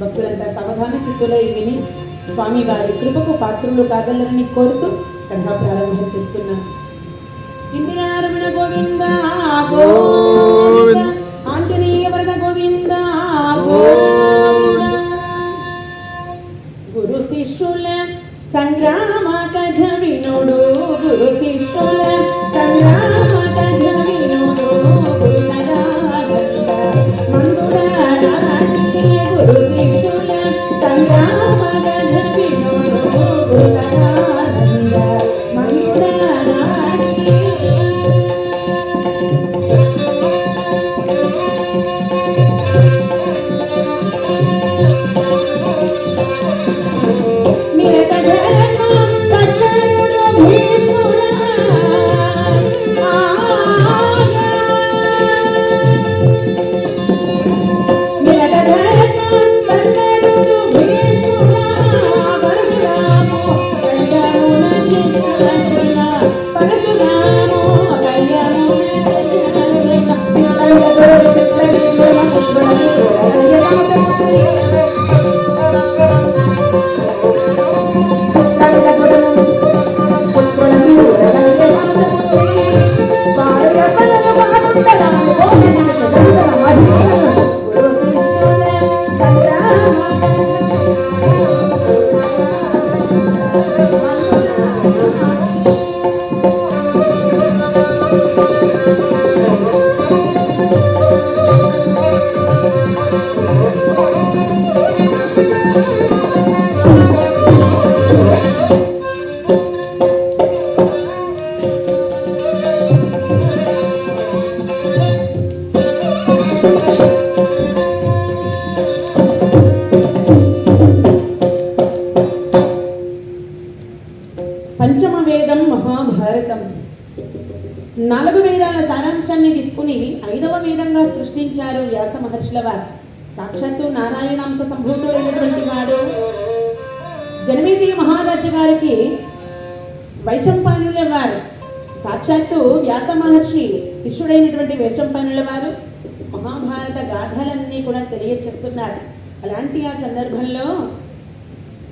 భక్తులంతా సావధాన చిత్తులో విని స్వామి వారి కృపకు పాత్రులు కాగలరని కోరుతూ కథా ప్రారంభం చేస్తున్నాం. ఇందిరారమణ గోవింద గోవింద, ఆంజనేయ వరద గోవింద గోవింద. గురు శిష్యుల సంగ్రామ కథ వినుడు, గురు శిష్యుల సంగ్రామ కథ వినుడు, గురు శిష్యుల సంగ్రామ కథ వినుడు, పంచమ వేదం మహాభారతం. 4 వేదాల సారాంశాన్ని తీసుకుని 5వ వేదంగా సృష్టించారు వ్యాస మహర్షుల వారు. సాక్షాత్తు నారాయణాంశ సంభూతుడైనటువంటి వాడు జనమేజయ మహారాజు గారికి వైశంపాయనుల వారు, సాక్షాత్తు వ్యాస మహర్షి శిష్యుడైనటువంటి వైశంపాయనుల వారు మహాభారత గాథలన్నీ కూడా తెలియచేస్తున్నారు. అలాంటి ఆ సందర్భంలో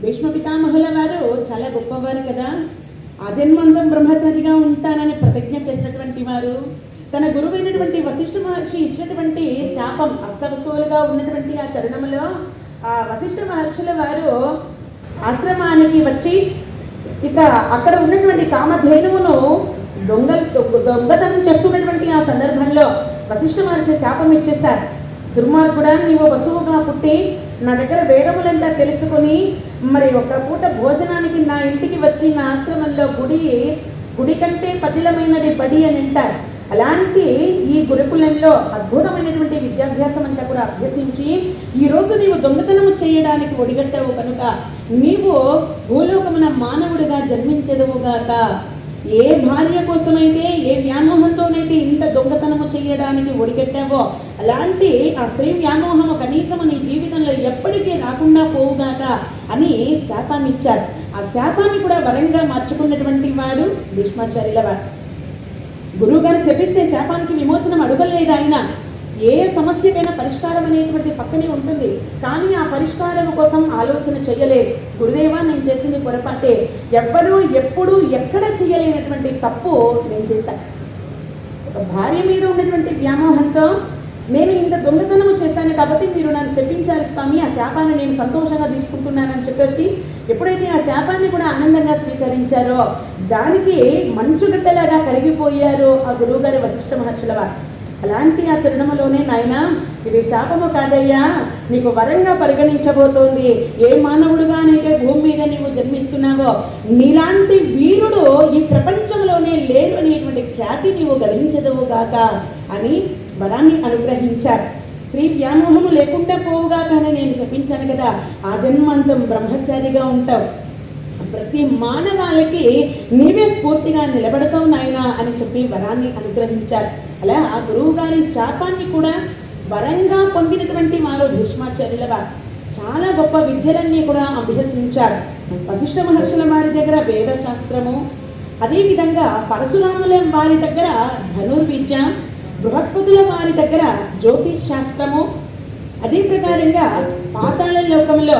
భీష్మ పితామహుల వారు చాలా గొప్పవారు కదా. ఆజన్మంతం బ్రహ్మచారిగా ఉంటానని ప్రతిజ్ఞ చేసినటువంటి వారు. తన గురువైనటువంటి వశిష్ఠ మహర్షి ఇచ్చినటువంటి శాపం అస్తవసూలుగా ఉన్నటువంటి ఆ తరుణంలో ఆ వశిష్ఠ మహర్షుల వారు ఆశ్రమానికి వచ్చి ఇక అక్కడ ఉన్నటువంటి కామధేనువును దొంగతనం చేస్తున్నటువంటి ఆ సందర్భంలో వశిష్ఠ మహర్షి శాపం ఇచ్చేశారు. దుర్మార్గుడా, నీవు వసువుగా పుట్టి నా దగ్గర వేదములంతా తెలుసుకొని మరి ఒక పూట భోజనానికి నా ఇంటికి వచ్చి నా ఆశ్రమంలో గుడి కంటే పదిలమైనది బడి అని అంటారు. అలాంటి ఈ గురుకులంలో అద్భుతమైనటువంటి విద్యాభ్యాసం అంతా కూడా అభ్యసించి ఈరోజు నీవు దొంగతనము చేయడానికి ఒడిగట్టావు కనుక నీవు భూలోకమున మానవుడిగా జన్మించదువుగాక. ఏ భార్య కోసమైతే ఏ వ్యామోహంతోనైతే ఇంత దొంగతనము చేయడానికి ఒడిగట్టావో అలాంటి ఆ స్త్రీ వ్యామోహము కనీసము నీ జీవితంలో ఎప్పటికీ రాకుండా పోవుగాక అని శాపాన్ని ఇచ్చారు. ఆ శాపాన్ని కూడా వరంగా మార్చుకున్నటువంటి వాడు భీష్మాచార్యుల వారు. గురువు గారు శపిస్తే శాపానికి విమోచనం అడగలేదు. ఆయన ఏ సమస్యకైనా పరిష్కారం అనేటువంటి పక్కనే ఉంటుంది, కానీ ఆ పరిష్కారం కోసం ఆలోచన చేయలేదు. గురుదేవా, నేను చేసింది పొరపాటే, ఎవ్వరూ ఎప్పుడు ఎక్కడ చేయలేనటువంటి తప్పు నేను చేశాను. ఒక భార్య మీద ఉన్నటువంటి వ్యామోహంతో నేను ఇంత దొంగతనము చేశాను కాబట్టి మీరు నన్ను శపించారు స్వామి, ఆ శాపాన్ని నేను సంతోషంగా తీసుకుంటున్నానని చెప్పేసి ఎప్పుడైతే ఆ శాపాన్ని కూడా ఆనందంగా స్వీకరించారో దానికి మంచుగడ్డలాగా కరిగిపోయారు ఆ గురువుగారి వశిష్ఠ మహర్షుల వారు. అలాంటి ఆ తరుణంలోనే నాయన, ఇది శాపము కాదయ్యా, నీకు వరంగా పరిగణించబోతోంది. ఏ మానవుడుగానైతే భూమి మీద నీవు జన్మిస్తున్నావో నీలాంటి వీరుడు ఈ ప్రపంచంలోనే లేరు అనేటువంటి ఖ్యాతి నీవు గడించదువుగాక అని వరాన్ని అనుగ్రహించారు. స్త్రీ వ్యామోహము లేకుండా పోవుగాక అని నేను శపించాను కదా, ఆ జన్మాంతం బ్రహ్మచారిగా ఉంటావు, ప్రతి మానవాళికి నీవే స్ఫూర్తిగా నిలబడతావు నాయనా అని చెప్పి వరాన్ని అనుగ్రహించారు. అలా ఆ గురువు గారి శాపాన్ని కూడా వరంగా పొందినటువంటి వారు భీష్మాచార్యుల వారు. చాలా గొప్ప విద్యలన్నీ కూడా అభ్యసించారు. వశిష్ఠ మహర్షుల వారి దగ్గర వేద శాస్త్రము, అదేవిధంగా పరశురాముల వారి దగ్గర ధనుర్విద్య, బృహస్పతుల వారి దగ్గర జ్యోతిష్ శాస్త్రము, అదే ప్రకారంగా పాతాళ లోకంలో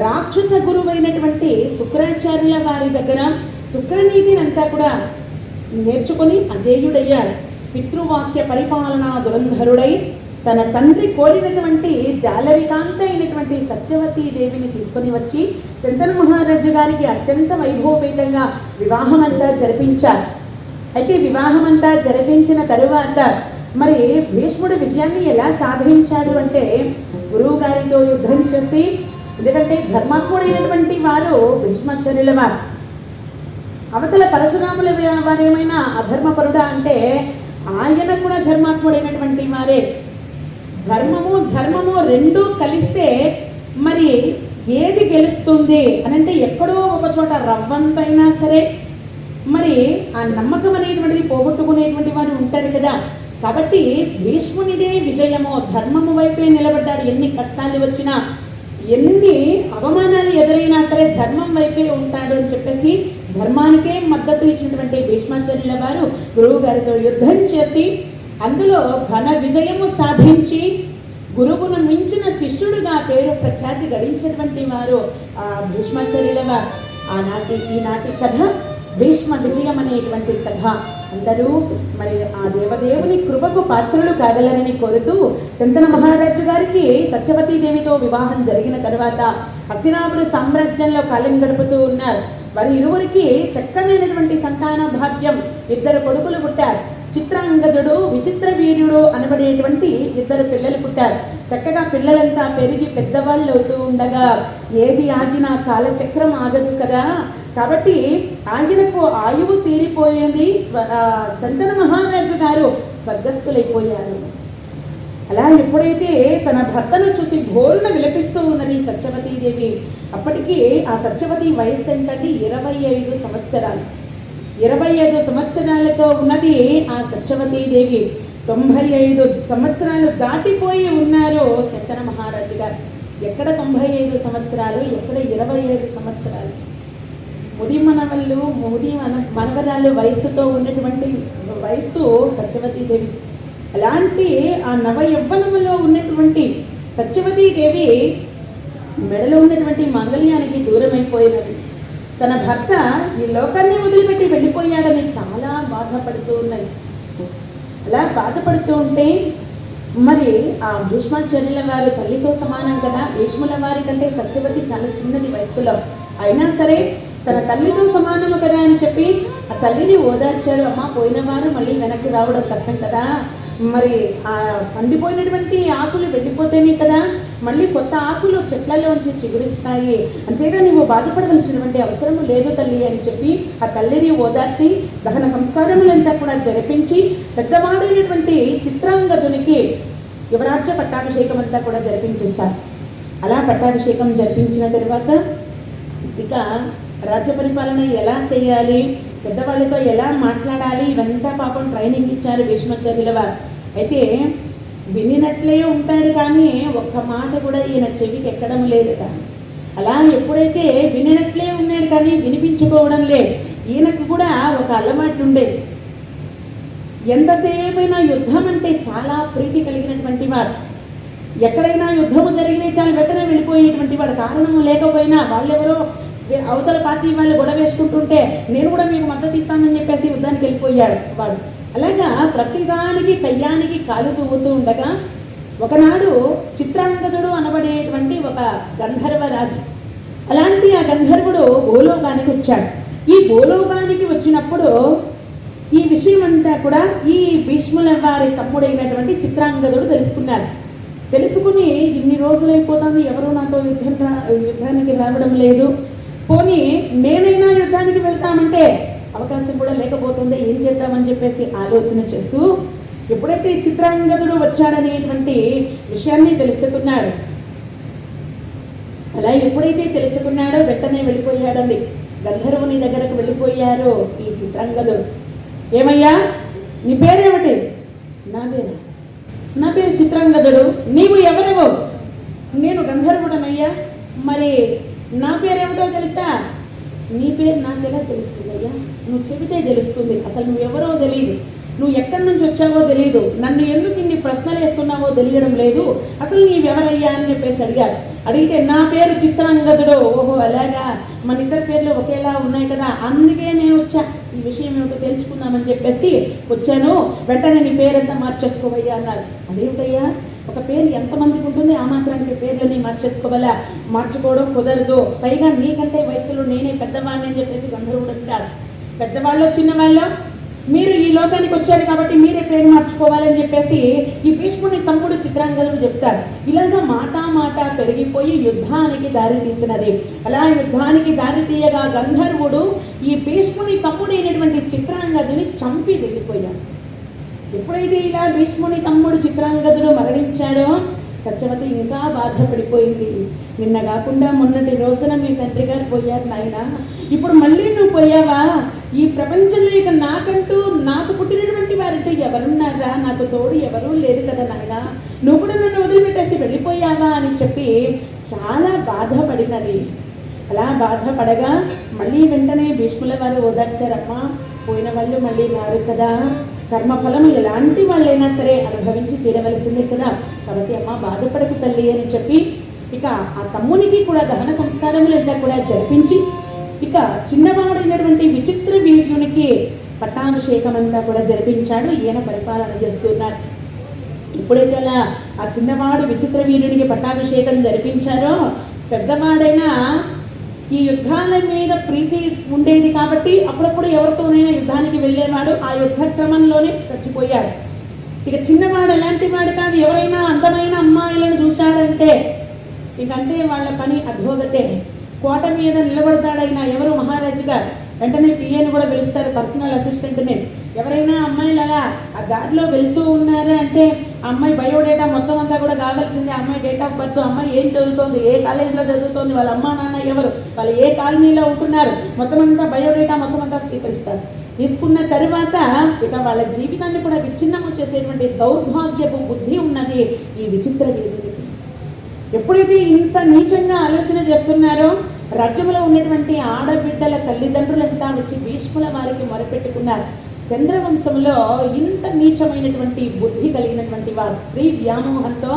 రాక్షస గురువైనటువంటి శుక్రాచార్యుల వారి దగ్గర శుక్రనీతిని అంతా కూడా నేర్చుకుని అజేయుడయ్యాడు. పితృవాక్య పరిపాలనా దురంధరుడై తన తండ్రి కోరినటువంటి జాలరికాంత అయినటువంటి సత్యవతీ దేవిని తీసుకొని వచ్చి శంతన మహారాజు గారికి అత్యంత వైభవపేతంగా వివాహం అంతా జరిపించారు. అయితే వివాహం అంతా జరిపించిన తరువాత మరి భీష్ముడు విజయాన్ని ఎలా సాధించాడు అంటే గురువు గారితో యుద్ధం చేసి, ఎందుకంటే ధర్మాత్ముడైనటువంటి వారు భీష్మాచార్యుల వారు. అవతల పరశురాముల వారేమైనా అధర్మపరుడా అంటే ఆయన కూడా ధర్మాత్ముడైనటువంటి వారే. ధర్మము రెండూ కలిస్తే మరి ఏది గెలుస్తుంది అని అంటే ఎక్కడో ఒక చోట రవ్వంతైనా సరే మరి ఆ నమ్మకం అనేటువంటిది పోగొట్టుకునేటువంటి వారు ఉంటారు కదా. కాబట్టి భీష్మునిదే విజయము, ధర్మము వైపే నిలబడ్డాడు. ఎన్ని కష్టాలు వచ్చినా ఎన్ని అవమానాలు ఎదురైనా సరే ధర్మం వైపే ఉంటాడు అని చెప్పేసి ధర్మానికే మద్దతు ఇచ్చినటువంటి భీష్మాచార్యుల వారు గురువు గారితో యుద్ధం చేసి అందులో ఘన విజయము సాధించి గురువును మించిన శిష్యుడుగా పేరు ప్రఖ్యాతి గడించినటువంటి వారు ఆ భీష్మాచార్యుల వారు. ఈనాటి కథ భీష్మ విజయం అనేటువంటి కథ. అందరూ మరి ఆ దేవదేవుని కృపకు పాత్రులు కాగలరని కోరుతూ శంతన మహారాజు గారికి సత్యవతీదేవితో వివాహం జరిగిన తర్వాత హస్తినాపుర సామ్రాజ్యంలో కాలం గడుపుతూ ఉన్నారు. వారి ఇరువురికి చక్కనైనటువంటి సంతాన భాగ్యం, 2 కొడుకులు పుట్టారు. చిత్రాంగదుడు, విచిత్ర వీర్యుడు అనబడేటువంటి 2 పిల్లలు పుట్టారు. చక్కగా పిల్లలంతా పెరిగి పెద్దవాళ్ళు అవుతూ ఉండగా ఏది ఆగినా కాలచక్రం ఆగదు కదా. కాబట్టి ఆయనకు ఆయువు తీరిపోయింది. శంతన మహారాజు గారు స్వర్గస్థులైపోయారు. అలా ఎప్పుడైతే తన భర్తను చూసి ఘోరున విలపిస్తూ ఉన్నది సత్యవతీదేవి, అప్పటికి ఆ సత్యవతి వయస్సు ఎంతండి? 25 సంవత్సరాలు. 25 సంవత్సరాలతో ఉన్నది ఆ సత్యవతీదేవి. 95 సంవత్సరాలు దాటిపోయి ఉన్నారు శంతన మహారాజు గారు. ఎక్కడ 95 సంవత్సరాలు, ఎక్కడ 25 సంవత్సరాలు? ముది మనవరాలు వయస్సుతో ఉన్నటువంటి వయస్సు సత్యవతీదేవి. అలాంటి ఆ నవ యవ్వనములో ఉన్నటువంటి సత్యవతీదేవి మెడలో ఉన్నటువంటి మాంగళ్యానికి దూరమైపోయినది. తన భర్త ఈ లోకాన్ని వదిలిపెట్టి వెళ్ళిపోయాడని చాలా బాధపడుతూ ఉన్నది. అలా బాధపడుతూ ఉంటే మరి ఆ భీష్మాచార్యుల వారి తల్లితో సమానం కదా. భీష్ముల వారి కంటే సత్యవతి చాలా చిన్నది వయస్సులో, అయినా సరే తన తల్లితో సమానము కదా అని చెప్పి ఆ తల్లిని ఓదార్చాడు. అమ్మ, పోయిన వారు మళ్ళీ వెనక్కి రావడం కష్టం కదా, మరి ఆ పండిపోయినటువంటి ఆకులు వెళ్ళిపోతేనే కదా మళ్ళీ కొత్త ఆకులు చెట్లలోంచి చిగురిస్తాయి, అంతేగా నువ్వు బాధపడవలసినటువంటి అవసరం లేదు తల్లి అని చెప్పి ఆ తల్లిని ఓదార్చి దహన సంస్కారములంతా కూడా జరిపించి పెద్దవాడైనటువంటి చిత్రాంగదునికి యువరాజ్య పట్టాభిషేకం అంతా కూడా జరిపించేశారు. అలా పట్టాభిషేకం జరిపించిన తర్వాత ఇక రాజ్య పరిపాలన ఎలా చేయాలి, పెద్దవాళ్ళతో ఎలా మాట్లాడాలి, ఇవంతా పాపం ట్రైనింగ్ ఇచ్చారు భీష్మాచార్యుల వారు. అయితే వినినట్లే ఉంటాడు కానీ ఒక్క మాట కూడా ఈయన చెవికి ఎక్కడం లేదు. కానీ అలా ఎప్పుడైతే వినినట్లే ఉన్నాడు కానీ వినిపించుకోవడం లేదు. ఈయనకు కూడా ఒక అలవాటు ఉండేది. ఎంతసేపైనా యుద్ధం అంటే చాలా ప్రీతి కలిగినటువంటి వాడు. ఎక్కడైనా యుద్ధము జరిగితే చాలా వెంటనే వెళ్ళిపోయేటువంటి వాడు. కారణము లేకపోయినా వాళ్ళెవరో అవతల పార్టీ వాళ్ళు గొడవ వేసుకుంటుంటే నేను కూడా మీకు మద్దతు ఇస్తానని చెప్పేసి యుద్ధానికి వెళ్ళిపోయాడు వాడు. అలాగా ప్రతిదానికి కయ్యానికి కాలు తూగుతూ ఉండగా ఒకనాడు చిత్రాంగదుడు అనబడేటువంటి ఒక గంధర్వరాజు, అలాంటి ఆ గంధర్వుడు భూలోకానికి వచ్చాడు. ఈ భూలోకానికి వచ్చినప్పుడు ఈ విషయం అంతా కూడా ఈ భీష్ముల వారి తమ్ముడైనటువంటి చిత్రాంగదుడు తెలుసుకున్నాడు. తెలుసుకుని ఇన్ని రోజులు అయిపోతుంది, ఎవరు నాతో యుద్ధానికి రావడం లేదు, పోనీ నేనైనా యుద్ధానికి వెళ్తామంటే అవకాశం కూడా లేకపోతుంది, ఏం చేద్దామని చెప్పేసి ఆలోచన చేస్తూ ఎప్పుడైతే చిత్రాంగదుడు వచ్చాడనేటువంటి విషయాన్ని తెలుసుకున్నాడు. అలా ఎప్పుడైతే తెలుసుకున్నాడో వెంటనే వెళ్ళిపోయాడండి. గంధర్వుని దగ్గరకు వెళ్ళిపోయారు ఈ చిత్రాంగదుడు. ఏమయ్యా, నీ పేరేమిటి? నా పేరు చిత్రాంగదుడు. నీవు ఎవరెవో? నేను గంధర్వుడనయ్యా. మరి నా పేరేమిటో తెలుసా? నీ పేరు నాకు ఎలా తెలుస్తుంది అయ్యా? నువ్వు చెబితే తెలుస్తుంది, అసలు నువ్వెవరో తెలియదు. నువ్వు ఎక్కడి నుంచి వచ్చావో తెలియదు, నన్ను ఎందుకు ఇన్ని ప్రశ్నలు వేస్తున్నావో తెలియడం లేదు, అసలు నీవెవరయ్యా అని చెప్పేసి అడిగాడు. అడిగితే నా పేరు చిత్రాంగదుడు. ఓహో అలాగా, మన ఇద్దరు పేర్లు ఒకేలా ఉన్నాయి కదా, అందుకే నేను వచ్చా, ఈ విషయం ఏమిటో తెలుసుకుందామని చెప్పేసి వచ్చాను, వెంటనే నీ పేరంతా మార్చేసుకోవయ్యా అన్నారు. అదేమిటయ్యా, ఒక పేరు ఎంతమందికి ఉంటుంది, ఆ మాత్రానికి పేర్లని మార్చేసుకోవాలా, మార్చుకోవడం కుదరదు, పైగా నీకంటే వయసులో నేనే పెద్దవాడిని అని చెప్పేసి గంధర్వుడు అంటాడు. పెద్దవాళ్ళు చిన్నవాళ్ళు మీరు ఈ లోకానికి వచ్చారు కాబట్టి మీరే పేరు మార్చుకోవాలని చెప్పేసి ఈ భీష్ముని తమ్ముడు చిత్రాంగదుడు చెప్తాడు. ఇలాగా మాట పెరిగిపోయి యుద్ధానికి దారి తీసినది. అలా యుద్ధానికి దారి తీయగా గంధర్వుడు ఈ భీష్ముని తమ్ముడైనటువంటి చిత్రాంగదుని చంపి వెళ్ళిపోయాడు. ఎప్పుడైతే ఇలా భీష్ముని తమ్ముడు చిత్రాంగదుడు మరణించాడో సత్యవతి ఇంకా బాధపడిపోయింది. నిన్న కాకుండా మొన్నటి రోజున మీ తండ్రి గారు పోయారు నాయన, ఇప్పుడు మళ్ళీ నువ్వు పోయావా, ఈ ప్రపంచంలో ఇక నాకంటూ నాకు పుట్టినటువంటి వారంటే ఎవరున్నారా, నాకు తోడు ఎవరూ లేదు కదా నాయన, నువ్వు కూడా నన్ను వదిలిపెట్టేసి వెళ్ళిపోయావా అని చెప్పి చాలా బాధపడినది. అలా బాధపడగా మళ్ళీ వెంటనే భీష్ముల వారు ఓదార్చారమ్మా, పోయిన వాళ్ళు మళ్ళీ రారు కదా, కర్మఫలం ఎలాంటి వాళ్ళైనా సరే అనుభవించి తీరవలసిందే కదా, కాబట్టి అమ్మ బాధపడకు తల్లి అని చెప్పి ఇక ఆ తమ్మునికి కూడా దహన సంస్కారములంతా కూడా జరిపించి ఇక చిన్నవాడైనటువంటి విచిత్ర వీర్యునికి పట్టాభిషేకం అంతా కూడా జరిపించాడు. ఈయన పరిపాలన చేస్తున్నాడు. ఎప్పుడైతే అలా ఆ చిన్నవాడు విచిత్ర వీర్యునికి పట్టాభిషేకం జరిపించారో పెద్దవాడైన ఈ యుద్ధాల మీద ప్రీతి ఉండేది కాబట్టి అప్పుడప్పుడు ఎవరితోనైనా యుద్ధానికి వెళ్ళేవాడు, ఆ యుద్ధ క్రమంలోనే చచ్చిపోయాడు. ఇక చిన్నవాడు ఎలాంటి వాడు కాదు, ఎవరైనా అందమైన అమ్మాయిలను చూశాడంటే ఇకంటే వాళ్ళ పని అధోగతే. కోట మీద నిలబడతాడైనా ఎవరు మహారాజు గారు వెంటనే పిఏని కూడా పిలుస్తారు, పర్సనల్ అసిస్టెంట్ని. ఎవరైనా అమ్మాయిలు అలా ఆ దారిలో వెళ్తూ ఉన్నారు అంటే ఆ అమ్మాయి బయోడేటా మొత్తం అంతా కూడా కావాల్సిందే, అమ్మాయి డేట్ ఆఫ్ బర్త్, అమ్మాయి ఏం చదువుతోంది, ఏ కాలేజీలో చదువుతోంది, వాళ్ళ అమ్మా నాన్న ఎవరు, వాళ్ళు ఏ కాలనీలో ఉంటున్నారు, మొత్తం అంతా బయోడేటా మొత్తం అంతా స్వీకరిస్తారు. తీసుకున్న తర్వాత ఇక వాళ్ళ జీవితాన్ని కూడా విచ్ఛిన్నము చేసేటువంటి దౌర్భాగ్యపు బుద్ధి ఉన్నది ఈ విచిత్ర వీరుడికి. ఎప్పుడైతే ఇంత నీచంగా ఆలోచన చేస్తున్నారో రాజ్యంలో ఉన్నటువంటి ఆడబిడ్డల తల్లిదండ్రులంతా వచ్చి భీష్ముల వారికి మొరపెట్టుకున్నారు. చంద్రవంశంలో ఇంత నీచమైనటువంటి బుద్ధి కలిగినటువంటి వారు, స్త్రీ వ్యామోహంతో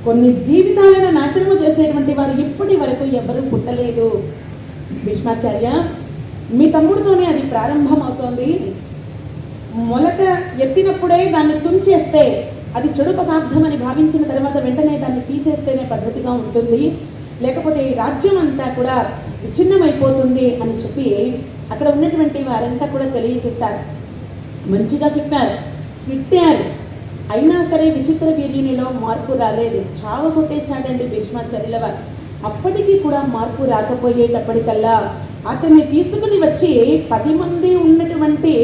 కొన్ని జీవితాలను నాశనము చేసేటువంటి వారు ఇప్పటి వరకు ఎవరు పుట్టలేదు. భీష్మాచార్య, మీ తమ్ముడితోనే అది ప్రారంభం అవుతోంది. మొలక ఎత్తినప్పుడే దాన్ని తుంచేస్తే అది చెడు పదార్థం అని భావించిన తర్వాత వెంటనే దాన్ని తీసేస్తేనే పద్ధతిగా ఉంటుంది, లేకపోతే ఈ రాజ్యం అంతా కూడా విచ్ఛిన్నమైపోతుంది అని చెప్పి అక్కడ ఉన్నటువంటి వారంతా కూడా తెలియజేశారు. మంచిగా చెప్పారు, తిట్టారు, అయినా సరే విచిత్ర వీర్యునిలో మార్పు రాలేదు. చావ కొట్టేశాడండి భీష్మాచార్యుల వారు. అప్పటికీ కూడా మార్పు రాకపోయేటప్పటికల్లా అతన్ని తీసుకుని వచ్చి 10 మంది ఉన్నటువంటి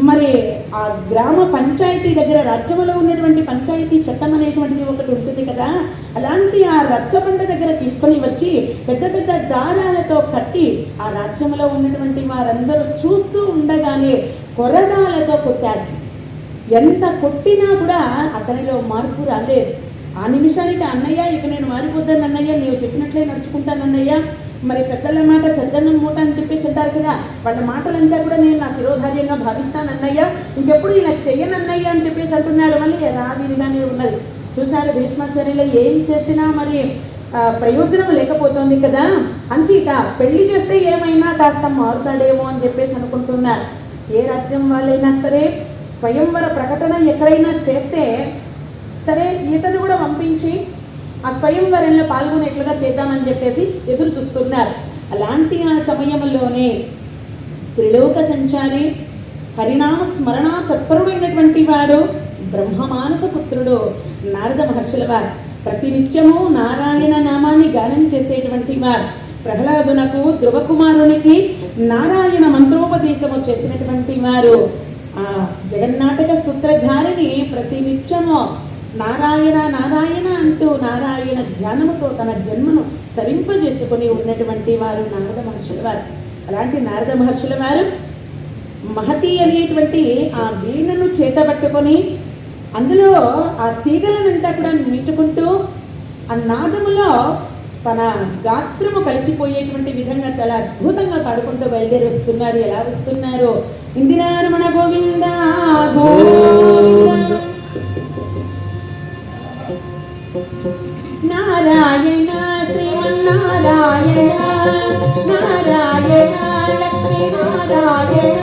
మరి ఆ గ్రామ పంచాయతీ దగ్గర రాజ్యంలో ఉన్నటువంటి పంచాయతీ చట్టం అనేటువంటిది ఒకటి ఉంటుంది కదా, అలాంటి ఆ రచ్చబండ దగ్గర తీసుకొని వచ్చి పెద్ద పెద్ద దారాలతో కట్టి ఆ రాజ్యంలో ఉన్నటువంటి వారందరూ చూస్తూ ఉండగానే కొరడాలతో కొట్టాడు. ఎంత కొట్టినా కూడా అతనిలో మార్పు రాలేదు. ఆ నిమిషానికి అన్నయ్య ఇక నేను మారిపోతాను అన్నయ్య, నీవు చెప్పినట్లే నడుచుకుంటాను అన్నయ్య, మరి పెద్దల మాట చద్దన్నం మూట అని చెప్పేసి అంటారు కదా, వాళ్ళ మాటలంతా కూడా నేను నా శిరోధార్యంగా భావిస్తాను అన్నయ్య, ఇంకెప్పుడు ఇలా చెయ్యను అన్నయ్య అని చెప్పేసి అంటున్నాడు. మళ్ళీ యథావిధిగానే ఉన్నది. చూశారు భీష్మాచార్యులు ఏం చేసినా మరి ప్రయోజనం లేకపోతుంది కదా, అంచేత పెళ్లి చేస్తే ఏమైనా కాస్త మారుతాడేమో అని చెప్పేసి అనుకుంటున్నారు. ఏ రాజ్యం వాళ్ళైనా సరే స్వయంవర ప్రకటన ఎక్కడైనా చేస్తే సరే ఇతను కూడా పంపించి ఆ స్వయంవరంలో పాల్గొనేట్లుగా చేద్దామని చెప్పేసి ఎదురు చూస్తున్నారు. అలాంటి ఆ సమయంలోనే త్రిలోక సంచారి హరినామ స్మరణ తత్పరుడైనటువంటి వాడు బ్రహ్మమానస పుత్రుడు నారద మహర్షుల వారు ప్రతినిత్యము నారాయణ నామాన్ని గానం చేసేటువంటి వారు. ప్రహ్లాదునకు ధ్రువకుమారునికి నారాయణ మంత్రోపదేశము చేసినటువంటి వారు. ఆ జగన్నాటక సూత్రధారిని ప్రతినిత్యము నారాయణ నారాయణ అంటూ నారాయణ ధ్యానముతో తన జన్మను తరింపజేసుకుని ఉన్నటువంటి వారు నారద మహర్షుల వారు. అలాంటి నారద మహర్షుల వారు మహతి అనేటువంటి ఆ వీణను చేతబట్టుకొని అందులో ఆ తీగలనంతా కూడా మీటుకుంటూ ఆ నాదములో తన గాత్రము కలిసిపోయేటువంటి విధంగా చాలా అద్భుతంగా పాడుకుంటూ బయలుదేరి వస్తున్నారు. ఎలా వస్తున్నారు, ఇందిరారమణ గోవింద గోవింద. నారాయణ శ్రీమన్నారాయణ నారాయణ లక్ష్మీ నారాయణ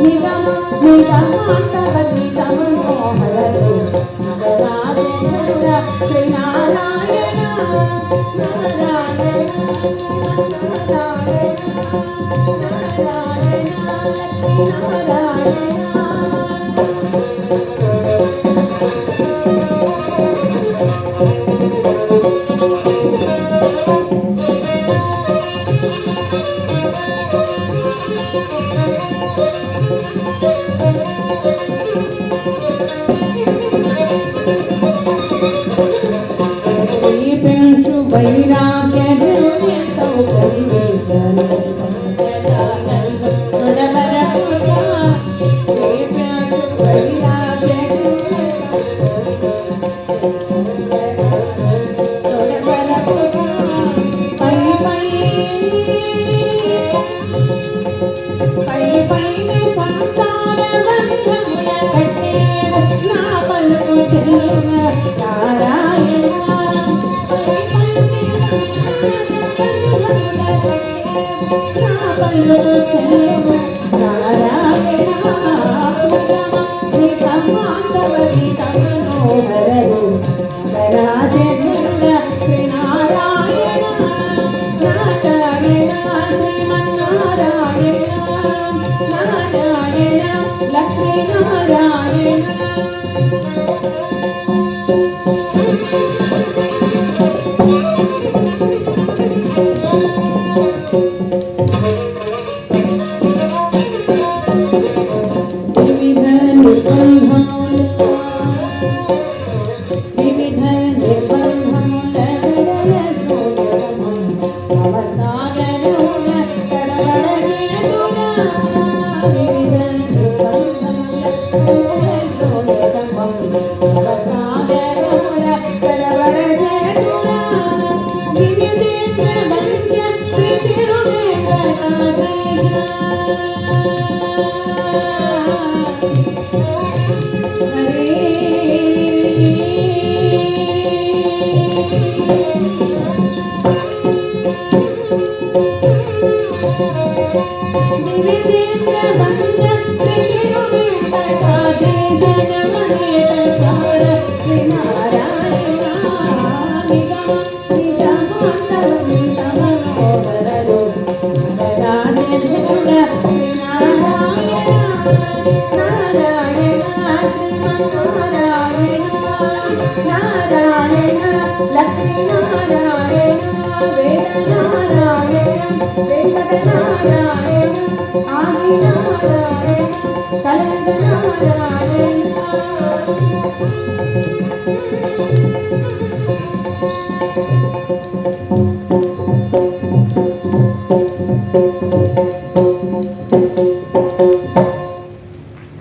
నిగమ నిగమాంతవ నిగమోహర నారాయణ శ్రీనారాయణ నారాయణ నారాయణ లక్ష్మీ నారాయణ.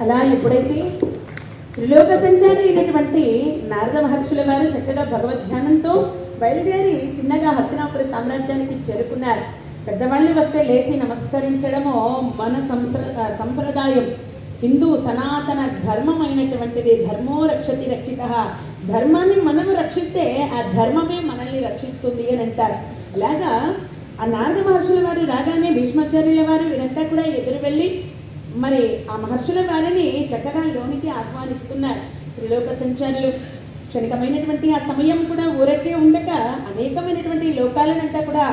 అలా ఎప్పుడైతే త్రిలోక సంచారి అయినటువంటి నారద మహర్షుల వారు చక్కగా భగవద్ధ్యానంతో బయలుదేరి తిన్నగా హస్తినాపుర సామ్రాజ్యానికి చేరుకున్నారు. పెద్దవాళ్ళు వస్తే లేచి నమస్కరించడము మన సంప్రదాయం. హిందూ సనాతన ధర్మం అయినటువంటిది. ధర్మో రక్షతి రక్షిత. ధర్మాన్ని మనము రక్షిస్తే ఆ ధర్మమే మనల్ని రక్షిస్తుంది అని అంటారు. అలాగా ఆ నారద మహర్షుల వారు రాగానే భీష్మాచార్యుల వారు వీరంతా కూడా ఎదురు వెళ్ళి మరి ఆ మహర్షుల వారిని చక్కగా లోనికి ఆహ్వానిస్తున్నారు. త్రిలోక సంచారులు క్షణికమైనటువంటి ఆ సమయం కూడా ఊరకే ఉండక అనేకమైనటువంటి లోకాలనంతా కూడా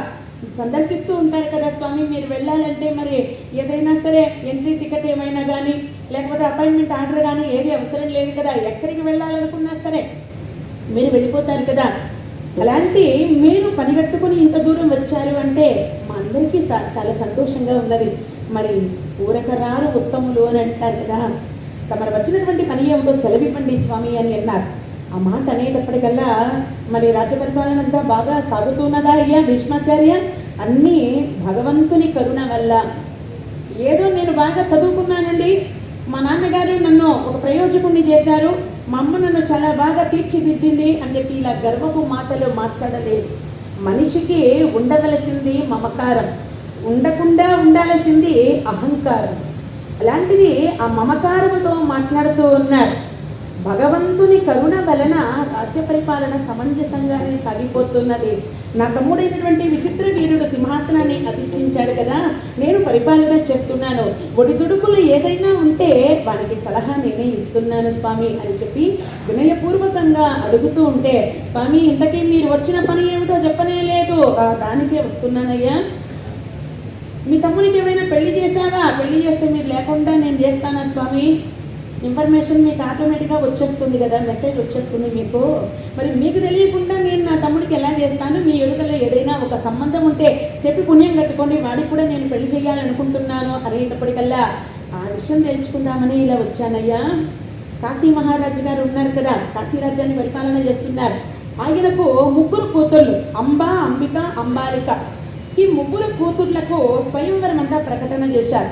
సందర్శిస్తూ ఉంటారు కదా స్వామి. మీరు వెళ్ళాలంటే మరి ఏదైనా సరే ఎంట్రీ టికెట్ ఏమైనా కానీ లేకపోతే అపాయింట్మెంట్ ఆర్డర్ కానీ ఏది అవసరం లేదు కదా. ఎక్కడికి వెళ్ళాలనుకున్నా సరే మీరు వెళ్ళిపోతారు కదా. అలాంటి మీరు పనిగట్టుకుని ఇంత దూరం వచ్చారు అంటే మా అందరికీ చాలా సంతోషంగా ఉన్నది. మరి ఊరకరారు ఉత్తములు అని అంటారు కదా. తమరు వచ్చినటువంటి పని ఏమిటో సెలవివ్వండి స్వామి అని అన్నారు. ఆ మాట అనేటప్పటికల్లా మరి రాజ్యపరిపాలన అంతా బాగా సాగుతున్నదా అయ్యా భీష్మాచార్య? అన్నీ భగవంతుని కరుణ వల్ల. ఏదో నేను బాగా చదువుకున్నానండి, మా నాన్నగారు నన్ను ఒక ప్రయోజకుడిని చేశారు, మా అమ్మ నన్ను చాలా బాగా తీర్చిదిద్దింది అని చెప్పి ఇలా గర్వపు మాటలు మాట్లాడలేదు. మనిషికి ఉండవలసింది మమకారం, ఉండకుండా ఉండాల్సింది అహంకారం. అలాంటిది ఆ మమకారముతో మాట్లాడుతూ ఉన్నారు. భగవంతుని కరుణ వలన రాజ్య పరిపాలన సమంజసంగానే సాగిపోతున్నది. నా తమ్ముడైనటువంటి విచిత్ర వీరుడు సింహాసనాన్ని అధిష్ఠించాడు కదా, నేను పరిపాలన చేస్తున్నాను. ఒడిదుడుకులు ఏదైనా ఉంటే వారికి సలహా నేనే ఇస్తున్నాను స్వామి అని చెప్పి వినయపూర్వకంగా అడుగుతూ ఉంటే, స్వామి ఇంతకీ మీరు వచ్చిన పని ఏమిటో చెప్పనే లేదు. దానికే వస్తున్నానయ్యా. మీ తమ్మునికి ఏమైనా పెళ్లి చేశావా? పెళ్లి చేస్తే మీరు లేకుండా నేను చేస్తానా స్వామి? ఇన్ఫర్మేషన్ మీకు ఆటోమేటిక్గా వచ్చేస్తుంది కదా, మెసేజ్ వచ్చేస్తుంది మీకు. మరి మీకు తెలియకుండా నేను నా తమ్ముడికి ఎలా చేస్తాను? మీ ఎరుకలో ఏదైనా ఒక సంబంధం ఉంటే చెప్పి పుణ్యం కట్టుకోండి, వాడికి కూడా నేను పెళ్లి చేయాలనుకుంటున్నాను అనేటప్పటికల్లా ఆ విషయం తెలుసుకుందామని ఇలా వచ్చానయ్యా. కాశీ మహారాజు గారు ఉన్నారు కదా, కాశీ రాజ్యాన్ని పరిపాలన చేస్తున్నారు. ఆయనకు 3 కూతుళ్ళు, అంబ, అంబిక, అంబాలిక. ఈ 3 కూతుర్లకు స్వయంవరం అంతా ప్రకటన చేశారు.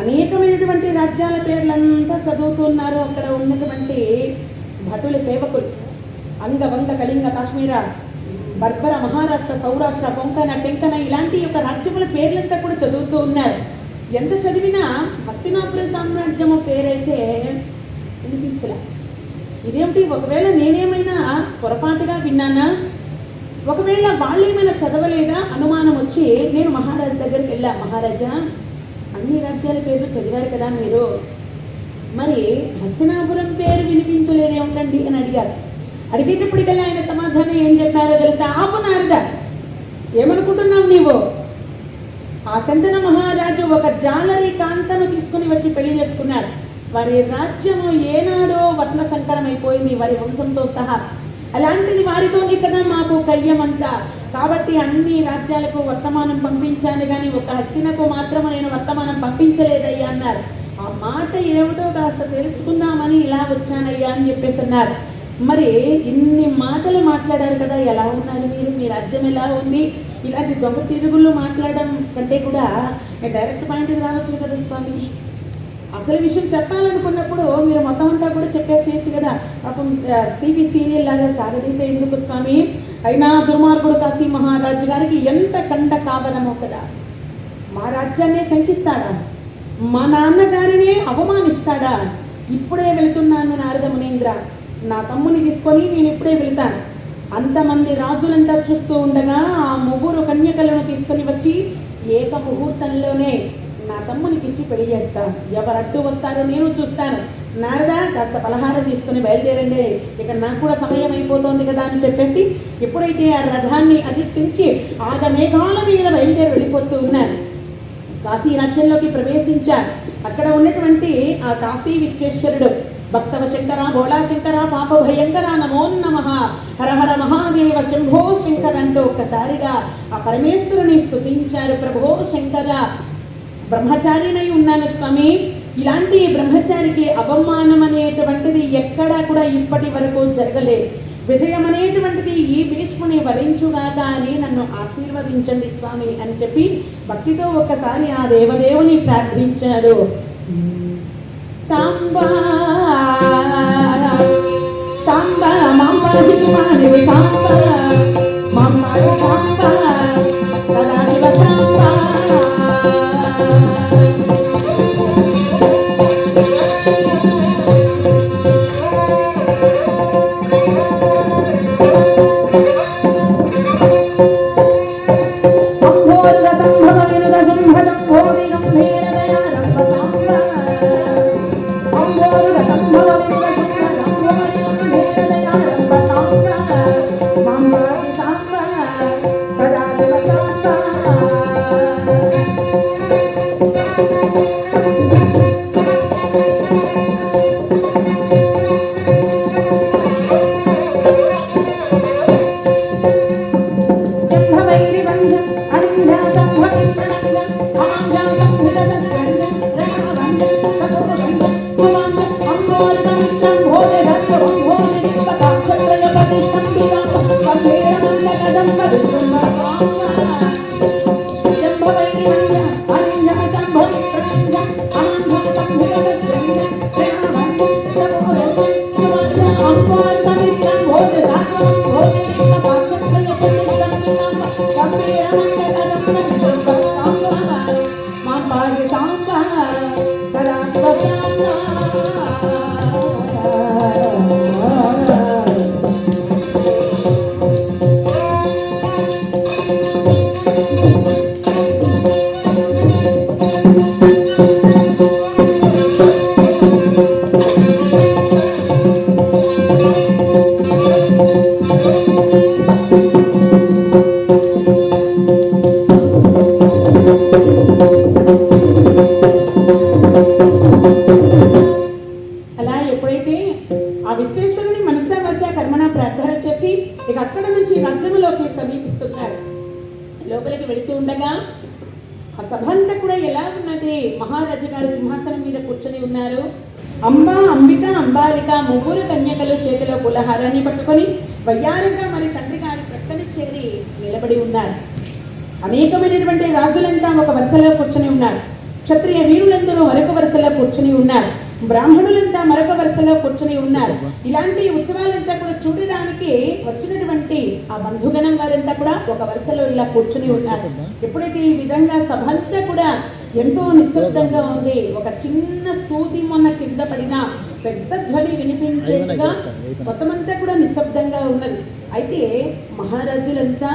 అనేకమైనటువంటి రాజ్యాల పేర్లంతా చదువుతున్నారు అక్కడ ఉన్నటువంటి భటుల సేవకులు. అంగవంగ, కళింగ, కాశ్మీర, బర్బర, మహారాష్ట్ర, సౌరాష్ట్ర, కొంకణ, టెంకణ ఇలాంటి యొక్క రాజ్యముల పేర్లంతా కూడా చదువుతూ ఉన్నారు. ఎంత చదివినా హస్తినాపుర సామ్రాజ్యము పేరైతే వినిపించలే. ఇదేమిటి, ఒకవేళ నేనేమైనా పొరపాటుగా విన్నానా, ఒకవేళ వాళ్ళేమైనా చదవలేదా అనుమానం వచ్చి నేను మహారాజు దగ్గరికి వెళ్ళా. మహారాజా, అన్ని రాజ్యాల పేర్లు చదివారు కదా మీరు, మరి హస్తినాపురం పేరు వినిపించలేదే ఉండండి అని అడిగారు. అడిగేటప్పటికల్లా ఆయన సమాధానం ఏం చెప్పారో తెలుసా? ఆపు నారద, ఏమనుకుంటున్నావు నీవు? ఆ శంతన మహారాజు ఒక జాలరి కాంతను తీసుకుని వచ్చి పెళ్లి చేసుకున్నాడు. వారి రాజ్యము ఏనాడో వర్ణ సంకరం అయిపోయింది వారి వంశంతో సహా. అలాంటిది వారితోనే కదా మాకు కయ్యమంతా. కాబట్టి అన్ని రాజ్యాలకు వర్తమానం పంపించాను, కానీ ఒక హస్తినకు మాత్రం నేను వర్తమానం పంపించలేదయ్యా అన్నారు. ఆ మాట ఏమిటో కాస్త తెలుసుకుందామని ఇలా వచ్చానయ్యా అని చెప్పేసి అన్నారు. మరి ఇన్ని మాటలు మాట్లాడారు కదా, ఎలా ఉన్నారు మీరు? మీ రాజ్యం ఎలా ఉంది? ఇలాంటి దొంగ తిరుగుళ్ళు మాట్లాడడం కంటే కూడా డైరెక్ట్ పాయింట్కి రావచ్చు కదా స్వామి. అసలు విషయం చెప్పాలనుకున్నప్పుడు మీరు మొత్తం అంతా కూడా చెప్పేసేయచ్చు కదా. పాపం టీవీ సీరియల్ లాగా సాగదీతే ఎందుకు స్వామి? అయినా దుర్మార్గుడు కాశీ మహారాజు గారికి ఎంత కండ కావనమో కదా. మా రాజ్యాన్నే శంకిస్తాడా? మా నాన్నగారినే అవమానిస్తాడా? ఇప్పుడే వెళుతున్నాను నారద మునీంద్ర, నా తమ్ముని తీసుకొని నేను ఇప్పుడే వెళ్తాను. అంతమంది రాజులంతా చూస్తూ ఉండగా ఆ 3 కన్యకలను తీసుకొని వచ్చి ఏక ముహూర్తంలోనే నా తమ్మునికి ఇచ్చి పెళ్లి చేస్తాను. ఎవరు అడ్డు వస్తారో నేను చూస్తాను. నారద, కాస్త పలహారం తీసుకుని బయలుదేరండి, ఇక నాకు కూడా సమయం అయిపోతుంది కదా అని చెప్పేసి ఎప్పుడైతే ఆ రథాన్ని అధిష్ఠించి ఆగమేఘాల మీద బయలుదేరి వెళ్ళిపోతూ ఉన్నారు. కాశీ రాజ్యంలోకి ప్రవేశించారు. అక్కడ ఉన్నటువంటి ఆ కాశీ విశ్వేశ్వరుడు భక్తవ శంకర, భోళా శంకర, పాప భయంకర, నమో నమః, హర హర మహాదేవ, శంభో శంకర అంటూ ఒక్కసారిగా ఆ పరమేశ్వరుని స్తుతించారు. ప్రభో శంకర, బ్రహ్మచారినై ఉన్నాను స్వామి. ఇలాంటి బ్రహ్మచారికి అవమానం అనేటువంటిది ఎక్కడా కూడా ఇప్పటి వరకు జరగలేదు. విజయం అనేటువంటిది ఈ భీష్ముని వరించుగాక అని నన్ను ఆశీర్వదించండి స్వామి అని చెప్పి భక్తితో ఒక్కసారి ఆ దేవదేవుని ప్రార్థించాడు. సాంబా సాంబా మాంబా హిమాని సాంబా మాంబా సాంబా సదాశివ సాంబా. లోపలికి వెళుతూ ఉండగా ఆ సభ అంతా కూడా ఎలా ఉన్నది, మహారాజు గారు సింహాసనం మీద కూర్చొని ఉన్నారు. అంబ, అంబిక, అంబాలిక ముగ్గురు కన్యకలు చేతిలో పులహారాన్ని పట్టుకొని వయ్యారంగా మరి తండ్రి గారి ప్రక్కన చేరి నిలబడి ఉన్నారు. అనేకమైనటువంటి రాజులంతా ఒక వరుసలో కూర్చొని ఉన్నారు. క్షత్రియ వీరులందరూ మరొక వరుసలో కూర్చొని ఉన్నారు. బ్రాహ్మణులంతా మరొక వరుసలో కూర్చొని ఉన్నారు. ఇలాంటి ఉత్సవాలంతా కూడా చూడడానికి వచ్చినటువంటి ఆ బంధుగణం వారంతా కూడా ఒక వరుసలో ఇలా కూర్చొని ఉన్నారు. ఎప్పుడైతే ఈ విధంగా సభ అంతా కూడా ఎంతో నిశ్శబ్దంగా ఉంది. ఒక చిన్న సూది మొన్న కింద పడినా పెద్ద ధ్వని వినిపించేట్టుగా మొత్తమంతా కూడా నిశ్శబ్దంగా ఉన్నది. అయితే మహారాజులంతా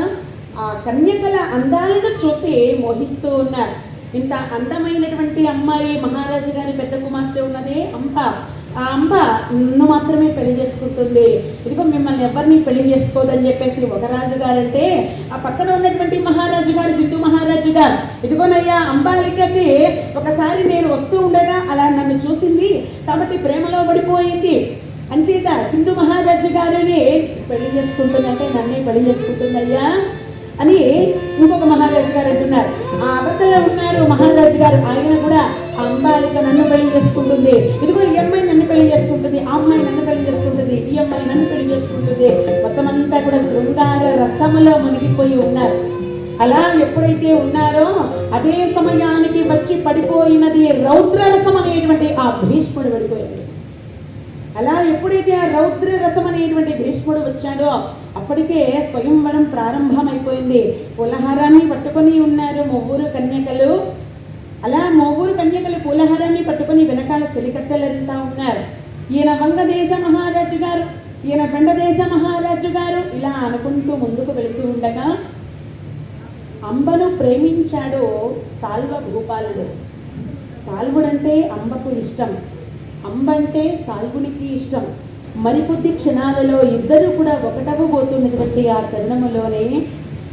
ఆ కన్యకల అందాలను చూసి మోహిస్తూ ఉన్నారు. ఇంత అందమైనటువంటి అమ్మాయి మహారాజు గారి పెద్ద కుమార్తె ఉన్నదే అంబ. ఆ అంబ నన్ను మాత్రమే పెళ్లి చేసుకుంటుంది, ఇదిగో మిమ్మల్ని ఎవరిని పెళ్లి చేసుకోదని చెప్పేసి ఒక రాజు గారంటే, ఆ పక్కన ఉన్నటువంటి మహారాజు గారు సింధు మహారాజు గారు, ఇదిగోనయ్యా అంబాలికకి ఒకసారి నేను వస్తూ ఉండగా అలా నన్ను చూసింది కాబట్టి ప్రేమలో పడిపోయింది, అంచేత సింధు మహారాజు గారిని పెళ్లి చేసుకుంటుంది, అంటే నన్నే పెళ్లి చేసుకుంటుంది అయ్యా అని ఇంకొక మహారాజు గారు అంటున్నారు. ఆ అవతల ఉన్నారు మహారాజు గారు, ఆయన కూడా ఆ అంబాలిక నన్ను పెళ్లి చేసుకుంటుంది, ఇదిగో ఈ అమ్మాయి నన్ను పెళ్లి చేసుకుంటుంది, ఆ అమ్మాయి నన్ను పెళ్లి చేసుకుంటుంది, ఈ అమ్మాయి నన్ను పెళ్లి చేసుకుంటుంది. మొత్తం అంతా కూడా శృంగార రసములో మునిగిపోయి ఉన్నారు. అలా ఎప్పుడైతే ఉన్నారో అదే సమయానికి వచ్చి పడిపోయినది రౌద్ర రసం అనేటువంటి ఆ భీష్ముడు పడిపోయాడు. అలా ఎప్పుడైతే ఆ రౌద్ర రసం అనేటువంటి భీష్ముడు వచ్చాడో అప్పటికే స్వయంవరం ప్రారంభమైపోయింది. పులహారాన్ని పట్టుకొని ఉన్నారు ముగ్గురు కన్యకలు. అలా ముగ్గురు కన్యకలు పులహారాన్ని పట్టుకొని వెనకాల చెలికత్తెలంతా ఉన్నారు. ఈయన వంగదేశ మహారాజు గారు, ఈయన బెండదేశ మహారాజు గారు ఇలా అనుకుంటూ ముందుకు వెళుతూ ఉండగా అంబను ప్రేమించాడు సాల్వ భూపాలుడు. సాల్వుడంటే అంబకు ఇష్టం, అంబంటే సాల్వునికి ఇష్టం. మరికొద్ది క్షణాలలో ఇద్దరు కూడా ఒకటవబోతున్నటువంటి ఆ తరుణములోనే,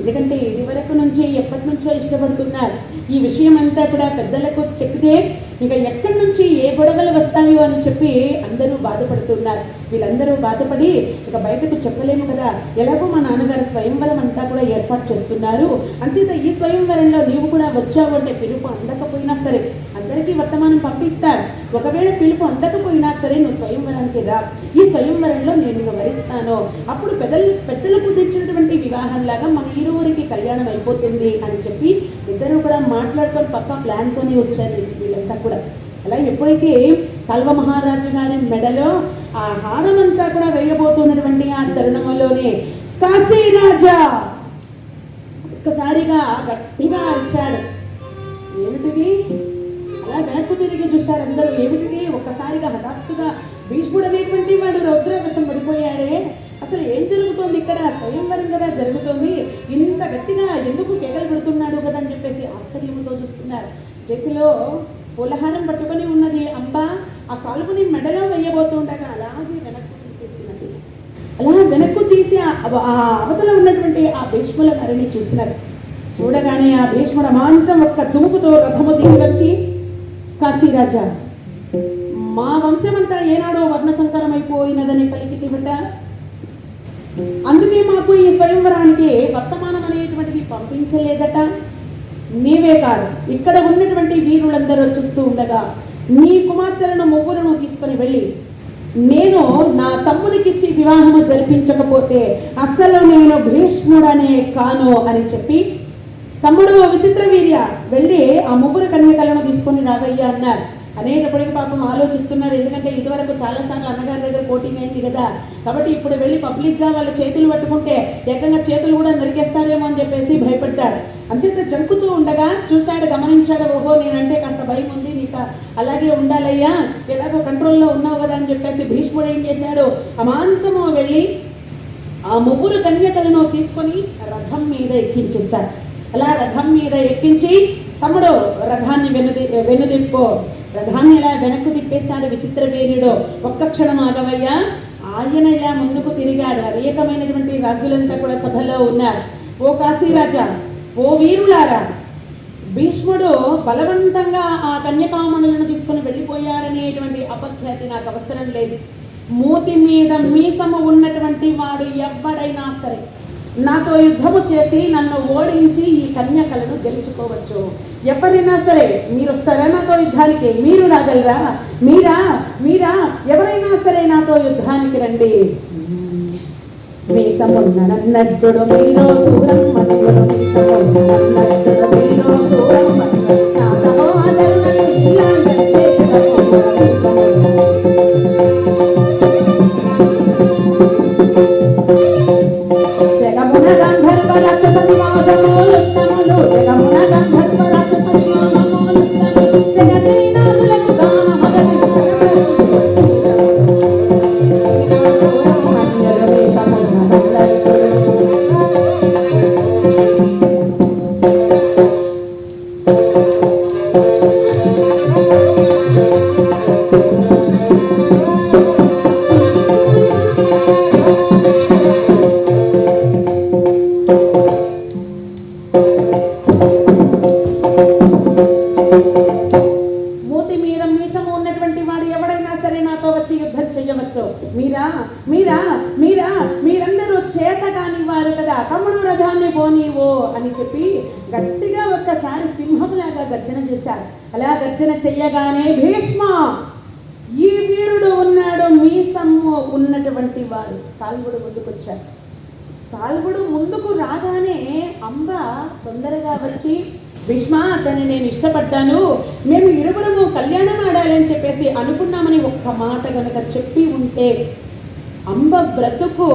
ఎందుకంటే ఇది వరకు నుంచి ఎప్పటి నుంచో ఇష్టపడుతున్నారు. ఈ విషయం అంతా కూడా పెద్దలకు చెప్తే ఇంకా ఎక్కడి నుంచి ఏ గొడవలు వస్తాయో అని చెప్పి అందరూ బాధపడుతున్నారు. వీళ్ళందరూ బాధపడి ఇక బయటకు చెప్పలేము కదా, ఎలాగో మా నాన్నగారు స్వయంవరం అంతా కూడా ఏర్పాటు చేస్తున్నారు, అంచేత ఈ స్వయంవరంలో నీవు కూడా వచ్చావు అంటే పిలుపు అందకపోయినా సరే అందరికీ వర్తమానం పంపిస్తారు. ఒకవేళ పిలుపు అందకపోయినా సరే నువ్వు స్వయంవరానికి రా, ఈ స్వయంవరంలో నేను నిన్ను వరిస్తాను, అప్పుడు పెద్దలకు తెచ్చినటువంటి వివాహంలాగా మన ఇరువురికి కళ్యాణం అయిపోతుంది అని చెప్పి ఇద్దరు కూడా మాట్లాడుకొని పక్క ప్లాన్తోనే వచ్చారు వీళ్ళంతా కూడా. అలా ఎప్పుడైతే సల్వ మహారాజు గారి మెడలో ఆ హారం అంతా కూడా వేయబోతున్నటువంటి ఆ తరుణంలోనే కాశీరాజా ఒక్కసారిగా గట్టిగా అరిచాడు. ఏమిటిది? అలా వెనక్కు తిరిగి చూశారు అందరూ. ఏమిటిది? ఒక్కసారిగా హఠాత్తుగా భీష్ముడు అనేటువంటి వాడు రౌద్రవశం పడిపోయాడే, అసలు ఏం జరుగుతోంది ఇక్కడ? స్వయంవరం కదా జరుగుతోంది, ఇంత గట్టిగా ఎందుకు కేకలు పెడుతున్నాడు కదా అని చెప్పేసి ఆశ్చర్యంతో చూస్తున్నారు. చేతిలో పులహారం పట్టుకొని ఉన్నది అంబ, ఆ సాల్వుని మెడలో వేయబోతుండగా అలాగే వెనక్కు తీసేసినది. అలా వెనక్కు తీసి ఆ అవతల ఉన్నటువంటి ఆ భీష్ముల మరిని చూసినారు. చూడగానే ఆ భీష్ముడు అమాంతం ఒక్క దుముకుతో రథము దిగి వచ్చి, కాశీరాజా, మా వంశమంతా ఏనాడో వర్ణ సంకరం అయిపోయినదని పలికి బిడ్డ, అందుకే మాకు ఈ స్వయంవరానికి వర్తమానం అనేటువంటిది పంపించలేదట. నీవే కాదు, ఇక్కడ ఉన్నటువంటి వీరులందరూ చూస్తూ ఉండగా నీ కుమార్తెలను ముగ్గురును తీసుకుని వెళ్ళి నేను నా తమ్మునికిచ్చి వివాహము జరిపించకపోతే అసలు నేను భీష్ముడనే కాను అని చెప్పి, తమ్ముడు విచిత్ర వీర్య వెళ్ళి ఆ ముగ్గురు కన్యకలను తీసుకొని రావయ్యా అన్నారు. అనేటప్పటికీ పాపం ఆలోచిస్తున్నారు, ఎందుకంటే ఇదివరకు చాలాసార్లు అన్నగారి దగ్గర కోటింగ్ అయింది కదా, కాబట్టి ఇప్పుడు వెళ్ళి పబ్లిక్గా వాళ్ళ చేతులు పట్టుకుంటే ఏకంగా చేతులు కూడా నరికేస్తారేమో అని చెప్పేసి భయపడ్డాడు. అంచేత జంకుతూ ఉండగా చూశాడు, గమనించాడు, ఓహో నేనంటే కాస్త భయం ఉంది, నీకు అలాగే ఉండాలయ్యా, ఎలాగో కంట్రోల్లో ఉన్నావు కదా అని చెప్పేసి భీష్ముడు ఏం చేశాడు, అమాంతము వెళ్ళి ఆ ముగ్గురు కన్యకలను తీసుకొని రథం మీద ఎక్కించేశాడు. అలా రథం మీద ఎక్కించి, తమ్ముడు రథాన్ని వెనుదిప్పో, రథాన్ని ఇలా వెనక్కు తిప్పేశాడు విచిత్ర వీర్యుడు. ఒక్క క్షణం ఆగవయ్యా. ఆయన ఇలా ముందుకు తిరిగాడు. అనేకమైనటువంటి రాజులంతా కూడా సభలో ఉన్నారు. ఓ కాశీరాజా, ఓ వీరులారా, భీష్ముడు బలవంతంగా ఆ కన్యకామణులను తీసుకుని వెళ్ళిపోయాడనేటువంటి అపఖ్యాతి నాకు అవసరం లేదు. మూతి మీద మీసము ఉన్నటువంటి వాడు ఎవ్వడైనా సరే, నాతో యుద్ధము చేసి నన్ను ఓడించి ఈ కన్యకలను గెలుచుకోవచ్చు. ఎవరైనా సరే మీరు వస్తారా నాతో యుద్ధానికి? మీరు రాగలరా? మీరా మీరా ఎవరైనా సరే నాతో యుద్ధానికి రండి. మీసమున్ననన్నట్టుడు మీలో సూరమ్మనుడు మీసమున్ననన్నట్టుడు మీలో సూరమ్మనుడు నా సమాధులను ఇలాంటి జగమున గంధర్వ రాక్షస వివాదములు ఉత్తములు జగమున గంధర్వ రాక్షస వివాదములు ఉత్తములు జగదీనాథులకు గాన మగని మూతి మీద మీసము ఉన్నటువంటి వాడు ఎవడైనా సరే నాతో వచ్చి యుద్ధం చెయ్యవచ్చు. మీరా మీరా మీరా మీరందరూ చేత కాని వారు కదా, తమ్ముడు రథాన్ని పోనీవో అని చెప్పి గట్టిగా ఒక్కసారి సింహంలాగా గర్జన చేశారు. అలా గర్జన చెయ్యగానే భీష్మ, ఈ వీరుడు ఉన్నాడు మీసము ఉన్నటువంటి వాడు సాల్వుడు ముందుకొచ్చాడు. సాల్వుడు ముందుకు రాగానే అంబ తొందరగా వచ్చి, భీష్మ అతన్ని నేను ఇష్టపడ్డాను, మేము ఇరువురము కళ్యాణం ఆడాలని చెప్పేసి అనుకున్నామని ఒక్క మాట గనక చెప్పి ఉంటే అంబ బ్రతుకు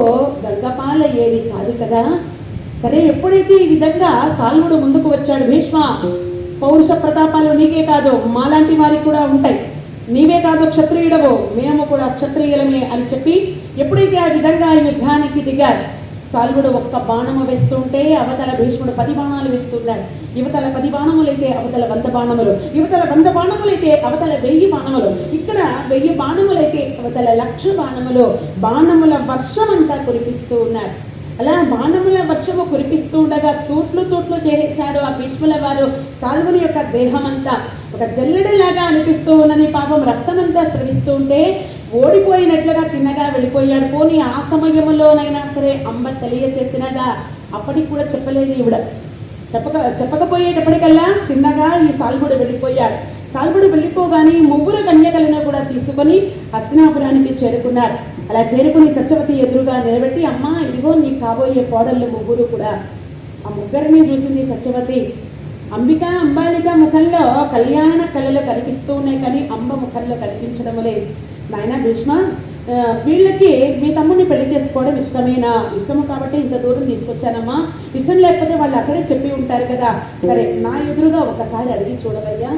గంగపాల ఏది కాదు కదా. సరే, ఎప్పుడైతే ఈ విధంగా సాల్వుడు ముందుకు వచ్చాడు, భీష్మ పౌరుష ప్రతాపాలు నీకే కాదు మాలాంటి వారికి కూడా ఉంటాయి, నీవే కాదు క్షత్రియుడవు, మేము కూడా క్షత్రియులమే అని చెప్పి ఎప్పుడైతే ఆ విధంగా యుద్ధానికి దిగారు, సాల్వుడు ఒక్క బాణము వేస్తుంటే అవతల భీష్ముడు 10 బాణాలు వేస్తున్నాడు. యువతల 10 బాణములైతే అవతల 100 బాణములు, యువతల 100 బాణములైతే అవతల 1000 బాణములు, ఇక్కడ 1000 బాణములైతే అవతల 1,00,000 బాణములు. బాణముల వర్షం అంతా కురిపిస్తూ ఉన్నారు. అలా బాణముల వర్షము కురిపిస్తూ ఉండగా తూట్లు తూట్లు చేశాడు ఆ భీష్ముల వారు. సాల్వుని యొక్క దేహం అంతా ఒక జల్లెడలాగా అనిపిస్తూ ఉన్నది. పాపం రక్తమంతా స్రవిస్తూ ఉంటే ఓడిపోయినట్లుగా తిన్నగా వెళ్ళిపోయాడు. పోనీ ఆ సమయంలోనైనా సరే అంబ తెలియచేసినగా అప్పటికి కూడా చెప్పలేదు ఈవిడ. చెప్పకపోయేటప్పటికల్లా తిన్నగా ఈ సాల్వుడు వెళ్ళిపోయాడు. సాల్వుడు వెళ్ళిపోగానే 3 కన్యకలను కూడా తీసుకొని హస్తినాపురానికి చేరుకున్నారు. అలా చేరుకుని సత్యవతి ఎదురుగా నిలబెట్టి, అమ్మా ఇదిగో నీ కాబోయే కోడళ్ళు 3 కూడా. ఆ 3ని చూసింది సత్యవతి. అంబిక అంబాలిక ముఖంలో కళ్యాణ కళలు కనిపిస్తూ ఉన్నాయి, కానీ అంబ ముఖంలో కనిపించడం లేదు. నాయన భీష్మ, వీళ్ళకి మీ తమ్ముడిని పెళ్లి చేసుకోవడం ఇష్టమేనా? ఇష్టము కాబట్టి ఇంత దూరం తీసుకొచ్చానమ్మా, ఇష్టం లేకపోతే వాళ్ళు అక్కడే చెప్పి ఉంటారు కదా. సరే, నా ఎదురుగా ఒకసారి అడిగి చూడవయ్యా.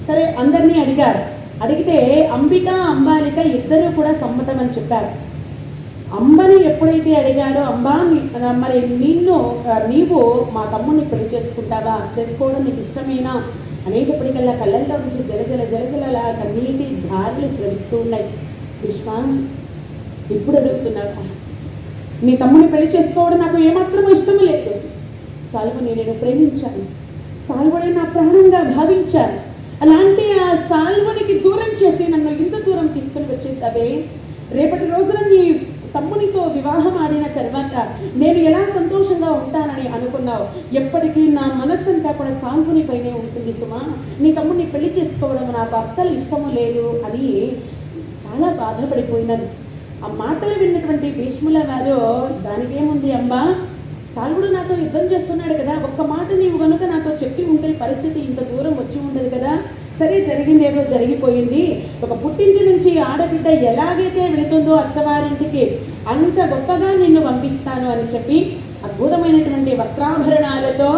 సరే, అందరినీ అడిగారు. అడిగితే అంబిక అంబాలిక ఇద్దరూ కూడా సమ్మతం అని చెప్పారు. అంబని ఎప్పుడైతే అడిగాడో, అంబా మరి నీవు మా తమ్ముడిని పెళ్లి చేసుకుంటావా, చేసుకోవడం నీకు ఇష్టమేనా అనేటప్పటికల్లా కళ్ళల్లో నుంచి జలజల జలజలలా కన్నీటి ధారలు స్రవిస్తూ ఉన్నాయి. భీష్మ, ఇప్పుడు అడుగుతున్నావు, నీ తమ్ముడిని పెళ్లి చేసుకోవడం నాకు ఏమాత్రం ఇష్టం లేదు. సాల్వుని నేను ప్రేమించాను, సాల్వుడే నా ప్రాణంగా భావించాను. అలాంటి ఆ సాల్వునికి దూరం చేసి నన్ను ఇంత దూరం తీసుకుని వచ్చేసావే. రేపటి రోజున నీ తమ్మునితో వివాహం ఆడిన తర్వాత నేను ఎలా సంతోషంగా ఉంటానని అనుకున్నావు. ఎప్పటికీ నా మనస్సంతా కూడా సాల్వుని పైనే ఉంటుంది సుమా. నీ తమ్ముడిని పెళ్లి చేసుకోవడం నాకు అస్సలు ఇష్టము లేదు అని చాలా బాధపడిపోయినది. ఆ మాటలు విన్నటువంటి భీష్ముల వారు, దానికేముంది అమ్మా, సాల్వుడు నాతో యుద్ధం చేస్తున్నాడు కదా, ఒక్క మాట నీవు కనుక నాతో చెప్పి ఉంటే పరిస్థితి ఇంత దూరం వచ్చి ఉండదు కదా. సరే, జరిగింది ఏదో జరిగిపోయింది. ఒక పుట్టింటి నుంచి ఆడబిడ్డ ఎలాగైతే వెళుతుందో అత్తవారింటికి, అంత గొప్పగా నిన్ను పంపిస్తాను అని చెప్పి అద్భుతమైనటువంటి వస్త్రాభరణాలతో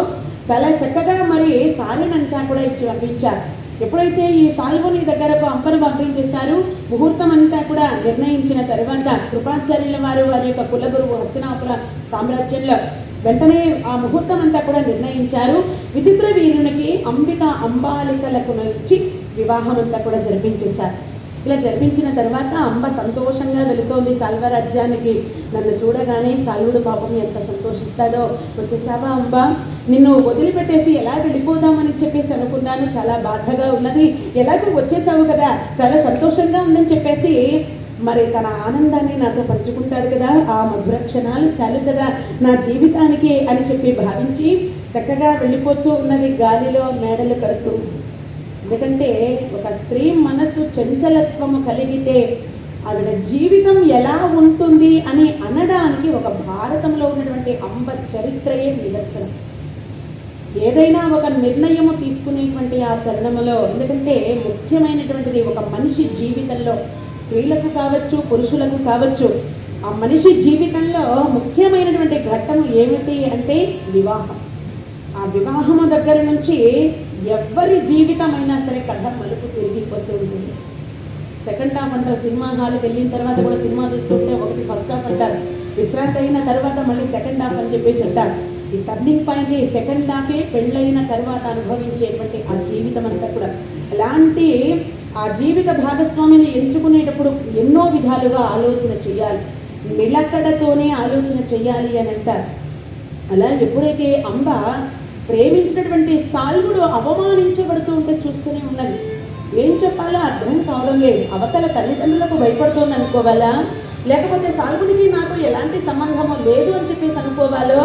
చాలా చక్కగా మరి సారినంతా కూడా ఇచ్చి పంపించారు. ఎప్పుడైతే ఈ సాల్వుని దగ్గరకు అంబను పంపించేశారు, ముహూర్తం అంతా కూడా నిర్ణయించిన తర్వాత కృపాచార్యుల వారు వారి యొక్క కులగురువు హస్తినాపుర సామ్రాజ్యంలో వెంటనే ఆ ముహూర్తం అంతా కూడా నిర్ణయించారు. విచిత్ర వీరునికి అంబిక అంబాలికలకు ఇచ్చి వివాహం అంతా కూడా జరిపించేశారు. ఇలా జరిపించిన తర్వాత అంబ సంతోషంగా వెళుతోంది సాల్వరాజ్యానికి. నన్ను చూడగానే సాల్వుడు పాపం ఎంత సంతోషిస్తాడో. వచ్చేసావా అంబ, నిన్ను వదిలిపెట్టేసి ఎలా వెళ్ళిపోదామని చెప్పేసి అనుకున్నాను, చాలా బాధగా ఉన్నది. ఎలాగో వచ్చేసావు కదా, చాలా సంతోషంగా ఉందని చెప్పేసి మరి తన ఆనందాన్ని నాతో పంచుకుంటాడు కదా, ఆ మధుర క్షణాలు చాలు కదా నా జీవితానికి అని చెప్పి భావించి చక్కగా వెళ్ళిపోతూ ఉన్నది గాలిలో మేడలు కడుతూ. ఎందుకంటే ఒక స్త్రీ మనసు చంచలత్వము కలిగితే ఆవిడ జీవితం ఎలా ఉంటుంది అని అనడానికి ఒక భారతంలో ఉన్నటువంటి అంబ చరిత్రయే నిదర్శనం. ఏదైనా ఒక నిర్ణయము తీసుకునేటువంటి ఆ తరుణంలో, ఎందుకంటే ముఖ్యమైనటువంటిది ఒక మనిషి జీవితంలో, స్త్రీలకు కావచ్చు పురుషులకు కావచ్చు, ఆ మనిషి జీవితంలో ముఖ్యమైనటువంటి ఘట్టం ఏమిటి అంటే వివాహం. ఆ వివాహము దగ్గర నుంచి ఎవరి జీవితమైనా సరే కథ మలుపు తిరిగిపోతూ ఉంటుంది. సెకండ్ హాఫ్ అంటారు, సినిమా హాల్కి వెళ్ళిన తర్వాత కూడా సినిమా చూస్తుంటే ఒకటి ఫస్ట్ హాఫ్ అంటారు, విశ్రాంతి అయిన తర్వాత మళ్ళీ సెకండ్ హాఫ్ అని చెప్పేసి అంటారు. ఈ టర్నింగ్ పాయింట్ సెకండ్ హాఫే పెళ్ళైన తర్వాత అనుభవించేటువంటి ఆ జీవితం అంతా కూడా. అలాంటి ఆ జీవిత భాగస్వామిని ఎంచుకునేటప్పుడు ఎన్నో విధాలుగా ఆలోచన చేయాలి, నిలకడతోనే ఆలోచన చేయాలి అని అంటారు. అలా ఎప్పుడైతే అంబ ప్రేమించినటువంటి సాల్వుడు అవమానించబడుతూ ఉంటే చూస్తూనే ఉన్నది. ఏం చెప్పాలో అర్థం కావడం లేదు. అవతల తల్లిదండ్రులకు భయపడుతోంది అనుకోవాలా, లేకపోతే సాల్వుడికి నాకు ఎలాంటి సంబంధము లేదు అని చెప్పేసి అనుకోవాలో,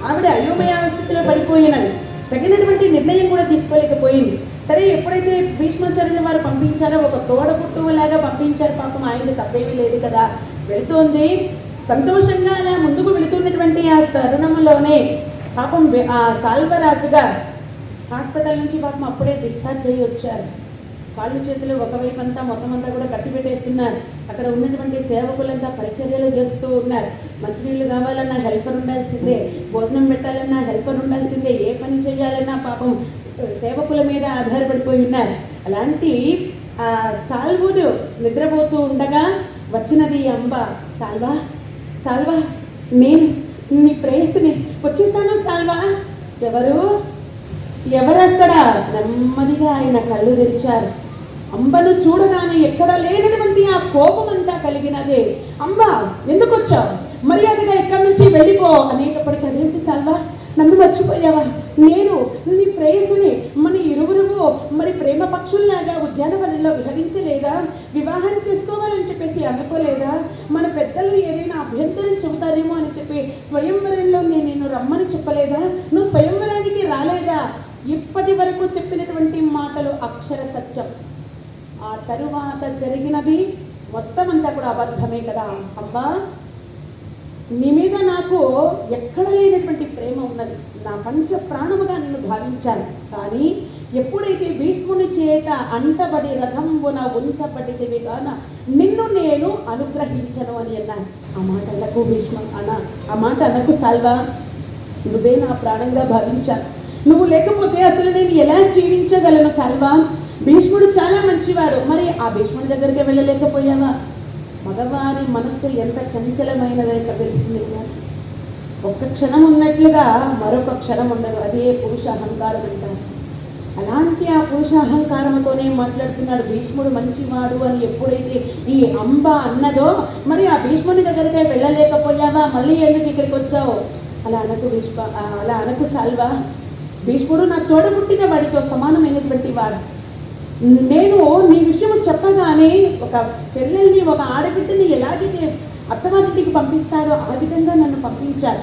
ఆవిడ అయోమయ స్థితిలో పడిపోయినది. తగినటువంటి నిర్ణయం కూడా తీసుకోలేకపోయింది. సరే, ఎప్పుడైతే భీష్మాచార్యులు వారు పంపించారో ఒక తోడపుట్టులాగా పంపించారు, పాపం ఆయన తప్పేమీ లేదు కదా, వెళుతోంది సంతోషంగా. అలా ముందుకు వెళుతున్నటువంటి ఆ తరుణంలోనే పాపం ఆ సాల్వరాజుగా హాస్పిటల్ నుంచి పాపం అప్పుడే డిశ్చార్జ్ అయ్యి వచ్చారు. కాళ్ళు చేతులు ఒకవైపు అంతా మొత్తం అంతా కూడా కట్టి పెట్టేస్తున్నారు. అక్కడ ఉన్నటువంటి సేవకులంతా పరిచర్యలు చేస్తూ ఉన్నారు. మంచినీళ్ళు కావాలన్నా హెల్పర్ ఉండాల్సిందే, భోజనం పెట్టాలన్నా హెల్పర్ ఉండాల్సిందే, ఏ పని చేయాలన్నా పాపం సేవకుల మీద ఆధారపడిపోయి ఉన్నారు. అలాంటి సాల్వుడు నిద్రపోతూ ఉండగా వచ్చినది అంబ. సాల్వా సాల్వా, నేను నీ ప్రేయసిని వచ్చేసాను సాల్వా. ఎవరక్కడ? నెమ్మదిగా ఆయన కళ్ళు తెరిచారు. అంబను చూడగానే ఎక్కడ లేనటువంటి ఆ కోపం అంతా కలిగినదే. అంబ, ఎందుకు వచ్చావు? మర్యాదగా ఎక్కడి నుంచి వెళ్ళిపో అనేటప్పటికీ, అదేంటి సాల్వా, నన్ను మర్చిపోయావా? నేను నీ ప్రేయసిని, మన ఇరువురువు మరి ప్రేమ పక్షుల్లాగా ఉద్యానవనంలో విహరించలేదా? వివాహం చేసుకోవాలని చెప్పేసి అనుకోలేదా? మన పెద్దలు ఏదైనా అభ్యంతరం చెబుతారేమో అని చెప్పి స్వయంవరంలో నేను నిన్ను రమ్మని చెప్పలేదా? నువ్వు స్వయంవరానికి రాలేదా? ఇప్పటి వరకు చెప్పినటువంటి మాటలు అక్షర సత్యం. ఆ తరువాత జరిగినది మొత్తం అంతా కూడా అబద్ధమే కదా. అబ్బా, నీ మీద నాకు ఎక్కడ లేనటువంటి ప్రేమ ఉన్నది, నా పంచ ప్రాణముగా నిన్ను భావించాను. కానీ ఎప్పుడైతే భీష్ముని చేత అంటబడి రథంబున ఉంచబడితివి గాన నిన్ను నేను అనుగ్రహించను అని అన్నాను. ఆ మాట అనకు భీష్మ, ఆ మాట అనకు సాల్వా, నువ్వే నా ప్రాణంగా భావించాను. నువ్వు లేకపోతే అసలు నేను ఎలా జీవించగలను సాల్వా? భీష్ముడు చాలా మంచివాడు, మరి ఆ భీష్ముడి దగ్గరికి వెళ్ళలేకపోయావా? మగవారి మనస్సు ఎంత చంచలమైనదైతే తెలుస్తుంది కదా. ఒక్క క్షణం ఉన్నట్లుగా మరొక క్షణం ఉండదు, అదే పురుష అహంకారం అంటారు. అలాంటి ఆ పురుష అహంకారంతోనే మాట్లాడుతున్నాడు. భీష్ముడు మంచివాడు అని ఎప్పుడైతే ఈ అంబ అన్నదో, మరి ఆ భీష్ముడి దగ్గరికే వెళ్ళలేకపోయావా? మళ్ళీ ఎందుకు ఇక్కడికి వచ్చావు? అలా అనకు సాల్వా. భీష్ముడు నా తోడబుట్టిన వాడితో సమానమైనటువంటి వాడు. నేను నీ విషయం చెప్పగానే ఒక చెల్లెల్ని, ఒక ఆడబిడ్డని ఎలాగైతే అత్తవారింటికి పంపిస్తారో ఆ విధంగా నన్ను పంపించారు.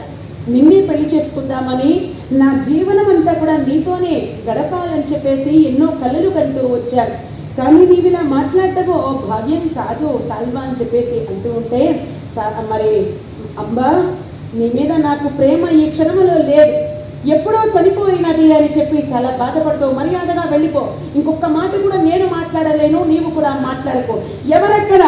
నిన్నే పెళ్లి చేసుకుందామని, నా జీవనం అంతా కూడా నీతోనే గడపాలని చెప్పేసి ఎన్నో కలలు కంటూ వచ్చారు. కానీ నీవు ఇలా మాట్లాడటమో భావ్యం కాదు సాల్వా అని చెప్పేసి అంటూ ఉంటే, మరి అంబా, నీ మీద నాకు ప్రేమ ఈ క్షణంలో లేదు, ఎప్పుడో చనిపోయినది అని చెప్పి చాలా బాధపడుతూ మర్యాదగా వెళ్ళిపో. ఇంకొక మాట కూడా నేను మాట్లాడలేను, నీవు కూడా మాట్లాడకు. ఎవరెక్కడ?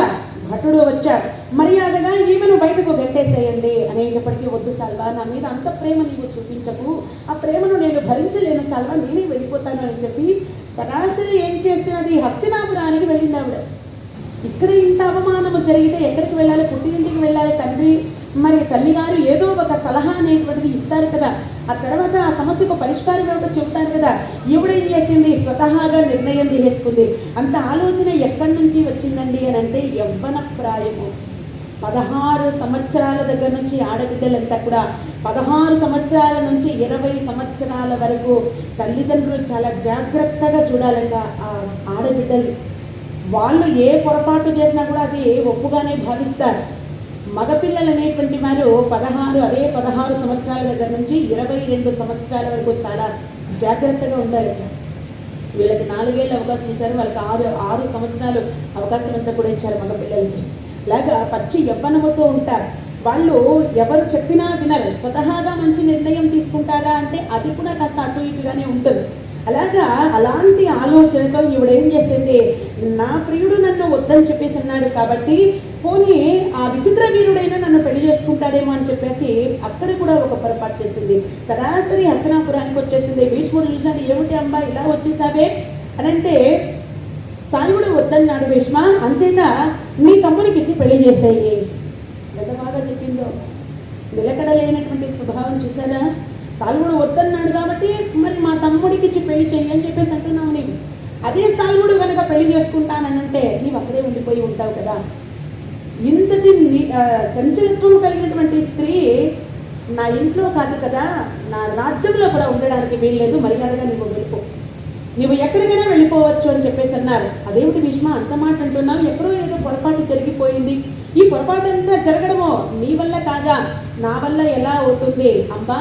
భటుడు వచ్చాడు. మర్యాదగా ఈమెను బయటకు గట్టేసేయండి అనేటప్పటికీ, వద్దు సాల్వా, నా మీద అంత ప్రేమ నీవు చూపించకు, ఆ ప్రేమను నేను భరించలేను సాల్వా, నేనే వెళ్ళిపోతాను అని చెప్పి సరాసరి ఏం చేస్తున్నది, హస్తినాపురానికి వెళ్ళింది ఆవిడ. ఇక్కడ ఇంత అవమానము జరిగితే ఎక్కడికి వెళ్ళాలి? పుట్టినింటికి వెళ్ళాలి. తండ్రి మరి తల్లిగారు ఏదో ఒక సలహా అనేటువంటిది ఇస్తారు కదా, ఆ తర్వాత ఆ సమస్యకు పరిష్కారం ఏమిటో చెప్తారు కదా. ఈవిడేం చేసింది? స్వతహాగా నిర్ణయం తీసుకుంది. అంత ఆలోచన ఎక్కడి నుంచి వచ్చిందండి అని అంటే, యవ్వన ప్రాయము. 16 సంవత్సరాల దగ్గర నుంచి ఆడబిడ్డలంతా కూడా 16 సంవత్సరాల నుంచి 20 సంవత్సరాల వరకు తల్లిదండ్రులు చాలా జాగ్రత్తగా చూడాలంట ఆ ఆడబిడ్డలు. వాళ్ళు ఏ పొరపాటు చేసినా కూడా అది ఒప్పుగానే భావిస్తారు. మగపిల్లలు అనేటువంటి వారు 16 సంవత్సరాల దగ్గర నుంచి 22 సంవత్సరాల వరకు చాలా జాగ్రత్తగా ఉండాలి. వీళ్ళకి 4 ఏళ్ళు అవకాశం ఇచ్చారు, వాళ్ళకి 6 సంవత్సరాలు అవకాశం అంతా కూడా ఇచ్చారు మగపిల్లలకి. లాగా పచ్చి యవ్వనముతో ఉంటారు వాళ్ళు. ఎవరు చెప్పినా వినరు. స్వతహాగా మంచి నిర్ణయం తీసుకుంటారా అంటే అది కూడా కాస్త అటు ఇటుగానే ఉంటుంది. అలాంటి ఆలోచనతో ఈవిడేం చేసింది, నా ప్రియుడు నన్ను వద్దని చెప్పేసి అన్నాడు కాబట్టి పోనీ ఆ విచిత్ర వీరుడైనా నన్ను పెళ్లి చేసుకుంటాడేమో అని చెప్పేసి అక్కడ కూడా ఒక పొరపాటు చేసింది. సరాసరి హస్తినాపురానికి వచ్చేసింది. భీష్ముడు చూశాడు, ఏమిటి అమ్మా ఇలా వచ్చేసావే అని అంటే, సాల్వుడు వద్దన్నాడు భీష్మ, అంచేత నీ తమ్మునికి ఇచ్చి పెళ్లి చేసేయి. ఎంత బాగా చెప్పిందో. నిలకడలేనటువంటి స్వభావం చూసారా. సాల్వుడు వద్దన్నాడు కాబట్టి మరి మా తమ్ముడికి ఇచ్చి పెళ్లి చెయ్యి అని చెప్పేసి అంటున్నావు నీవు. అదే సాల్వుడు కనుక పెళ్లి చేసుకుంటానంటే నీవు అక్కడే ఉండిపోయి ఉంటావు కదా. ఇంతటి చంచలత్వం కలిగినటువంటి స్త్రీ నా ఇంట్లో కాదు కదా, నా రాజ్యంలో కూడా ఉండడానికి వీల్లేదు, మర్యాదగా నీవు వెళ్ళిపో, నువ్వు ఎక్కడికైనా వెళ్ళిపోవచ్చు అని చెప్పేసి అన్నారు. అదేమిటి భీష్మ అంత మాట అంటున్నావు, ఎక్కడో ఏదో పొరపాటు జరిగిపోయింది, ఈ పొరపాటు అంతా జరగడమో నీ వల్ల కాదా, నా వల్ల ఎలా అవుతుంది అమ్మా.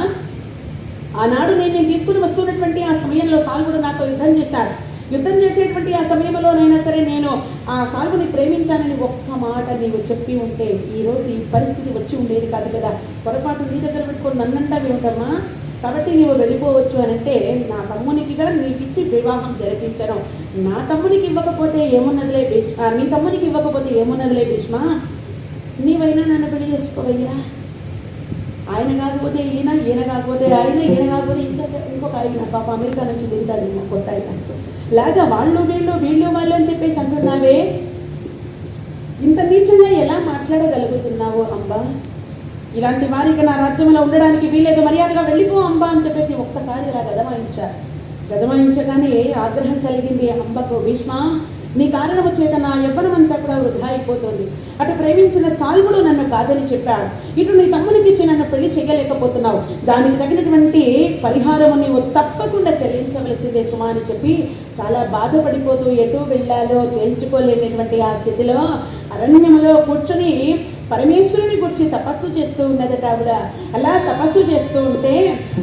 ఆనాడు నేను తీసుకుని వస్తున్నటువంటి ఆ సమయంలో సాల్వుడు నాతో యుద్ధం చేశాడు. యుద్ధం చేసేటువంటి ఆ సమయంలోనైనా సరే నేను ఆ సాల్వుని ప్రేమించానని ఒక్క మాట నీవు చెప్పి ఉంటే ఈరోజు ఈ పరిస్థితి వచ్చి ఉండేది కాదు కదా. పొరపాటు నీ దగ్గర పెట్టుకొని నన్నంటా ఏమిటమ్మా, కాబట్టి నీవు వెళ్ళిపోవచ్చు అని అంటే, నా తమ్మునికిగా నీకిచ్చి వివాహం జరిపించను, నా తమ్మునికి ఇవ్వకపోతే ఏమున్నదిలే భీష్మ, నీ తమ్మునికి ఇవ్వకపోతే ఏమున్నదిలే భీష్మ, నీవైనా నన్ను పెళ్లి చేసుకోవయ్యా. ఆయన కాకపోతే ఈయన, ఈయన కాకపోతే ఆయన, ఈయన కాకపోతే ఇంకొక ఆయన పాప అమెరికా నుంచి దిగుతాడు కొత్త ఆయన లాగా. వాళ్ళు వాళ్ళు అని చెప్పేసి అంటున్నావే, ఇంత నీచంగా ఎలా మాట్లాడగలుగుతున్నావు అంబా, ఇలాంటి వారికి నా రాజ్యంలో ఉండడానికి వీలేదు, మర్యాదగా వెళ్ళిపో అంబా అని చెప్పేసి ఒక్కసారి ఇలా గదమాయించగానే ఆగ్రహం కలిగింది అంబకు. భీష్మ, నీ కారణము చేత నా యవ్వనమంతా కూడా వృధా అయిపోతుంది. అటు ప్రేమించిన సాల్వుడు నన్ను కాదని చెప్పాడు, ఇటు నీ తమ్మునికి ఇచ్చి నన్ను పెళ్లి చేయలేకపోతున్నావు, దానికి తగినటువంటి పరిహారము నీవు తప్పకుండా చెల్లించవలసిందే సుమా అని చెప్పి చాలా బాధపడిపోతూ ఎటు వెళ్ళాలో తేల్చుకోలేనటువంటి ఆ స్థితిలో అరణ్యంలో కూర్చొని పరమేశ్వరుని గురించి తపస్సు చేస్తూ ఉన్నదట ఆవిడ. అలా తపస్సు చేస్తూ ఉంటే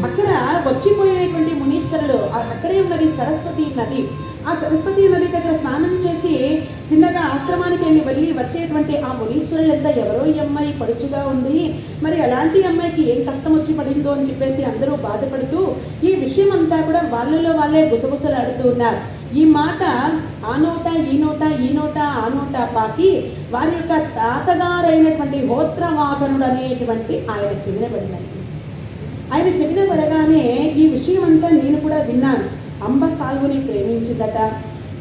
అక్కడ వచ్చిపోయేటువంటి మునీశ్వరులు, అక్కడే ఉన్నది సరస్వతి నది. ఆ సరస్వతి నది దగ్గర స్నానం చేసి తిన్నగా ఆశ్రమానికి వెళ్ళి వచ్చేటువంటి ఆ మునీశ్వరులంతా ఎవరో ఈ అమ్మాయి పడుచుగా ఉంది, మరి అలాంటి అమ్మాయికి ఏం కష్టం వచ్చి పడిందో అని చెప్పేసి అందరూ బాధపడుతూ ఈ విషయం అంతా కూడా వాళ్ళలో వాళ్ళే గుసగుసలాడుతూ ఉన్నారు. ఈ మాట ఆ నోట ఈ నోట ఈ నోట ఆ నోట పాకి వారి యొక్క తాతగారైనటువంటి హోత్రవాహనుడు అనేటువంటి ఆయన చెవిన పడినాయి. ఆయన చెవిన పడగానే ఈ విషయం అంతా నేను కూడా విన్నాను. అంబ సాల్వుని ప్రేమించిందట,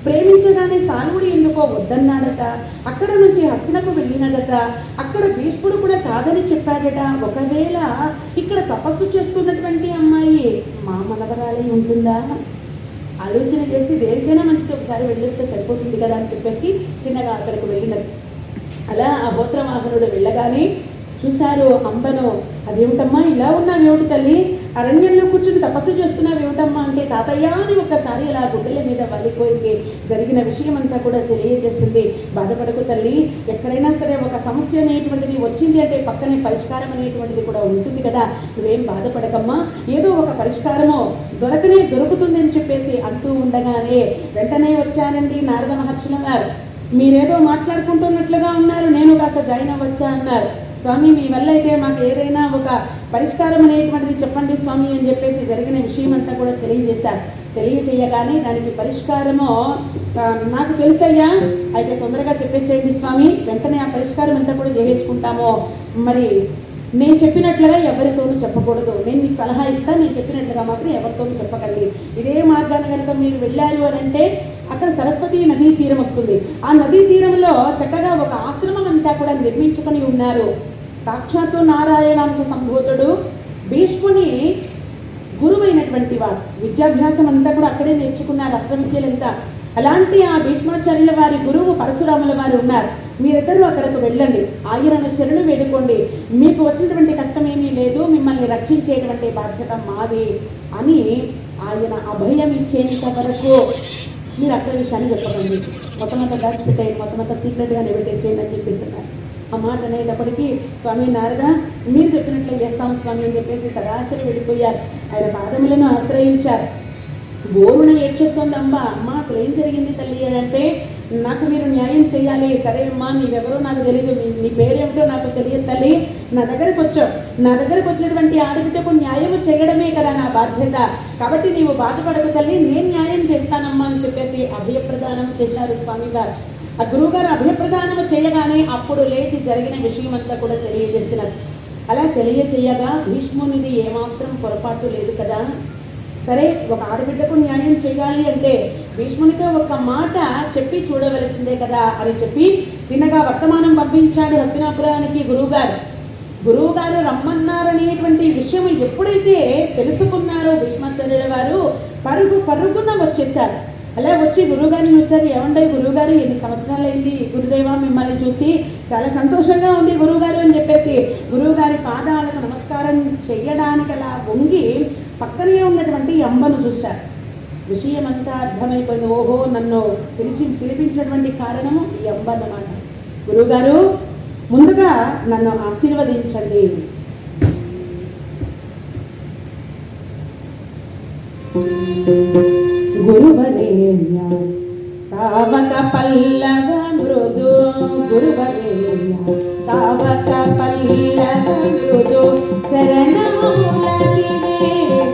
ప్రేమించగానే సాల్వుడు ఎందుకో వద్దన్నాడట, అక్కడ నుంచి హస్తినకు వెళ్ళినదట, అక్కడ భీష్ముడు కూడా కాదని చెప్పాడట. ఒకవేళ ఇక్కడ తపస్సు చేస్తున్నటువంటి అమ్మాయి మా మనవరాలై ఉంటుందా, ఆలోచన చేసి దేనికైనా మంచిది ఒకసారి వెళ్ళొస్తే సరిపోతుంది కదా అని చెప్పేసి తిన్నగా అక్కడికి వెళ్ళినది. అలా ఆ హోత్రవాహనుడు వెళ్ళగానే చూశారు అంబను. అదేమిటమ్మా ఇలా ఉన్నావు ఏమిటి తల్లి, అరణ్యంలో కూర్చుని తపస్సు చేస్తున్నావు ఏమిటమ్మా అంటే, తాతయ్య అని ఒక్కసారి అలా గుడ్డల మీద వలిపోయి జరిగిన విషయం అంతా కూడా తెలియజేస్తుంది. బాధపడకు తల్లి, ఎక్కడైనా సరే ఒక సమస్య అనేటువంటిది వచ్చింది అంటే పక్కనే పరిష్కారం అనేటువంటిది కూడా ఉంటుంది కదా, నువ్వేం బాధపడకమ్మా, ఏదో ఒక పరిష్కారమో దొరుకుతుంది అని చెప్పేసి అంటూ ఉండగానే వెంటనే వచ్చానండి నారద మహర్షుల వారు. మీరేదో మాట్లాడుకుంటున్నట్లుగా ఉన్నారు, నేను కాస్త జాయిన్ అవ్వచ్చా అన్నారు. స్వామి, మీ వల్ల అయితే మాకు ఏదైనా ఒక పరిష్కారం అనేటువంటిది చెప్పండి స్వామి అని చెప్పేసి జరిగిన విషయం అంతా కూడా తెలియజేశారు. తెలియజేయగానే దానికి పరిష్కారము నాకు తెలుసయ్యా, అయితే తొందరగా చెప్పేసేయండి స్వామి, వెంటనే ఆ పరిష్కారం అంతా కూడా చేసేసుకుంటాము. మరి నేను చెప్పినట్లుగా ఎవరితోనూ చెప్పకూడదు, నేను మీకు సలహా ఇస్తాను, నేను చెప్పినట్లుగా మాత్రం ఎవరితోనూ చెప్పకండి. ఇదే మార్గాన్ని కనుక మీరు వెళ్ళారు అని అంటే అక్కడ సరస్వతి నదీ తీరం వస్తుంది. ఆ నదీ తీరంలో చక్కగా ఒక ఆశ్రమం అంతా కూడా నిర్మించుకొని ఉన్నారు. సాక్షాత్తు నారాయణాంశ సంభూతుడు భీష్ముని గురువైనటువంటి వారు, విద్యాభ్యాసం అంతా కూడా అక్కడే నేర్చుకున్నారు, అస్త్ర విద్యలంతా. అలాంటి ఆ భీష్మాచార్యుల వారి గురువు పరశురాముల వారు ఉన్నారు. మీరిద్దరూ అక్కడకు వెళ్ళండి, ఆయనను శరణు వేడుకోండి, మీకు వచ్చినటువంటి కష్టమేమీ లేదు, మిమ్మల్ని రక్షించేటువంటి బాధ్యత మాది అని ఆయన అభయం ఇచ్చేంత వరకు మీరు అసలు విషయాన్ని చెప్పకండి, మొత్తం అంతా దాచిపెట్టేయండి, మొత్తం అంతా సీక్రెట్గా నిలబెట్టేసేయండి అని చెప్పేసి అన్నారు. ఆ మాట అనేటప్పటికీ స్వామి నారద మీరు చెప్పినట్లే చేస్తాం స్వామి అని చెప్పేసి సరాసరి వెళ్ళిపోయారు. ఆయన పాదములను ఆశ్రయించారు. బోరున ఏడ్చేస్తుంది అమ్మ. అమ్మ అసలు ఏం జరిగింది తల్లి అని అంటే, నాకు మీరు న్యాయం చేయాలి. సరే అమ్మా, నీవెవరో నాకు తెలియదు, నీ పేరేమిటో నాకు తెలియదు తల్లి, నా దగ్గరకు వచ్చావు, నా దగ్గరకు వచ్చినటువంటి ఆడబిడ్డకు న్యాయం చేయడమే కదా నా బాధ్యత, కాబట్టి నీవు బాధపడకు తల్లి, నేను న్యాయం చేస్తానమ్మా అని చెప్పేసి అభయప్రదానం చేశారు స్వామివారు. ఆ గురువుగారు అభయప్రదానం చేయగానే అప్పుడు లేచి జరిగిన విషయం అంతా కూడా తెలియజేసినారు. అలా తెలియచేయగా భీష్మునిది ఏమాత్రం పొరపాటు లేదు కదా. సరే, ఒక ఆడబిడ్డకు న్యాయం చేయాలి అంటే భీష్మునితో ఒక మాట చెప్పి చూడవలసిందే కదా అని చెప్పి తిన్నగా వర్తమానం పంపించాడు హస్తినాపురానికి గురువుగారు రమ్మన్నారనేటువంటి విషయం ఎప్పుడైతే తెలుసుకున్నారో భీష్మాచార్యుల వారు పరుగున వచ్చేసారు. అలా వచ్చి గురువుగారిని చూశారు. ఏమంటాయి గురువుగారు, ఎన్ని సంవత్సరాలు అయింది గురుదేవా మిమ్మల్ని చూసి, చాలా సంతోషంగా ఉంది గురువుగారు అని చెప్పేసి గురువుగారి పాదాలకు నమస్కారం చెయ్యడానికి అలా వంగి పక్కనే ఉన్నటువంటి అంబను చూశారు. విషయం అంతా అర్థమైపోయింది. ఓహో, నన్ను పిలిపించినటువంటి కారణము ఈ అంబ అన్నమాట. గురువుగారు ముందుగా నన్ను ఆశీర్వదించండి. గురువరేణ్య తావక పల్లవ మృదు, గురువరేణ్య తావక పల్లవ మృదు, చరణములకినే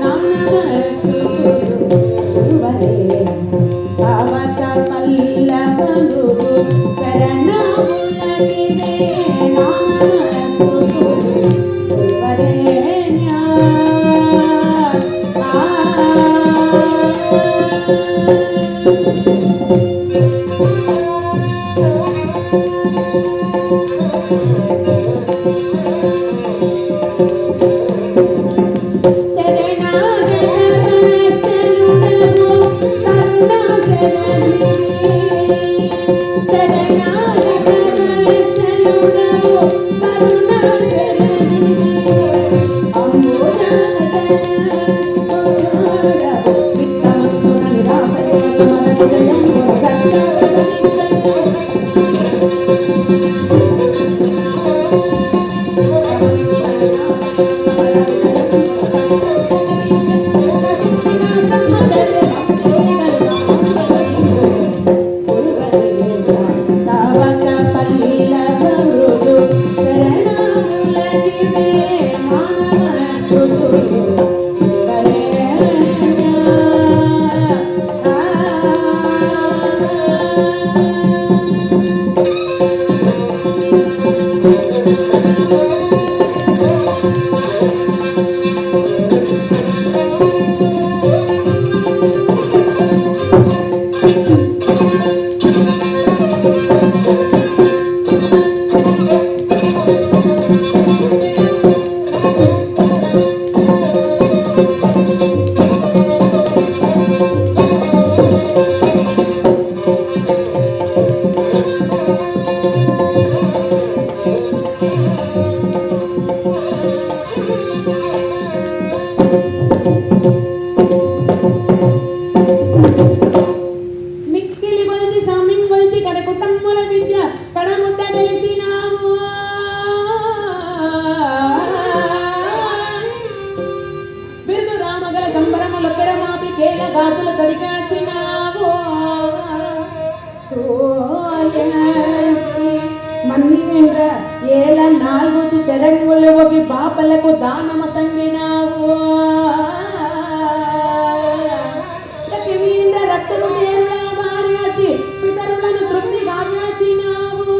నమస్తు. గురువరేణ్య తావక పల్లవ మృదు, చరణములకినే నమస్తు. గురువరేణ్య ఏల నాలుగు తెలంగులకి పాపలకు దానమ సంగినావు రక్తము వారి పితరులను తృప్తి గావినావు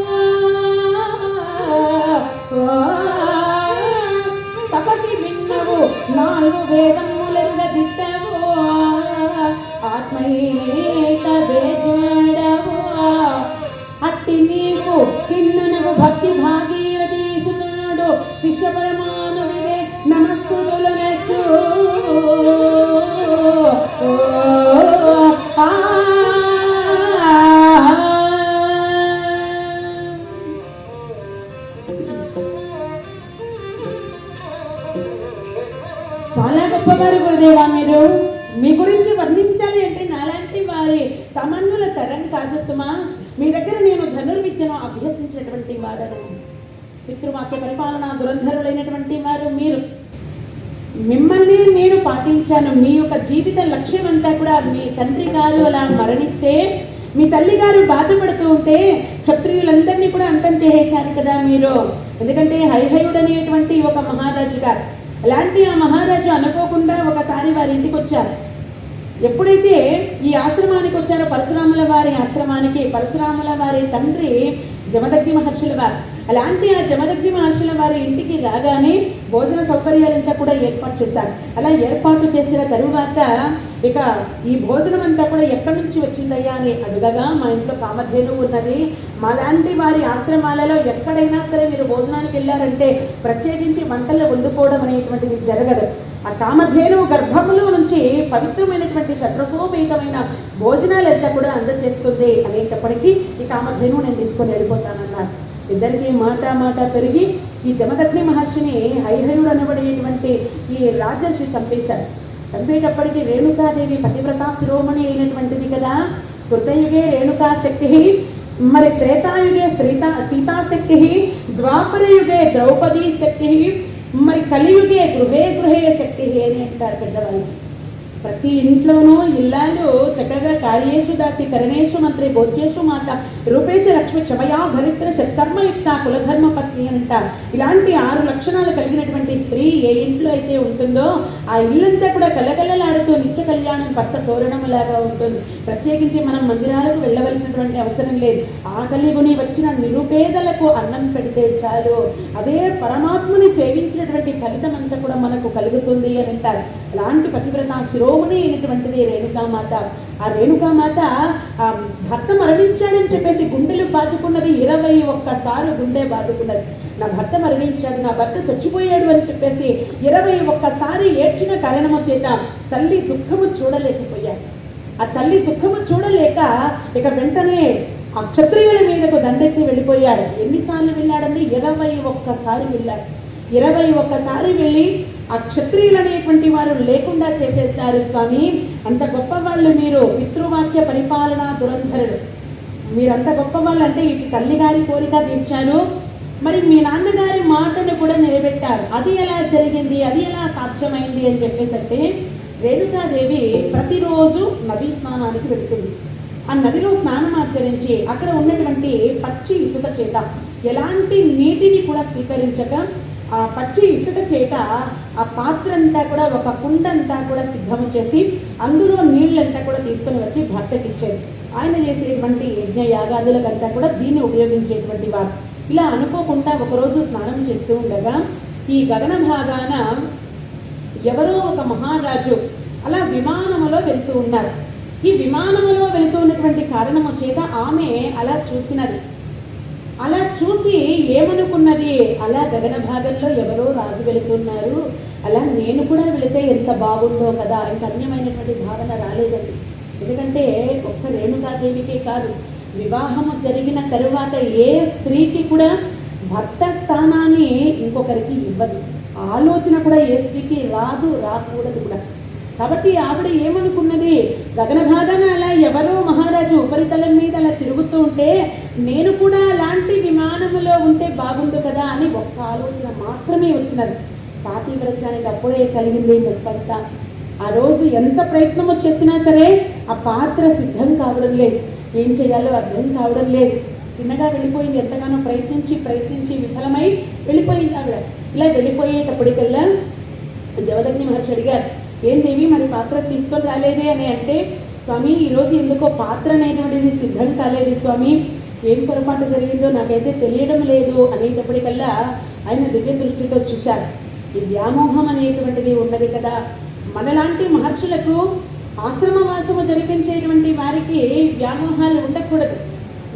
తపసి విన్నవు నాలుగు వేదములెంగ దిట్టవు ఆత్మయేక వేద్యుడవు అట్టి నీకు కిన్ననవు భక్తి భాగీరథీసునుడు శిష్య పరమానువిదే నమస్కులు నచ్చు చాలా గొప్పవారు గురుదేవా. మీరు మీ గురించి వర్ణించాలి అంటే నాలాంటి వారి సామాన్య తరం కాదు సుమా, మీ దగ్గర నేను ధనుర్విద్యను అభ్యసించినటువంటి వాడను. పితృవాక్య పరిపాలన దురంధరులైనటువంటి వారు మీరు. మిమ్మల్ని నేను పాటించాను. మీ యొక్క జీవిత లక్ష్యం అంతా కూడా, మీ తండ్రి గారు అలా మరణిస్తే, మీ తల్లి గారు బాధపడుతూ ఉంటే క్షత్రియులందరినీ కూడా అంతం చేసేశారు కదా మీరు. ఎందుకంటే హైహయుడు అనేటువంటి ఒక మహారాజు గారు, అలాంటి ఆ మహారాజు అనుకోకుండా ఒకసారి వారి ఇంటికి వచ్చారు. ఎప్పుడైతే ఈ ఆశ్రమానికి వచ్చారో, పరశురాముల వారి ఆశ్రమానికి, పరశురాముల వారి తండ్రి జమదగ్ని మహర్షుల వారు, అలాంటి ఆ జమదగ్ని మహర్షుల వారి ఇంటికి రాగానే భోజన సౌకర్యాలంతా కూడా ఏర్పాటు చేశారు. అలా ఏర్పాటు చేసిన తరువాత ఇక ఈ భోజనం అంతా కూడా ఎక్కడి నుంచి వచ్చిందయ్యా అని అడుగగా, మా ఇంట్లో కామధేను ఉన్నది, మాలాంటి వారి ఆశ్రమాలలో ఎక్కడైనా సరే మీరు భోజనానికి వెళ్ళారంటే ప్రత్యేకించి వంటలు వండుకోవడం అనేటువంటిది జరగదు. ఆ కామధేను గర్భములో నుంచి పవిత్రమైనటువంటి షట్రసోపేతమైన భోజనాలు ఎంత కూడా అందచేస్తుంది అనేటప్పటికీ ఈ కామధేను నేను తీసుకొని వెళ్ళిపోతానన్నారు. ఇద్దరికి మాట పెరిగి ఈ జమదగ్ని మహర్షిని హైహయుడు అనబడేటువంటి ఈ రాజర్షి చంపేశారు. చంపేటప్పటికీ రేణుకాదేవి పతివ్రతా శిరోమణి అయినటువంటిది కదా. కృతయుగే రేణుకా శక్తి, మరి త్రేతాయుగే సీతాశక్తి, ద్వాపరయుగే ద్రౌపదీ శక్తి, మరి కలియుగే గృహే శక్తి అని అంటారు పెద్దవాళ్ళు. ప్రతి ఇంట్లోనూ ఇల్లాలు చక్కగా కార్యేషు దాసి కరణేషు మంత్రి భోజ్యేషు మాత రూపేచ లక్ష్మి క్షమయా భరిత్ర షట్కర్మయుక్త కులధర్మ పత్ని అంటారు. ఇలాంటి 6 లక్షణాలు కలిగినటువంటి స్త్రీ ఏ ఇంట్లో అయితే ఉంటుందో ఆ ఇల్లంతా కూడా కలకలలాడుతూ నిత్య కళ్యాణం పచ్చ తోరణములాగా ఉంటుంది. ప్రత్యేకించి మనం మందిరాలకు వెళ్ళవలసినటువంటి అవసరం లేదు. ఆకలి గుని వచ్చిన నిరుపేదలకు అన్నం పెడితే చాలు, అదే పరమాత్మని సేవించినటువంటి ఫలితం అంతా కూడా మనకు కలుగుతుంది అని అంటారు. అలాంటి పతివ్రత శిరోమణి అయినటువంటిది రేణుకామాత. ఆ రేణుకామాత భర్త మరణించాడని చెప్పేసి గుండెలు బాదుకున్నది 21 సార్లు గుండె బాదుకున్నది. నా భర్త మరణించాడు, నా భర్త చచ్చిపోయాడు అని చెప్పేసి 21 సారి ఏడ్చిన కారణము చేత తల్లి దుఃఖము చూడలేకపోయాడు. ఆ తల్లి దుఃఖము చూడలేక ఇక వెంటనే ఆ క్షత్రియుల మీదకు దండెత్తి వెళ్ళిపోయాడు. ఎన్నిసార్లు వెళ్ళాడండి? 21 సారి వెళ్ళాడు. 21 సారి వెళ్ళి ఆ క్షత్రియులు అనేటువంటి వారు లేకుండా చేసేసారు. స్వామి, అంత గొప్ప వాళ్ళు మీరు, పితృవాక్య పరిపాలన దురంధరుడు, మీరంత గొప్ప వాళ్ళు. అంటే ఈ తల్లిగారి కోరిక తీర్చారు, మరి మీ నాన్నగారి మాటను కూడా నిలబెట్టారు. అది ఎలా జరిగింది, అది ఎలా సాధ్యమైంది అని చెప్పేసి అంటే, రేణుకాదేవి ప్రతిరోజు నదీ స్నానానికి వెళుతుంది. ఆ నదిలో స్నానం ఆచరించి అక్కడ ఉన్నటువంటి పచ్చి ఇసుక చేత, ఎలాంటి నీటిని కూడా స్వీకరించక, ఆ పచ్చి ఇసుక చేత ఆ పాత్ర అంతా కూడా, ఒక కుండ అంతా కూడా సిద్ధము చేసి అందులో నీళ్ళంతా కూడా తీసుకొని వచ్చి భర్తకి ఇచ్చేది. ఆయన చేసేటువంటి యజ్ఞ యాగాదులకంతా కూడా దీన్ని ఉపయోగించేటువంటి వారు. ఇలా అనుకోకుండా ఒకరోజు స్నానం చేస్తూ ఉండగా ఈ గగన భాగాన ఎవరో ఒక మహారాజు అలా విమానములో వెళ్తూ ఉన్నారు. ఈ విమానములో వెళుతూ ఉన్నటువంటి కారణము చేత ఆమె అలా చూసినది. అలా చూసి ఏమనుకున్నది, అలా గగన భాగంలో ఎవరో రాజు వెళుతున్నారు, అలా నేను కూడా వెళితే ఎంత బాగుందో కదా. ఇంక అన్యమైనటువంటి భావన రాలేదండి. ఎందుకంటే ఒక్క రేణుకాదేవికే కాదు, వివాహము జరిగిన తరువాత ఏ స్త్రీకి కూడా భర్త స్థానాన్ని ఇంకొకరికి ఇవ్వదు. ఆలోచన కూడా ఏ స్త్రీకి రాదు, రాకూడదు కూడా. కాబట్టి ఆవిడ ఏమనుకున్నది, గగన భాగాన అలా ఎవరో మహారాజు ఉపరితలం మీద అలా తిరుగుతూ ఉంటే నేను కూడా అలాంటి విమానములో ఉంటే బాగుండు కదా అని ఒక్క ఆలోచన మాత్రమే వచ్చినది. పాతివ్రత్యానికి అప్పుడే కలిగింది మొత్తంతా. ఆ రోజు ఎంత ప్రయత్నము చేసినా సరే ఆ పాత్ర సిద్ధం కావడం లేదు, ఏం చేయాలో అర్థం కావడం లేదు. తిన్నగా వెళ్ళిపోయింది. ఎంతగానో ప్రయత్నించి విఫలమై వెళ్ళిపోయింది ఆవిడ. ఇలా వెళ్ళిపోయేటప్పటికల్లా జమదగ్ని మహర్షి అడిగారు, ఏం దేవి మరి పాత్ర తీసుకొని రాలేదే అని అంటే, స్వామి ఈరోజు ఎందుకో పాత్ర అనేటువంటిది సిద్ధం కాలేదు స్వామి, ఏం పొరపాటు జరిగిందో నాకైతే తెలియడం లేదు అనేటప్పటికల్లా ఆయన దివ్య దృష్టితో చూశారు. ఈ వ్యామోహం అనేటువంటిది ఉన్నది కదా. మనలాంటి మహర్షులకు ఆశ్రమవాసము జరిపించేటువంటి వారికి వ్యామోహాలు ఉండకూడదు.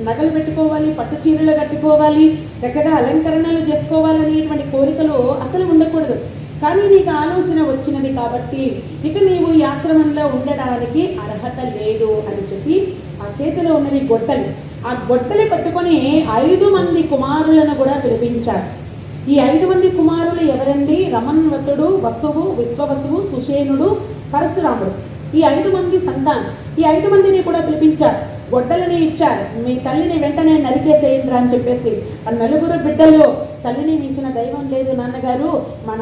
నగలు పెట్టుకోవాలి, పట్టు చీరలు కట్టుకోవాలి, చక్కగా అలంకరణలు చేసుకోవాలనేటువంటి కోరికలు అసలు ఉండకూడదు. కానీ నీకు ఆలోచన వచ్చినది కాబట్టి ఇక నీవు ఈ ఆశ్రమంలో ఉండడానికి అర్హత లేదు అని చెప్పి ఆ చేతిలో ఉన్నది గొడ్డలి. ఆ గొడ్డలి పట్టుకొని 5 మంది కుమారులను కూడా పిలిపించారు. ఈ 5 మంది కుమారులు ఎవరండి? రమన్వతుడు, వసువు, విశ్వవసువు, సుషేనుడు, పరశురాముడు. ఈ 5 మంది సంతానం, ఈ 5 మందిని కూడా పిలిపించారు, గొడ్డలని ఇచ్చారు, మీ తల్లిని వెంటనే నరికేసేయండి అని చెప్పేసి. ఆ 4 బిడ్డలు, తల్లిని మించిన దైవం లేదు నాన్నగారు, మా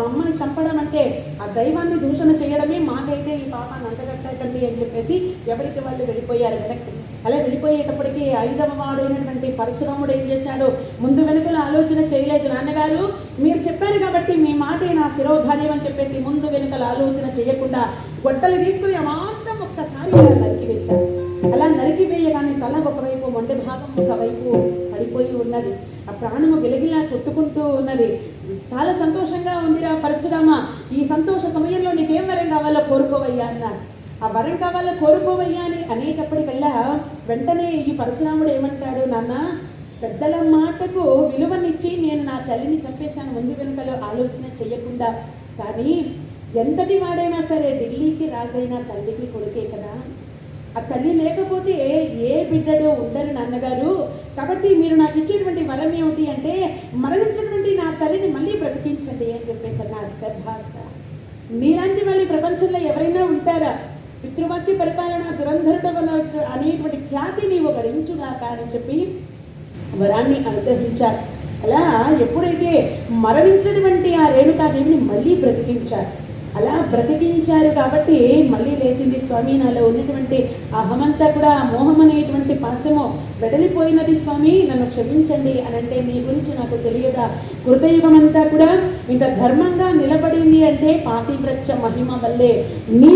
అమ్మని చంపడం అంటే ఆ దైవాన్ని దూషణ చేయడమే, మాకైతే ఈ పాపాన్ని అంటగట్టకండి అని చెప్పేసి ఎవరికి వాళ్ళు వెళ్ళిపోయారు వెనక్కి. అలా వెళ్ళిపోయేటప్పటికీ 5వ వాడైనటువంటి పరశురాముడు ఏం చేశాడు, ముందు వెనుకల ఆలోచన చేయలేదు. నాన్నగారు మీరు చెప్పారు కాబట్టి మీ మాటే నా శిరోధార్యం అని చెప్పేసి ముందు వెనుకల ఆలోచన చేయకుండా గొడ్డలు తీసుకుని మాత్రం ఒక్కసారి అలా నరికివేశాడు. అలా నరికివేయగానే తల ఒకవైపు, మొండె భాగం ఒకవైపు పడిపోయి ఉన్నది. ఆ ప్రాణము గిలగిలా కొట్టుకుంటూ ఉన్నది. చాలా సంతోషంగా ఉందిరా పరశురామ, ఈ సంతోష సమయంలో నీకేం వరం కావాలో కోరుకోవయ్యా అన్నారు. ఆ వరం కావాలో కోరుకోవయ్యా అని అనేటప్పటికల్లా వెంటనే ఈ పరశురాముడు ఏమంటాడు, నాన్న పెద్దల మాటకు విలువనిచ్చి నేను నా తల్లిని చంపేశాను ముందు వెనుకలో ఆలోచన చేయకుండా. కానీ ఎంతటి వాడైనా సరే ఢిల్లీకి రాజైనా తల్లికి కొడుకే కదా, ఆ తల్లి లేకపోతే ఏ బిడ్డడో ఉండరు నాన్నగారు. కాబట్టి మీరు నాకు ఇచ్చేటువంటి వరం ఏమిటి అంటే మరణించినటువంటి నా తల్లిని మళ్ళీ బ్రతికించండి అని చెప్పేసి అన్నాడు. సద్భాష, మీలాంటి మళ్ళీ ప్రపంచంలో ఎవరైనా ఉంటారా? పితృవాక్య పరిపాలన దురంధరుడు అనేటువంటి ఖ్యాతి నీవు గడించుగాక అని చెప్పి వరాన్ని అనుగ్రహించారు. అలా ఎప్పుడైతే మరణించినటువంటి ఆ రేణుకాదేవిని మళ్ళీ బ్రతికించారు. అలా బ్రతికించారు కాబట్టి మళ్ళీ లేచింది స్వామి, నాలో ఉన్నటువంటి అహమంతా కూడా మోహం అనేటువంటి పాశము వెడలిపోయినది స్వామి, నన్ను క్షమించండి అని అంటే, నీ గురించి నాకు తెలియదా, కృతయుగం అంతా కూడా ఇంత ధర్మంగా నిలబడింది అంటే పాతివ్రత్య మహిమ వల్లే, నీ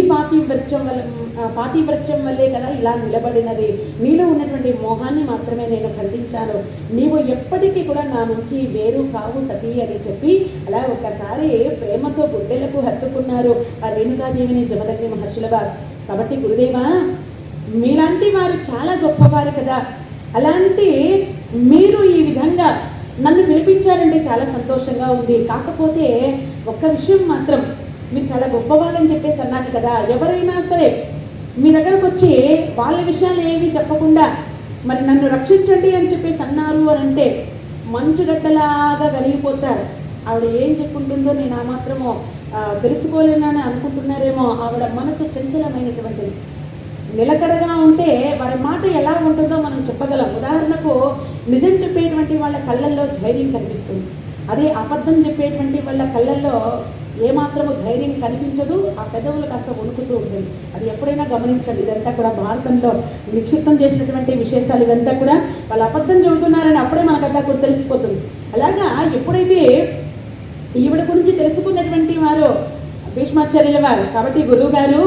పాతివ్రత్యం వల్లే కదా ఇలా నిలబడినది. నీలో ఉన్నటువంటి మోహాన్ని మాత్రమే నేను ఖండించాను, నీవు ఎప్పటికీ కూడా నా నుంచి వేరు కావు సతీ అని చెప్పి అలా ఒక్కసారి ప్రేమతో గుడ్డెలకు హత్తుకున్నారు ఆ రేణుకాదేవిని జమదగ్ని మహర్షుల వారు. కాబట్టి గురుదేవా, మీలాంటి వారు చాలా గొప్పవారు కదా, అలాంటి మీరు ఈ విధంగా నన్ను పిలిపించారంటే చాలా సంతోషంగా ఉంది. కాకపోతే ఒక్క విషయం మాత్రం, మీరు చాలా గొప్పవాళ్ళని చెప్పేసి అన్నారు కదా, ఎవరైనా సరే మీ దగ్గరకు వచ్చి వాళ్ళ విషయాలు ఏమీ చెప్పకుండా మరి నన్ను రక్షించండి అని చెప్పేసి అన్నారు అని అంటే మంచుగడ్డలాగా కలిగిపోతారు. ఆవిడ ఏం చెప్పుకుంటుందో నేను ఆ మాత్రమో తెలుసుకోలేనని అనుకుంటున్నారేమో. ఆవిడ మనసు చంచలమైనటువంటిది. నిలకడగా ఉంటే వారి మాట ఎలా ఉంటుందో మనం చెప్పగలం. ఉదాహరణకు నిజం చెప్పేటువంటి వాళ్ళ కళ్ళల్లో ధైర్యం కనిపిస్తుంది, అదే అబద్ధం చెప్పేటువంటి వాళ్ళ కళ్ళల్లో ఏమాత్రము ధైర్యం కనిపించదు, ఆ పెదవులు కాస్త వణుకుతూ ఉంటుంది. అది ఎప్పుడైనా గమనించండి. ఇదంతా కూడా భారతంలో నిక్షిప్తం చేసినటువంటి విశేషాలు. ఇదంతా కూడా వాళ్ళు అబద్ధం చెబుతున్నారని అప్పుడే మనకంతా కూడా తెలిసిపోతుంది. అలాగా ఎప్పుడైతే ఈవిడ గురించి తెలుసుకున్నటువంటి వారు భీష్మాచార్యుల వారు, కాబట్టి గురువు గారు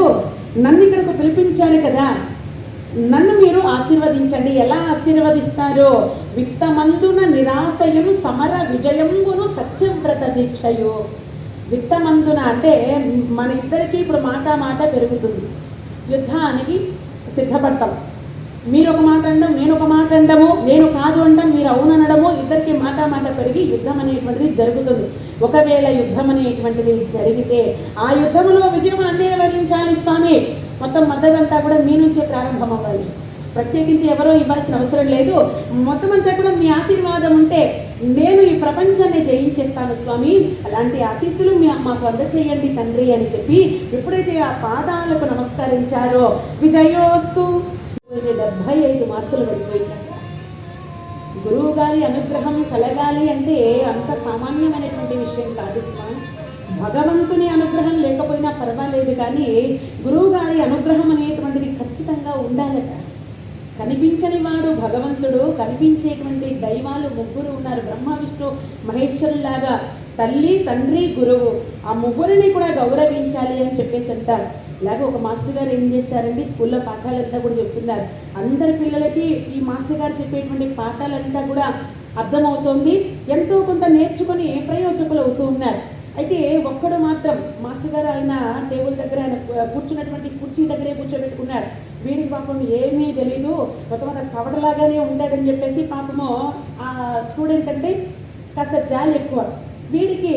నన్ను ఇక్కడకు పిలిపించారు కదా, నన్ను మీరు ఆశీర్వదించండి. ఎలా ఆశీర్వదిస్తారో, విత్తమందున నిరాశయం సమర విజయంగును సత్యవ్రత దీక్షయు. విత్తమందున అంటే మన ఇద్దరికి ఇప్పుడు మాట పెరుగుతుంది, యుద్ధానికి సిద్ధపడతాం. మీరు ఒక మాట అనడం, నేను ఒక మాట అనడము, నేను కాదు అనడం, మీరు అవును అనడము, ఇద్దరికి మాట పెరిగి యుద్ధం అనేటువంటిది జరుగుతుంది. ఒకవేళ యుద్ధం అనేటువంటిది జరిగితే ఆ యుద్ధంలో విజయం అన్నే వరించాలి స్వామి. మొత్తం మద్దతంతా కూడా మీ నుంచే ప్రారంభం అవ్వాలి. ప్రత్యేకించి ఎవరో ఇవ్వాల్సిన అవసరం లేదు. మొత్తం అంతా కూడా మీ ఆశీర్వాదం ఉంటే నేను ఈ ప్రపంచాన్ని జయించేస్తాను స్వామి, అలాంటి ఆశీస్సులు మాకు అందచేయండి తండ్రి అని చెప్పి ఎప్పుడైతే ఆ పాదాలకు నమస్కరించారో విజయోస్తు 75 మార్కులు పడిపోయిందంట. గురువు గారి అనుగ్రహం కలగాలి అంటే అంత సామాన్యమైనటువంటి విషయం కాదు స్వామి. భగవంతుని అనుగ్రహం లేకపోయినా పర్వాలేదు, కానీ గురువు గారి అనుగ్రహం అనేటువంటిది ఖచ్చితంగా ఉండాలట. కనిపించని వాడు భగవంతుడు, కనిపించేటువంటి దైవాలు 3 ఉన్నారు, బ్రహ్మ విష్ణు మహేశ్వరులాగా. తల్లి, తండ్రి, గురువు, ఆ 3ని కూడా గౌరవించాలి అని చెప్పేసి అంటారు. ఇలాగే ఒక మాస్టర్ గారు ఏం చేశారండి, స్కూల్లో పాఠాలంతా కూడా చెప్తున్నారు. అందరి పిల్లలకి ఈ మాస్టర్ గారు చెప్పేటువంటి పాఠాలంతా కూడా అర్థమవుతోంది, ఎంతో కొంత నేర్చుకొని ప్రయోజకులు అవుతూ ఉన్నారు. అయితే ఒక్కడు మాత్రం మాస్టర్ గారు ఆయన టేబుల్ దగ్గర ఆయన కూర్చున్నటువంటి కుర్చీ దగ్గరే కూర్చోబెట్టుకున్నారు. వీడికి పాపం ఏమీ తెలీదు, మొత్తం చవటలాగానే ఉంటాడని చెప్పేసి పాపము ఆ స్టూడెంట్ అంటే కాస్త జాలి ఎక్కువ. వీడికి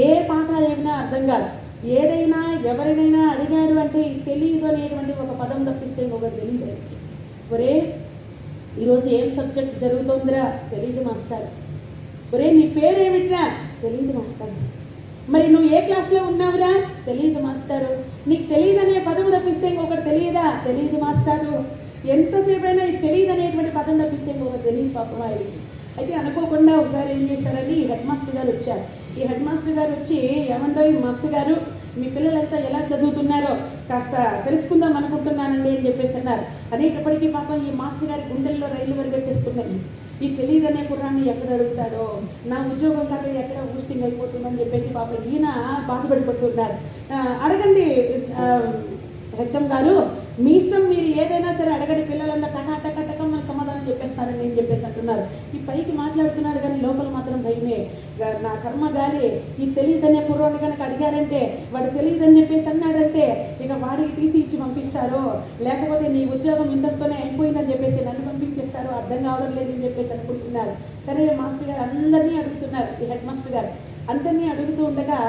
ఏ పాఠాలు ఏమైనా అర్థం కాదు, ఏదైనా ఎవరినైనా అడిగాడు అంటే తెలియదు అనేటువంటి ఒక పదం తప్పిస్తే ఇంకొకటి తెలియదు. ఒరే ఈరోజు ఏం సబ్జెక్ట్ జరుగుతుందిరా, తెలియదు మాస్టర్. ఒరే నీ పేరేమిట్రా, తెలియదు మాస్టర్. మరి నువ్వు ఏ క్లాస్లో ఉన్నావురా? తెలియదు మాస్టారు. నీకు తెలియదనే పదం తప్పిస్తే ఇంకొకటి తెలియదా? తెలియదు మాస్టారు. ఎంతసేపు అయినా ఇది తెలియదు అనేటువంటి పదం తప్పిస్తే ఇంకొకటి తెలియదు పాపం వారికి. అయితే అనుకోకుండా ఒకసారి ఏం చేశారని హెడ్ మాస్టర్ గారు వచ్చారు. ఈ హెడ్ మాస్టర్ గారు వచ్చి, ఏమండో ఈ మాస్టర్ గారు, మీ పిల్లలంతా ఎలా చదువుతున్నారో కాస్త తెలుసుకుందాం అనుకుంటున్నానండి అని చెప్పేసి అన్నారు. అనేటప్పటికీ పాపం ఈ మాస్టర్ గారి గుండెల్లో రైలు పరిగెట్టేస్తున్నాయి. ఈ తెలియదనే కుర్రాన్ని ఎక్కడ అడుగుతాడో, నా ఉద్యోగం కాక ఎక్కడ ఊస్టింగ్ అయిపోతుందని చెప్పేసి పాపం ఈయన బాధపడిపోతున్నారు. అడగండి హెచ్ఎం గారు, మీ ఇష్టం, మీరు ఏదైనా సరే అడగండి, పిల్లలంతా టకటకటకం మన సమాధానం చెప్పేస్తారని నేను చెప్పేసి అంటున్నారు. ఈ పైకి మాట్లాడుతున్నాడు కానీ లోపల మాత్రం భయమే. నా కర్మ గాలి, ఈ తెలియదనే కుర్రోని కనుక అడిగారంటే, వాడు తెలియదని చెప్పేసి అన్నాడంటే ఇక వాడికి తీసి ఇచ్చి పంపిస్తారో, లేకపోతే నీ ఉద్యోగం ఇంతతోనే అయిపోయిందని చెప్పేసి నన్ను పంపించేస్తారో అర్థం కావడం లేదని చెప్పేసి అనుకుంటున్నారు. సరే మాస్టర్ గారు అందరినీ అడుగుతున్నారు. ఈ హెడ్ మాస్టర్ గారు అందరినీ అడుగుతూ ఉండగా,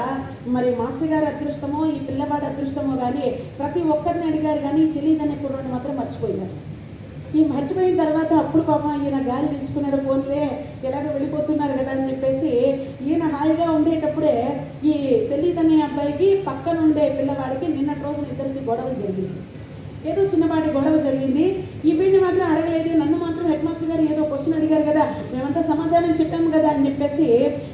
మరి మాస్టర్ గారు అదృష్టమో ఈ పిల్లవాడు అదృష్టమో కానీ ప్రతి ఒక్కరిని అడిగారు కానీ తెలియదనే కుర్రోని మాత్రం మర్చిపోయినారు. ఈ మర్చిపోయిన తర్వాత అప్పుడు పాపం ఈయన గాలి పెంచుకున్నాడు. ఫోన్లే ఎలాగో వెళ్ళిపోతున్నారు కదా అని చెప్పేసి ఈయన హాయిగా ఉండేటప్పుడే ఈ తెలియదనే అబ్బాయికి పక్కన ఉండే పిల్లవాడికి నిన్నటి రోజున ఇద్దరికి గొడవ జరిగింది. ఏదో చిన్నపాటి గొడవ జరిగింది. ఈ వీడిని మాత్రం అడగలేదు, నన్ను మాత్రం హెడ్ మాస్టర్ గారు ఏదో క్వశ్చన్ అడిగారు కదా, మేమంతా సమాధానం చెప్పాము కదా అని చెప్పేసి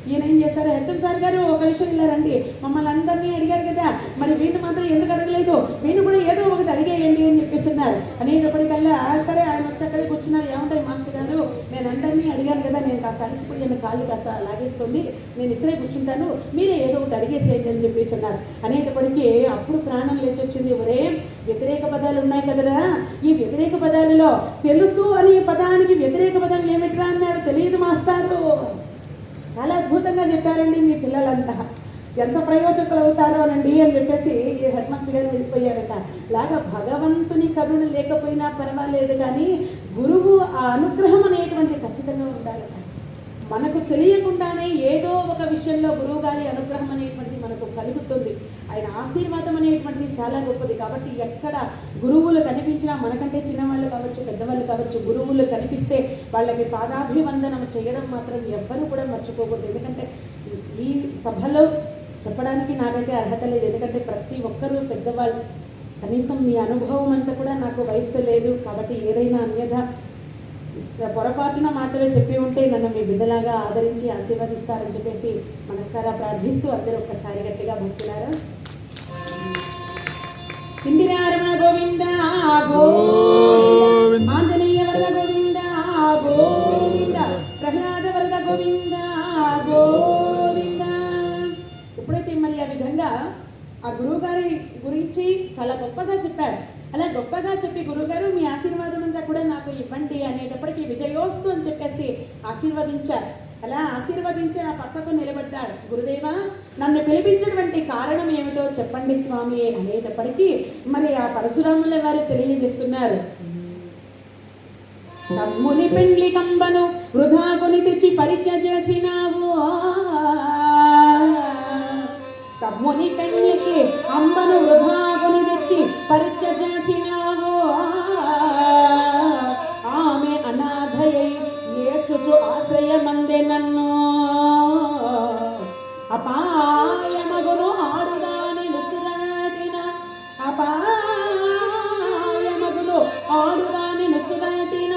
ఈయన ఏం చేశారు, హెచ్ఎం సార్ గారు ఒక విషయం వెళ్ళారండి, మమ్మల్ని అందరినీ అడిగారు కదా, మరి వీడిని మాత్రం ఎందుకు అడగలేదు, వీడిని కూడా ఏదో ఒకటి అడిగేయండి అని చెప్పేసి అన్నారు. అనేటప్పటికల్లా సరే ఆయన వచ్చి అక్కడికి కూర్చున్నారు. ఏమంటాయి మాస్టర్ గారు, నేను అందరినీ అడిగాను కదా, నేను కాస్త అలసిపోయాను, కాళ్ళు కాస్త లాగేస్తుంది, నేను ఇక్కడే కూర్చుంటాను, మీరే ఏదో ఒకటి అడిగేసేయండి అని చెప్పేసి అన్నారు. అనేటప్పటికీ అప్పుడు ప్రాణం లేచొచ్చింది. ఒరే వ్యతిరేక పదాలు ఉన్నాయి కదరా, ఈ వ్యతిరేక పదాలలో తెలుసు అనే పదానికి వ్యతిరేక పదం ఏమిట్రా అన్నాడు. తెలియదు మాస్టారు. చాలా అద్భుతంగా చెప్పారండి మీ పిల్లలంతా, ఎంత ప్రయోజకులు అవుతారో అనండి అని చెప్పేసి ఈ హెడ్ మాస్టర్ గారు వెళ్ళిపోయారట. లాగా భగవంతుని కరుణ లేకపోయినా పర్వాలేదు కానీ గురువు ఆ అనుగ్రహం అనేటువంటి ఖచ్చితంగా ఉండాలట. మనకు తెలియకుండానే ఏదో ఒక విషయంలో గురువు గారి అనుగ్రహం అనేటువంటి మనకు కలుగుతుంది. ఆయన ఆశీర్వాదం అనేటువంటిది చాలా గొప్పది. కాబట్టి ఎక్కడ గురువులు కనిపించినా, మనకంటే చిన్నవాళ్ళు కావచ్చు పెద్దవాళ్ళు కావచ్చు, గురువులు కనిపిస్తే వాళ్ళకి పాదాభివందనం చేయడం మాత్రం ఎవ్వరూ కూడా మర్చిపోకూడదు. ఎందుకంటే ఈ సభలో చెప్పడానికి నాకైతే అర్హత లేదు, ఎందుకంటే ప్రతి ఒక్కరూ పెద్దవాళ్ళు. కనీసం మీ అనుభవం అంతా కూడా నాకు వయసు లేదు కాబట్టి ఏదైనా అన్యథ పొరపాటున మాత్రమే చెప్పి ఉంటే నన్ను మీ బిడ్డలాగా ఆదరించి ఆశీర్వదిస్తారని చెప్పేసి మనసారా ప్రార్థిస్తూ అందరూ ఒక్కసారి గట్టిగా భక్తులారా ఇందిరారమణ గోవింద గోవింద, ఆంజనేయ వరద గోవింద గోవింద, ప్రహ్లాద వరద గోవింద గోవింద. ఎప్పుడైతే మరి ఆ విధంగా ఆ గురువు గారి గురించి చాలా గొప్పగా చెప్పాడు. అలా గొప్పగా చెప్పి గురువుగారు మీ ఆశీర్వాదం అంతా కూడా నాకు ఇవ్వండి అనేటప్పటికీ విజయోస్తు అని చెప్పేసి ఆశీర్వదించారు. అలా ఆశీర్వదించి ఆ పక్కకు నిలబడ్డాడు. గురుదేవా, నన్ను పిలిపించినటువంటి కారణం ఏమిటో చెప్పండి స్వామి అనేటప్పటికీ మరి ఆ పరశురాముల వారు తెలియజేస్తున్నారు. తమ్ముని పెండ్లి కంబను వృధా కొని తెచ్చి పరిచయించినావు, తమ్ముని పెండ్లికి అంబను వృధా కొని తెచ్చి పరిచయించినావు, ఆమె అనాథయై ఏడ్చుచు ఆశ్రయమందే నన్ను, అపాయమగును ఆడుదాని నుసురాటిన, అపాయమగును ఆడుదాని నుసురాటిన,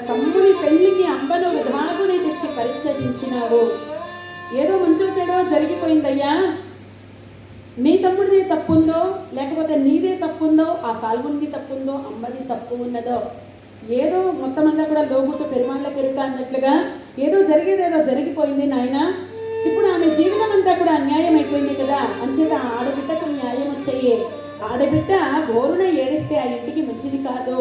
తమ్ముని పెళ్లికి అంబను వృధాగుని తెచ్చి పరిచయించినావు. ఏదో మంచో చెడో జరిగిపోయిందయ్యా, నీ తమ్ముడిదే తప్పుందో లేకపోతే నీదే తప్పుందో, ఆ సాల్వునిది తప్పుందో అంబది తప్పు ఉన్నదో, ఏదో మొత్తం అంతా కూడా లోగుట్టు పెరుమాళ్ళ పెరుక అన్నట్లుగా ఏదో జరిగేదేదో జరిగిపోయింది నాయన, ఇప్పుడు ఆమె జీవితం అంతా కూడా అన్యాయం అయిపోయింది కదా, అంచేత ఆడబిడ్డకు న్యాయం వచ్చేయే. ఆడబిడ్డ గోరున ఏడిస్తే ఆ ఇంటికి మంచిది కాదు,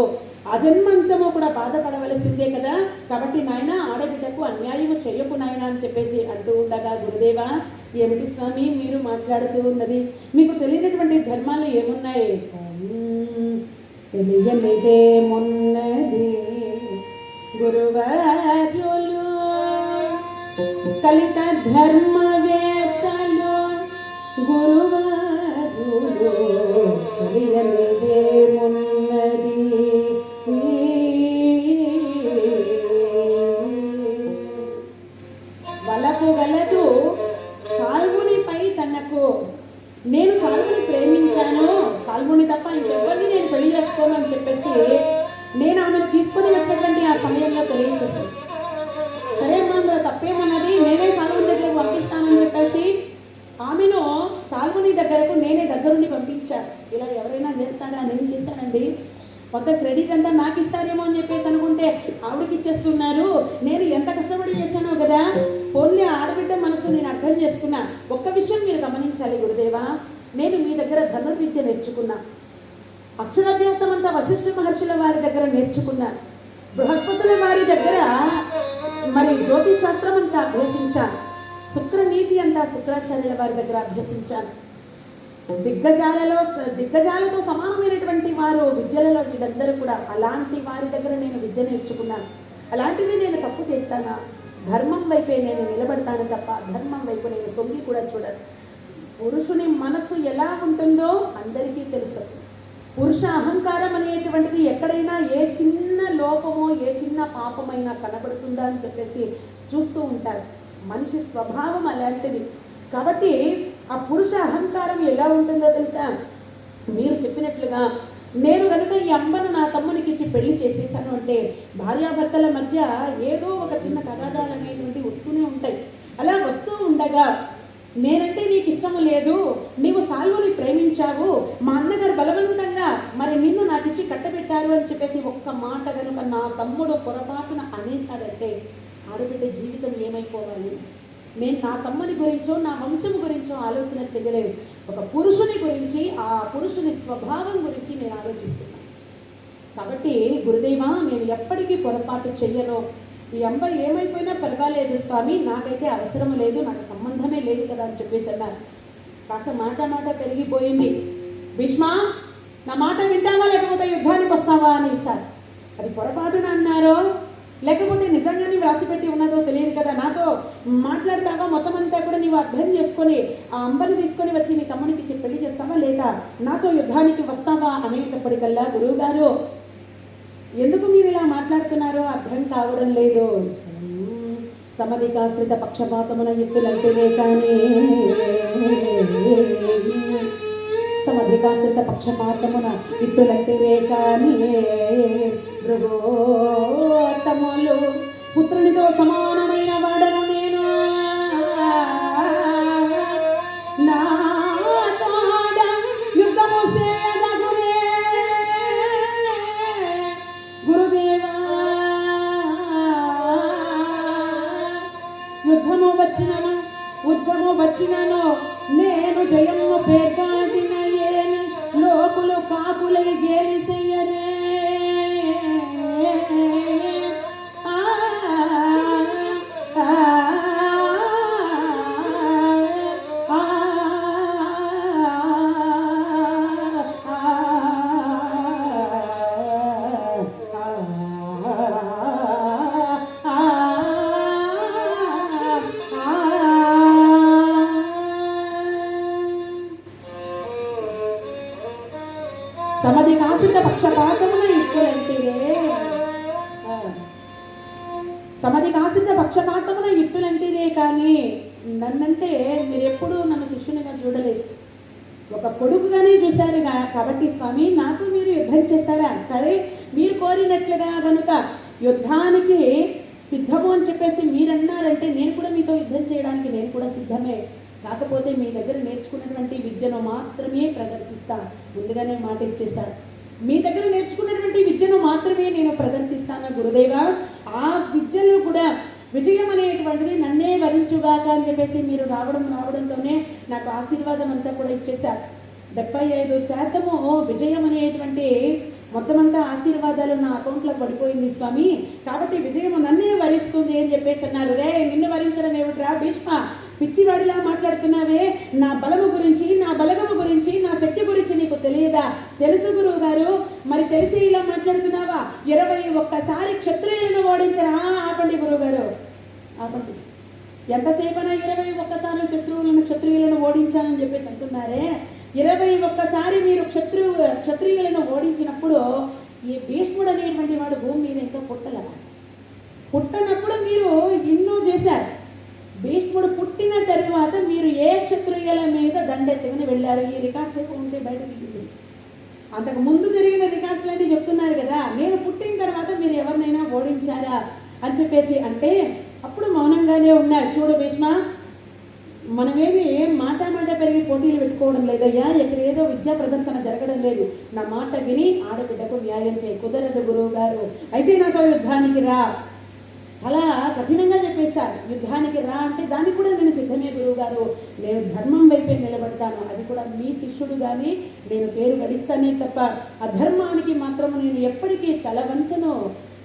అజన్మంతము కూడా బాధపడవలసిందే కదా, కాబట్టి నాయన ఆడబిడ్డకు అన్యాయం చెయ్యకు నాయన అని చెప్పేసి అంటూ ఉండగా, గురుదేవా ఏమిటి స్వామి మీరు మాట్లాడుతూ ఉన్నది, మీకు తెలియనటువంటి ధర్మాలు ఏమున్నాయి? తెలియనిదేమున్నది గురువార్యులు కలిత ధర్మవేత్తలు, గురువార్యులు తెలియనిదేమున్నది. వలపు గలదు సాల్వునిపై తనకు, నేను సాల్వుని ప్రేమించాను, సాల్వుని తప్ప ఇంకెవరిని నేను పెళ్లి చేసుకోను అని చెప్పేసి నేను ఆమెను తీసుకొని వచ్చినటువంటి ఆ సమయంలో తెలియచేశాను. సరే అమ్మా అందులో తప్పేమన్నది, నేనే సాల్వుని దగ్గరకు పంపిస్తానని చెప్పేసి ఆమెను సాల్వుని దగ్గరకు నేనే దగ్గరుండి పంపించాను. ఇలా ఎవరైనా చేస్తారా? నేను చేశానండి. మొత్తం క్రెడిట్ అంతా నాకు ఇస్తారేమో అని చెప్పేసి అనుకుంటే ఆవిడకి ఇచ్చేస్తున్నారు. నేను ఎంత కష్టపడి చేశానో కదా, ఓన్లీ ఆడబిడ్డ మనసు నేను అర్థం చేసుకున్నా. ఒక్క విషయం మీరు గమనించాలి గురుదేవా, నేను మీ దగ్గర ధనుర్విద్య నేర్చుకున్నా, అక్షరాభ్యాసం అంతా వశిష్ఠ మహర్షుల వారి దగ్గర నేర్చుకున్నా, బృహస్పతుల వారి దగ్గర మరి జ్యోతిష్ శాస్త్రం అంతా అభ్యసించాను, శుక్రనీతి అంతా శుక్రాచార్యుల వారి దగ్గర అభ్యసించాను. దిగ్గజాలతో సమానమైనటువంటి వారు విద్యలలో వీళ్ళందరూ కూడా, అలాంటి వారి దగ్గర నేను విద్య నేర్చుకున్నాను. అలాంటివి నేను తప్పు చేస్తానా? ధర్మం వైపే నేను నిలబడతాను తప్ప ధర్మం వైపు నేను తొంగి కూడా చూడను. పురుషుని మనసు ఎలా ఉంటుందో అందరికీ తెలుసు. పురుష అహంకారం అనేటువంటిది ఎక్కడైనా ఏ చిన్న లోపమో ఏ చిన్న పాపమైనా కనబడుతుందా అని చెప్పేసి చూస్తూ ఉంటారు. మనిషి స్వభావం అలాంటిది. కాబట్టి ఆ పురుష అహంకారం ఎలా ఉంటుందో తెలుసా? మీరు చెప్పినట్లుగా నేను కనుక ఈ అమ్మను నా తమ్మునికి ఇచ్చి పెళ్లి చేసేసాను అంటే భార్యాభర్తల మధ్య ఏదో ఒక చిన్న తగాదాలు అనేటువంటి వస్తూనే ఉంటాయి. అలా వస్తూ ఉండగా నేనంటే నీకు ఇష్టం లేదు, నీవు సాల్వుని ప్రేమించావు, మా అన్నగారు బలవంతంగా మరి నిన్ను నాకు ఇచ్చి కట్టబెట్టారు అని చెప్పేసి ఒక్క మాట కనుక నా తమ్ముడు పొరపాటున అనేసాడంటే ఆడబిడ్డ జీవితం ఏమైపోవాలి? నేను నా తమ్ముని గురించో నా వంశం గురించో ఆలోచన చేయలేదు. ఒక పురుషుని గురించి, ఆ పురుషుని స్వభావం గురించి నేను ఆలోచిస్తున్నాను. కాబట్టి గురుదేవా నేను ఎప్పటికీ పొరపాటు చెయ్యను. ఈ అమ్మ ఏమైపోయినా పర్వాలేదు స్వామి, నాకైతే అవసరం లేదు, నాకు సంబంధమే లేదు కదా అని చెప్పేసి అన్నారు. కాస్త మాట పెరిగిపోయింది. భీష్మ నా మాట వింటావా లేకపోతే యుద్ధానికి వస్తావా అని సార్. అది పొరపాటున అన్నారో లేకపోతే నిజంగానే వ్రాసిపెట్టి ఉన్నదో తెలియదు కదా, నాతో మాట్లాడతావా, మొత్తం అంతా కూడా నీవు అర్థం చేసుకొని ఆ అంబని తీసుకొని వచ్చి నీ తమ్మునికి ఇచ్చి పెళ్లి చేస్తావా లేక నాతో యుద్ధానికి వస్తావా అనేటప్పటికల్లా గురువు గారు ఎందుకు మీరు ఇలా మాట్లాడుతున్నారో అర్థం కావడం లేదు. సమధికాశ్రిత పక్షపాతమున యుక్తులంటేనే కానీ, సమధికాశ్రిత పక్షపాతమున యుక్తులంటేనే కానీ భృగోత్తములు పుత్రునితో సమానమైన వాడను నేను, నా తోడ యుద్ధము చేయదగునే గురుదేవా. యుద్ధము వచ్చినను నేను జయము పేర్కాటిన ఏని లోకులు కాకులై గేలి చెయ్యరే. సమధికాశ్రిత పక్షపాతమున యుక్తులంటిరే, సమధికాశ్రిత పక్షపాతమున యుక్తులంటిరే కానీ నన్నంటే మీరు ఎప్పుడూ నన్ను శిష్యునిగా చూడలేదు, ఒక కొడుకుగానే చూశారు. కాబట్టి స్వామి నాతో మీరు యుద్ధం చేస్తారా? సరే మీరు కోరినట్లుగా కనుక యుద్ధానికి సిద్ధము అని చెప్పేసి మీరు అన్నారంటే నేను కూడా మీతో యుద్ధం చేయడానికి నేను కూడా సిద్ధమే. కాకపోతే మీ దగ్గర నేర్చుకున్నటువంటి విద్యను మాత్రమే ప్రదర్శిస్తాను. ముందుగానే మాట ఇచ్చేశాను, మీ దగ్గర నేర్చుకున్నటువంటి విద్యను మాత్రమే నేను ప్రదర్శిస్తాను గురుదేవా. ఆ విద్యలో కూడా విజయం అనేటువంటిది నన్నే వరించుగాక అని చెప్పేసి మీరు రావడంతోనే నాకు ఆశీర్వాదం అంతా కూడా ఇచ్చేశారు. 75% విజయం అనేటువంటి మొత్తం అంతా ఆశీర్వాదాలు నా అకౌంట్లో పడిపోయింది స్వామి, కాబట్టి విజయం నన్నే వరిస్తుంది అని చెప్పేసి అన్నారు. రే నిన్ను వరించడం ఏమిట్రా భీష్మ, పిచ్చివాడిలా మాట్లాడుతున్నావే, నా బలము గురించి, నా బలగము గురించి, నా శక్తి గురించి నీకు తెలియదా? తెలుసు గురువు గారు, మరి తెలిసి ఇలా మాట్లాడుతున్నావా? 21 క్షత్రియులను ఓడించరా? ఆపండి గురువు గారు, ఆపండి. ఎంతసేపైనా 21 క్షత్రియులను ఓడించాలని చెప్పేసి అంటున్నారే. 21 మీరు క్షత్రియులను ఓడించినప్పుడు ఈ భీష్ముడు అనేటువంటి వాడు భూమి మీద ఇంకా పుట్టనప్పుడు మీరు ఎన్నో చేశారు. భీష్ముడు పుట్టిన తర్వాత మీరు ఏ క్షత్రియుల మీద దండెత్తుకుని వెళ్ళారు? ఈ రికార్డ్స్ అయితే ఉంటే బయటకు తీయండి. అంతకు ముందు జరిగిన రికార్డ్స్లన్నీ చెప్తున్నారు కదా, నేను పుట్టిన తర్వాత మీరు ఎవరినైనా ఓడించారా అని చెప్పేసి అంటే అప్పుడు మౌనంగానే ఉన్నారు. చూడు భీష్మ, మనమేమి మాట పెరిగి పోటీలు పెట్టుకోవడం లేదయ్యా, ఇక్కడ ఏదో విద్యా ప్రదర్శన జరగడం లేదు. నా మాట విని ఆడబిడ్డకు న్యాయం చేయి. కుదరదు గురువు గారు, అయితే నాతో యుద్ధానికి రా. చాలా కఠినంగా చెప్పేశారు. యుద్ధానికి రా అంటే దానికి కూడా నేను సిద్ధమే గురువు గారు, నేను ధర్మం వైపే నిలబడతాను, అది కూడా మీ శిష్యుడు కానీ నేను పేరు గడిస్తానే తప్ప అధర్మానికి మాత్రము నేను ఎప్పటికీ తల వంచను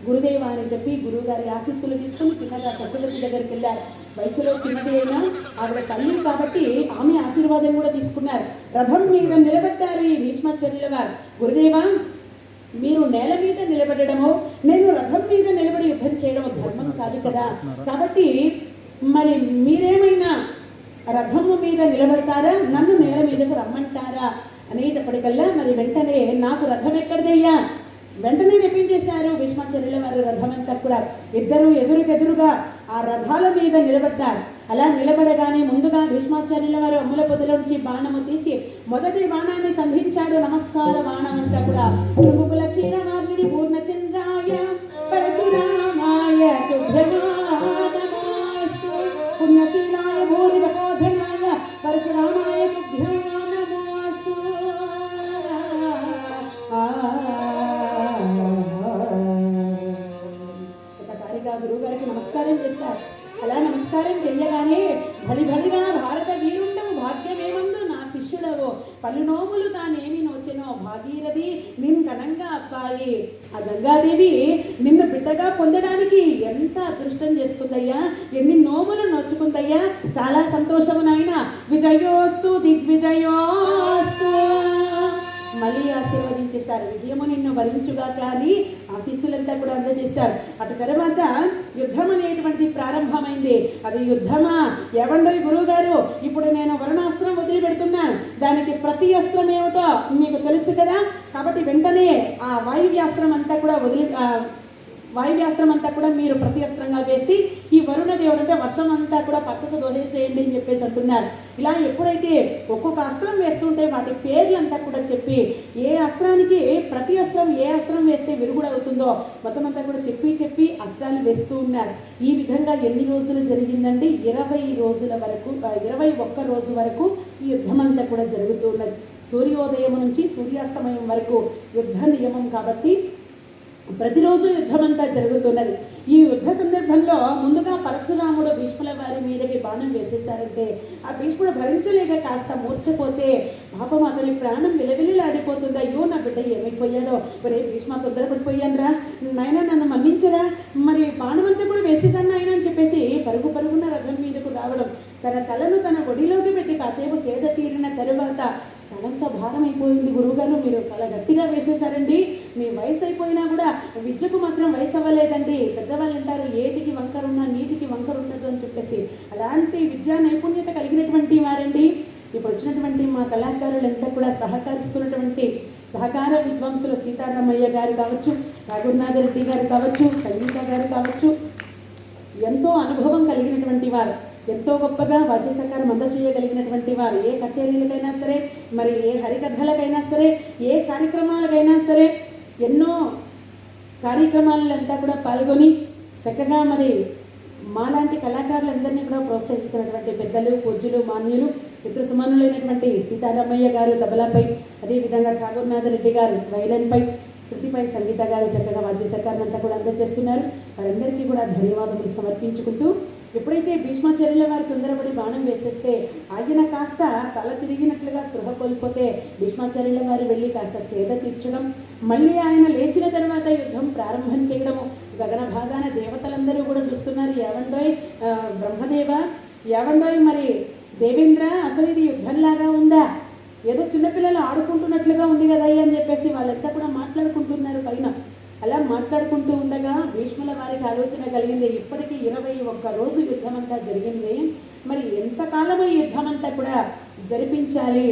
గురుదేవా అని చెప్పి గురువుగారి ఆశీస్సులు తీసుకుని పిల్లగా సత్యవతి దగ్గరికి వెళ్ళారు. వయసులో చిన్నది అయినా ఆవిడ తల్లి కాబట్టి ఆమె ఆశీర్వాదం కూడా తీసుకున్నారు. రథం మీద నిలబడ్డారు ఈ భీష్మాచార్యుల వారు. గురుదేవా, మీరు నేల మీద నిలబడము, నేను రథం మీద నిలబడి యుద్ధం చేయడం ధర్మం కాదు కదా, కాబట్టి మరి మీరేమైనా రథము మీద నిలబడతారా, నన్ను నేల మీదకు రమ్మంటారా అనేటప్పటికల్లా మరి వెంటనే నాకు రథం ఎక్కడిదయ్యా, వెంటనే తెప్పించేశారు భీష్మాచార్యుల వారి రథం అంతా కూడా. ఇద్దరు ఎదురుగా ఆ రథాల మీద నిలబడ్డారు. అలా నిలబడగానే ముందుగా భీష్మాచార్యుల వారు అమ్ముల పొదల నుంచి బాణము తీసి మొదటి బాణాన్ని సంధించాడు. నమస్కార బాణం అంతా కూడా ముగుల క్షీరమాగ్ని పూర్ణచంద్రాయ పరశురామాయ తుభ్యమానమోస్తు పుణ్యశీలాయ భూరివకోధనాయ పరశురామాయ తుభ్యమానమోస్తు. ఒకసారిగా గురువు గారికి నమస్కారం చేశారు. అలా నమస్కారం చెయ్యగానే బలిబలిరా భారత వీరుండవు భాగ్యమేమందు నా శిష్యుడవు పలు నోములు తానేమి నోచెనో భాగీరథి నిన్ కనంగా అబ్బాయి. ఆ గంగాదేవి నిన్ను బిడ్డగా పొందడానికి ఎంత అదృష్టం చేసుకుందయ్యా, ఎన్ని నోములు నోచుకుందయ్యా, చాలా సంతోషము నాయన. విజయోస్తు దిగ్విజయోస్తు మళ్ళీ ఆశీర్వదించేశారు. విజయము నిన్ను వరించుగా కానీ ఆశీస్సులంతా కూడా అందజేశారు. అటు తర్వాత యుద్ధం అనేటువంటి ప్రారంభమైంది. అది యుద్ధమా ఎవండోయ్ గురువు గారు, ఇప్పుడు నేను వరుణాస్త్రం వదిలిపెడుతున్నాను, దానికి ప్రతి అస్త్రం ఏమిటో మీకు తెలుసు కదా, కాబట్టి వెంటనే ఆ వాయువ్యాస్త్రం అంతా కూడా మీరు ప్రతి అస్త్రంగా వేసి ఈ వరుణ దేవుడు అంటే వర్షం అంతా కూడా పక్కకు దోహేసేయండి అని చెప్పేసి అంటున్నారు. ఇలా ఎప్పుడైతే ఒక్కొక్క అస్త్రం వేస్తుంటే వాటి పేర్లంతా కూడా చెప్పి ఏ అస్త్రానికి ప్రతి అస్త్రం ఏ అస్త్రం వేస్తే విరుగుడవుతుందో మొత్తం అంతా కూడా చెప్పి అస్త్రాలు వేస్తూ ఉన్నారు. ఈ విధంగా ఎన్ని రోజులు జరిగిందండి? 21 రోజు వరకు ఈ యుద్ధం అంతా కూడా జరుగుతూ ఉన్నది. సూర్యోదయం నుంచి సూర్యాస్తమయం వరకు యుద్ధ నియమం కాబట్టి ప్రతిరోజు యుద్ధం అంతా జరుగుతున్నది. ఈ యుద్ధ సందర్భంలో ముందుగా పరశురాముడు భీష్ముల వారి మీదకి బాణం వేసేశారంటే ఆ భీష్ముడు భరించలేక కాస్త మూర్చపోతే పాపం అతని ప్రాణం విలవిలాడిపోతుంది. అయ్యో నా బిడ్డ ఏమైపోయాడో, ఒరే భీష్మ తొందరపడిపోయానురా నాయన, నన్ను మన్నించరా, మరి బాణం అంతా కూడా వేసేసాను నాయన అని చెప్పేసి పరుగున రథం మీదకు రావడం, తన తలను తన ఒడిలోకి పెట్టి కాసేపు సేద తీరిన తరువాత తనంతా భారం అయిపోయింది. గురువుగారు, మీరు చాలా గట్టిగా వేసేశారండి, మీ వయసు అయిపోయినా కూడా విద్యకు మాత్రం వయసు అవ్వలేదండి. పెద్దవాళ్ళు అంటారు ఏటికి వంకరున్నా నీటికి వంకరు ఉండదు అని చెప్పేసి, అలాంటి విద్యా నైపుణ్యత కలిగినటువంటి వారండి. ఇప్పుడు వచ్చినటువంటి మా కళాకారులంతా కూడా సహకరిస్తున్నటువంటి సహకార విద్వాంసులు సీతారామయ్య గారు కావచ్చు, రఘునాథ రెడ్డి గారు కావచ్చు, సంగీత గారు కావచ్చు, ఎంతో అనుభవం కలిగినటువంటి వారు, ఎంతో గొప్పగా వాద్య సహకారం అందజేయగలిగినటువంటి వారు. ఏ కచేరీలకైనా సరే, మరి ఏ హరికథలకైనా సరే, ఏ కార్యక్రమాలకైనా సరే ఎన్నో కార్యక్రమాలంతా కూడా పాల్గొని చక్కగా మరి మాలాంటి కళాకారులందరినీ కూడా ప్రోత్సహిస్తున్నటువంటి పెద్దలు, పూజ్యులు, మాన్యులు, మిత్ర సమానులైనటువంటి సీతారామయ్య గారు తబలాపై, అదేవిధంగా రఘునాథ రెడ్డి గారు వైలన్పై, శృతిపై, సంగీత గారు చక్కగా వాద్య సహకారం అంతా కూడా అందజేస్తున్నారు. వారందరికీ కూడా ధన్యవాదములు సమర్పించుకుంటూ, ఎప్పుడైతే భీష్మాచార్యుల వారు తొందరపడి బాణం వేసేస్తే ఆయన కాస్త తల తిరిగినట్లుగా స్పృహ కోల్పోతే భీష్మాచార్యుల వారు వెళ్ళి కాస్త సేద తీర్చడం, మళ్ళీ ఆయన లేచిన తర్వాత యుద్ధం ప్రారంభం చేయడము. గగన భాగాన దేవతలందరూ కూడా చూస్తున్నారు. యావండోయ్ బ్రహ్మదేవ, యావండోయ్ మరి దేవేంద్ర, అసలు ఇది యుద్ధంలాగా ఉందా, ఏదో చిన్నపిల్లలు ఆడుకుంటున్నట్లుగా ఉంది కదా అని చెప్పేసి వాళ్ళంతా కూడా మాట్లాడుకుంటున్నారు పైన. అలా మాట్లాడుకుంటూ ఉండగా భీష్ముల వారికి ఆలోచన కలిగింది, ఇప్పటికీ 21 రోజు యుద్ధం అంతా జరిగింది, మరి ఎంతకాలం ఈ యుద్ధం అంతా కూడా జరిపించాలి,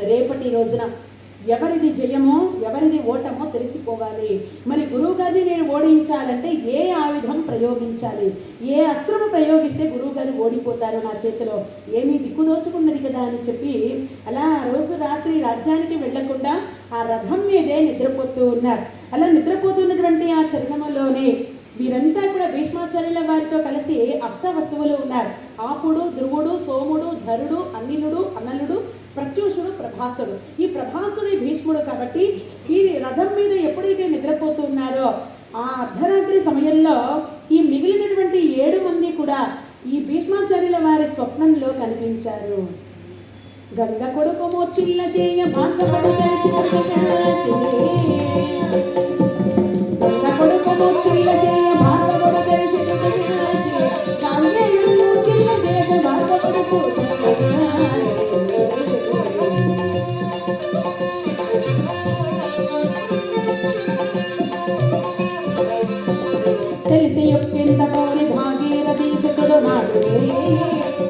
రేపటి రోజున ఎవరిది జయమో ఎవరిది ఓటమో తెలిసిపోవాలి. మరి గురువు గారిని నేను ఓడించాలంటే ఏ ఆయుధం ప్రయోగించాలి, ఏ అస్త్రము ప్రయోగిస్తే గురువు గారు ఓడిపోతారు, నా చేతిలో ఏమీ దిక్కుదోచుకున్నది కదా అని చెప్పి అలా రోజు రాత్రి రాజ్యానికి వెళ్లకుండా ఆ రథం మీదే నిద్రపోతూ ఉన్నారు. అలా నిద్రపోతున్నటువంటి ఆ తరుణంలోనే వీరంతా కూడా భీష్మాచార్యుల వారితో కలిసి అష్టవసువులు ఉన్నారు. ఆపుడు, ధ్రువుడు, సోముడు, ధరుడు, అనిలుడు, అనలుడు, ప్రత్యూషుడు, ప్రభాసుడు. ఈ ప్రభాసుడు భీష్ముడు కాబట్టి ఈ రథం మీద ఎప్పుడైతే నిద్రపోతున్నారో ఆ అర్ధరాత్రి సమయంలో ఈ మిగిలినటువంటి 7 మంది కూడా ఈ భీష్మాచార్యుల వారి స్వప్నంలో కనిపించారు. గంగ కొడుకు మోర్చిల్ల చేయ భాగవడు కలిసి గంగ కొడుకు మోర్చిల్ల చేయ భాగవడు కలిసి తెలిసి యొక్కింత కోరి భాగీరథి సుతుడు నాడు,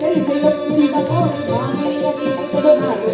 తెలిసి యొక్కింత కోరి భాగీరథి సుతుడు నాడు,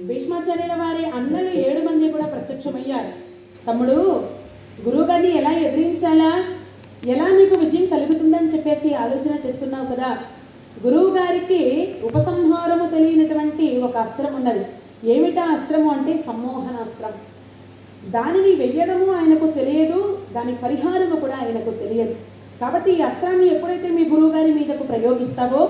భీష్మాచార్యుల వారి అన్నలు 7 మంది కూడా ప్రత్యక్షమయ్యారు. తమ్ముడు, గురువుగారిని ఎలా ఎదిరించాలా, ఎలా నీకు విజయం కలుగుతుందని చెప్పేసి ఆలోచన చేస్తున్నావు కదా. గురువు గారికి ఉపసంహారము తెలియనటువంటి ఒక అస్త్రం ఉన్నది. ఏమిటా అస్త్రము అంటే సమ్మోహనాస్త్రం. దానిని వెయ్యడము ఆయనకు తెలియదు, దాని పరిహారము కూడా ఆయనకు తెలియదు. కాబట్టి ఈ అస్త్రాన్ని ఎప్పుడైతే మీ గురువు గారి మీదకు ప్రయోగిస్తావో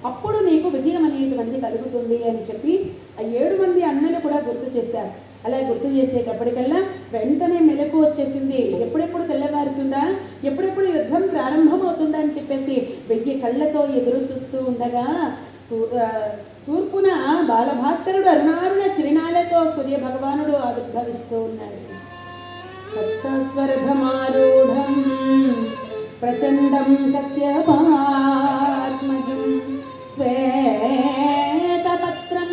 అప్పుడు నీకు విజయం అనేటువంటిది కలుగుతుంది అని చెప్పి ఆ 7 మంది అన్నలు కూడా గుర్తు చేశారు. అలా గుర్తు చేసేటప్పటికల్లా వెంటనే మెలకు వచ్చేసింది. ఎప్పుడెప్పుడు తెల్లవారుతుందా, ఎప్పుడెప్పుడు యుద్ధం ప్రారంభమవుతుందా అని చెప్పేసి 1000 కళ్ళతో ఎదురు చూస్తూ ఉండగా తూర్పున బాలభాస్కరుడు అరుణారుణ కిరణాలతో సూర్య భగవానుడు ఆవిర్భవిస్తూ ఉన్నాడు. సప్తస్వర్ధమారూఢం ప్రచండం కశ్యపాత్మజం శ్వేతపత్రం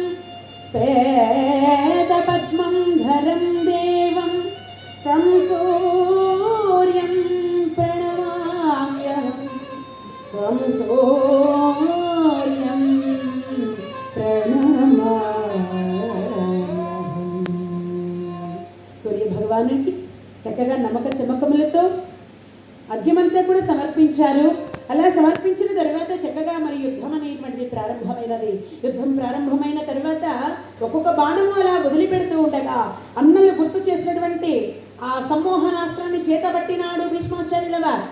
శ్వేతపద్మం ధరం దేవం తం సూర్యం ప్రణమామ్యహం తం సూర్యం ప్రణమామ్యహం. సూర్య భగవానుడికి చక్కగా నమ్మక చమకములతో అర్ఘ్యమంతా కూడా సమర్పించారు. అలా సమర్పించిన తర్వాత చక్కగా మరి యుద్ధం అనేటువంటిది ప్రారంభమైనది. యుద్ధం ప్రారంభమైన తర్వాత ఒక్కొక్క బాణము అలా వదిలిపెడుతూ ఉండగా అన్నలు గుర్తు చేసినటువంటి ఆ సమ్మోహనాస్త్రాన్ని చేతబట్టినాడు భీష్మాచార్యుల వారు.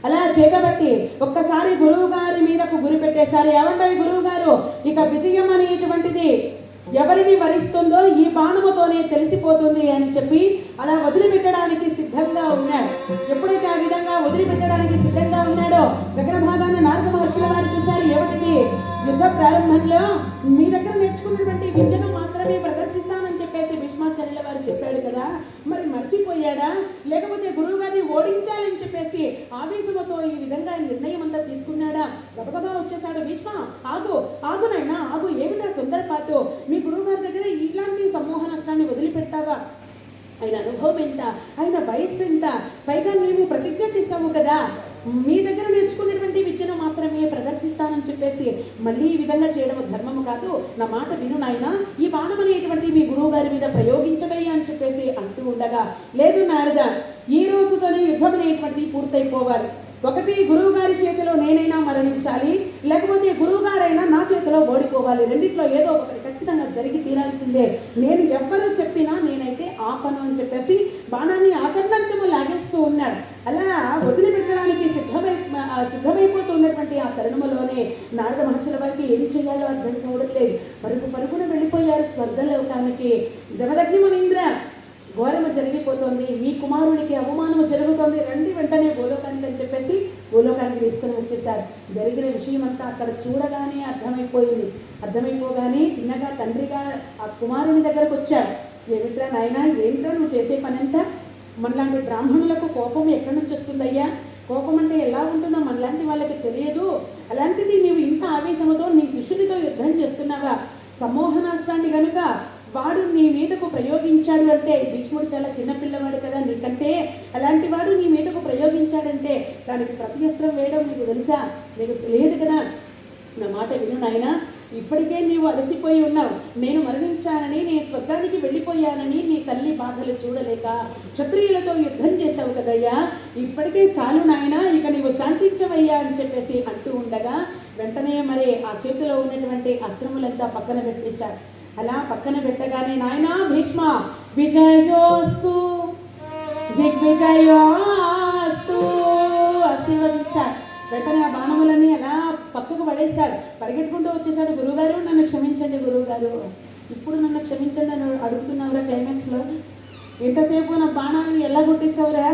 అలా చేతబట్టి ఒక్కసారి గురువు గారి మీదకు గురి పెట్టేశారు. ఏమంటారు గురువు గారు, ఇక విజయం అనేటువంటిది ఎవరిని వరిస్తుందో ఈ బాణముతోనే తెలిసిపోతుంది అని చెప్పి అలా వదిలిపెట్టడానికి సిద్ధంగా ఉన్నాడు. ఎప్పుడైతే ఆ విధంగా వదిలిపెట్టడానికి సిద్ధంగా ఉన్నాడో గగన భాగాన్ని నారద మహర్షుల వారు చూశారు. ఏమిటిది, యుద్ధ ప్రారంభంలో మీ దగ్గర నేర్చుకున్నటువంటి విద్యను మాత్రమే ప్రదర్శిస్తానని చెప్పేసి భీష్మాచార్యుల వారు చెప్పాడు కదా, మరి మర్చిపోయాడా, లేకపోతే గురువు గారిని ఓడించాలని చెప్పేసి ఆవేశముతో ఈ విధంగా నిర్ణయం అంతా తీసుకున్నాడా? గబగబా వచ్చేసాడు. భీష్మ, ఆగు ఆగునైనా ఆగు, ఏమిటా తొందరపాటు, మీ గురువు గారి దగ్గర ఇలాంటి సమ్మోహనాస్త్రాన్ని వదిలిపెట్టావా? ఆయన అనుభవం ఎంత, ఆయన వయస్సు ఎంత, పైగా నీవు ప్రతిజ్ఞ చేశావు కదా మీ దగ్గర నేర్చుకున్నటువంటి విద్యను మాత్రమే ప్రదర్శిస్తానని చెప్పేసి మళ్ళీ ఈ విధంగా చేయడం ధర్మము కాదు, నా మాట విను నాయన, ఈ బాణం అనేటువంటి మీ గురువు గారి మీద ప్రయోగించవే అని చెప్పేసి అంటూ ఉండగా, లేదు నారద, ఈ రోజు యుద్ధం అనేటువంటిది పూర్తయిపోవాలి. ఒకటి గురువు గారి చేతిలో నేనైనా మరణించాలి, లేకపోతే గురువు గారైనా నా చేతిలో ఓడిపోవాలి. రెండిట్లో ఏదో ఒకటి ఖచ్చితంగా జరిగి తీరాల్సిందే. నేను ఎవ్వరు చెప్పినా నేనైతే ఆపను అని చెప్పేసి బాణాన్ని ఆకర్ణంతము లాగేస్తూ ఉన్నాడు. అలా వదిలిపెట్టడానికి సిద్ధమైపోతున్నటువంటి ఆ తరుణంలోనే నారద మహర్షుల వారికి ఏం చేయాలో అర్థం కావడం లేదు. పరుగున వెళ్ళిపోయారు స్వర్గలోకానికి. జమదగ్ని మునీంద్ర, ఘోరము జరిగిపోతుంది, మీ కుమారునికి అవమానము జరుగుతోంది, రండి వెంటనే భూలోకానికి అని చెప్పేసి భూలోకానికి తీసుకుని వచ్చేసారు. జరిగిన విషయం అంతా అక్కడ చూడగానే అర్థమైపోయింది. అర్థమైపోగానే తిన్నగా తండ్రిగా ఆ కుమారుని దగ్గరకు వచ్చారు. ఏమిట్రా నాయనా, ఏంట్రా నువ్వు చేసే పనంతా? మనలాంటి బ్రాహ్మణులకు కోపం ఎక్కడి నుంచి వస్తుందయ్యా? కోపం అంటే ఎలా ఉంటుందో మనలాంటి వాళ్ళకి తెలియదు. అలాంటిది నీవు ఇంత ఆవేశముతో నీ శిష్యునితో యుద్ధం చేస్తున్నావా? సమ్మోహనాస్త్రాన్ని కనుక వాడు నీ మీదకు ప్రయోగించాడు అంటే, భీష్ముడు చాలా చిన్నపిల్లవాడు కదా నీకంటే, అలాంటి వాడు నీ మీదకు ప్రయోగించాడంటే దానికి ప్రత్యస్త్రం వేయడం నీకు తెలుసా? నీకు తెలియదు కదా. నా మాట విను నాయన, ఇప్పటికే నీవు అలసిపోయి ఉన్నావు. నేను మరణించానని, నేను స్వర్గానికి వెళ్ళిపోయానని నీ తల్లి బాధలు చూడలేక క్షత్రియులతో యుద్ధం చేశావు కదయ్యా, ఇప్పటికే చాలు నాయన, ఇక నీవు శాంతించవయ్యా అని చెప్పేసి అంటూ ఉండగా వెంటనే మరి ఆ చేతిలో ఉన్నటువంటి అస్త్రములంతా పక్కన పెట్టేశారు. అలా పక్కన పెట్టగానే నాయనా భీష్మ, విజయోస్తు దిగ్విజయోస్తు ఆశీర్వదించారు. వెంటనే ఆ బాణములన్నీ అలా పక్కకు పడేశాడు. పరిగెట్టుకుంటూ వచ్చేసాడు. గురువుగారు నన్ను క్షమించండి, గురువుగారు ఇప్పుడు నన్ను క్షమించండి అని అడుగుతున్నావురా క్లైమాక్స్లో. ఎంతసేపు నా బాణాలను ఎలా కొట్టేశావురా?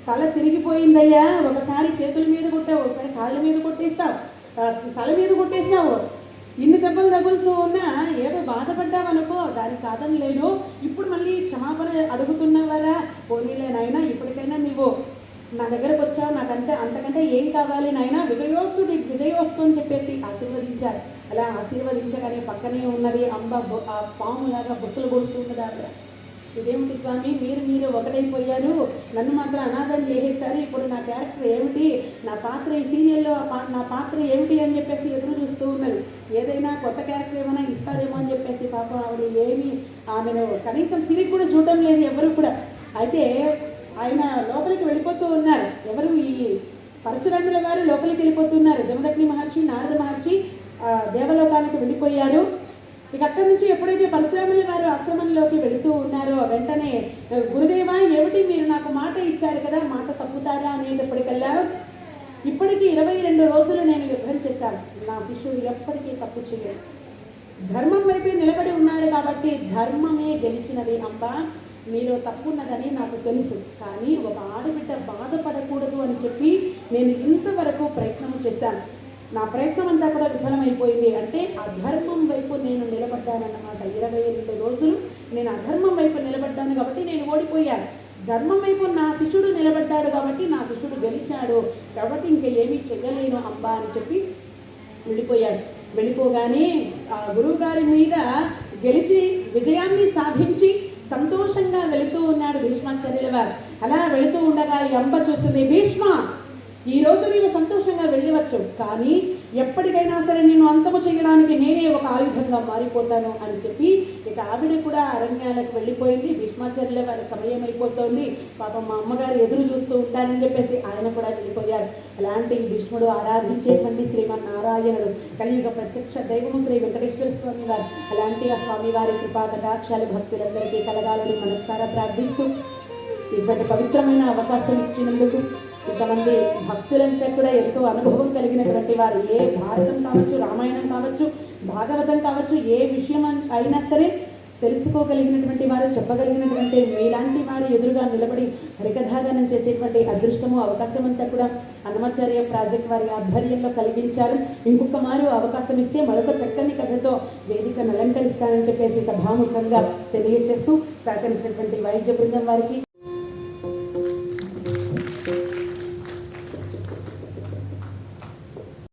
తల తిరిగిపోయిందయ్యా. ఒకసారి చేతుల మీద కొట్టావు, ఒకసారి కాళ్ళ మీద కొట్టేశావు, తల మీద కొట్టేశావు. ఇన్ని దెబ్బలు తగులుతూ ఉన్నా ఏదో బాధపడ్డావనుకో, దానికి కాదని లేదు. ఇప్పుడు మళ్ళీ క్షమాపణ అడుగుతున్నవారా? పోనీలే నాయనా, ఇప్పటికైనా నువ్వు నా దగ్గరకు వచ్చావు, నాకంటే అంతకంటే ఏం కావాలి నాయనా, విజయోస్తు విజయోస్తు అని చెప్పేసి ఆశీర్వదించారు. అలా ఆశీర్వదించగానే పక్కనే ఉన్నది అంబ ఆ పాములాగా బుసలు కొడుతున్నది. ఆవిడ, ఇదేమిటి స్వామి, మీరు ఒకటైపోయారు, నన్ను మాత్రం అనాథం చేసేసారు, ఇప్పుడు నా క్యారెక్టర్ ఏమిటి, నా పాత్ర ఈ సీరియల్లో నా పాత్ర ఏమిటి అని చెప్పేసి ఎదురు చూస్తూ ఉన్నది. ఏదైనా కొత్త క్యారెక్టర్ ఏమైనా ఇస్తారేమో అని చెప్పేసి పాపం ఆవిడ ఏమి ఆమెను కనీసం తిరిగి కూడా చూడటం లేదు ఎవరు కూడా. అయితే ఆయన లోపలికి వెళ్ళిపోతూ ఉన్నారు. ఎవరు? ఈ పరశురాముల వారు లోపలికి వెళ్ళిపోతున్నారు. జమదగ్ని మహర్షి, నారద మహర్షి దేవలోకానికి వెళ్ళిపోయారు. ఇక అక్కడి నుంచి ఎప్పుడైతే పరశురాముల వారు ఆశ్రమంలోకి వెళుతూ ఉన్నారో వెంటనే గురుదేవా, ఏమిటి మీరు నాకు మాట ఇచ్చారు కదా, మాట తప్పుతారా అనేటప్పటికల్లా, ఇప్పటికీ 22 రోజులు నేను యుద్ధం చేశాను, నా శిష్యుడు ఎప్పటికీ తప్పు చేయడు, ధర్మం వైపే నిలబడి ఉన్నాడు కాబట్టి ధర్మమే గెలిచినది అంబ, మీరు తప్పున్నదని నాకు తెలుసు, కానీ ఒక ఆడబిడ్డ బాధపడకూడదు అని చెప్పి నేను ఇంతవరకు ప్రయత్నం చేశాను. నా ప్రయత్నం అంతా కూడా విఫలమైపోయింది. అంటే అధర్మం వైపు నేను నిలబడ్డానన్నమాట. 22 రోజులు నేను అధర్మం వైపు నిలబడ్డాను కాబట్టి నేను ఓడిపోయాను. ధర్మం వైపు నా శిష్యుడు నిలబడ్డాడు కాబట్టి నా శిష్యుడు గెలిచాడు, కాబట్టి ఇంక ఏమీ చెయ్యలేను అంబా అని చెప్పి వెళ్ళిపోయాడు. వెళ్ళిపోగానే ఆ గురువు గారి మీద గెలిచి విజయాన్ని సాధించి సంతోషంగా వెళుతూ ఉన్నాడు భీష్మాచార్యుల వారు. అలా వెళుతూ ఉండగా ఈ అంబ చూసింది, భీష్మ, ఈ రోజు నీవు సంతోషంగా వెళ్ళవచ్చు, కానీ ఎప్పటికైనా సరే నేను అంతము చేయడానికి నేనే ఒక ఆయుధంగా మారిపోతాను అని చెప్పి ఇక ఆవిడ కూడా అరణ్యాలకు వెళ్ళిపోయింది. భీష్మాచార్యుల వారి సమయం అయిపోతుంది, పాపం మా అమ్మగారు ఎదురు చూస్తూ ఉంటారని చెప్పేసి ఆయన కూడా వెళ్ళిపోయారు. అలాంటి భీష్ముడు ఆరాధించేటువంటి శ్రీమన్నారాయణుడు, కలియుగ ప్రత్యక్ష దైవము శ్రీ వెంకటేశ్వర స్వామి వారు. అలాంటి ఆ స్వామివారి కృపా కటాక్షాలు భక్తులందరికీ కలగాలని మనస్సారా ప్రార్థిస్తూ ఇప్పటి పవిత్రమైన అవకాశం ఇచ్చినందుకు ఇంతమంది భక్తులంతా కూడా ఎంతో అనుభవం కలిగినటువంటి వారు, ఏ భారతం కావచ్చు, రామాయణం కావచ్చు, భాగవతం కావచ్చు, ఏ విషయం అయినా సరే తెలుసుకోగలిగినటువంటి వారు, చెప్పగలిగినటువంటి మీలాంటి వారు ఎదురుగా నిలబడి హరికథాగానం చేసేటువంటి అదృష్టము అవకాశం అంతా కూడా అన్నమాచార్య ప్రాజెక్ట్ వారి ఆధ్వర్యంలో కలిగించారు. ఇంకొక మారు అవకాశం ఇస్తే మరొక చక్కని కథతో వేదికను అలంకరిస్తానని చెప్పేసి సభాముఖంగా తెలియజేస్తూ సహకరించినటువంటి వైద్య బృందం వారికి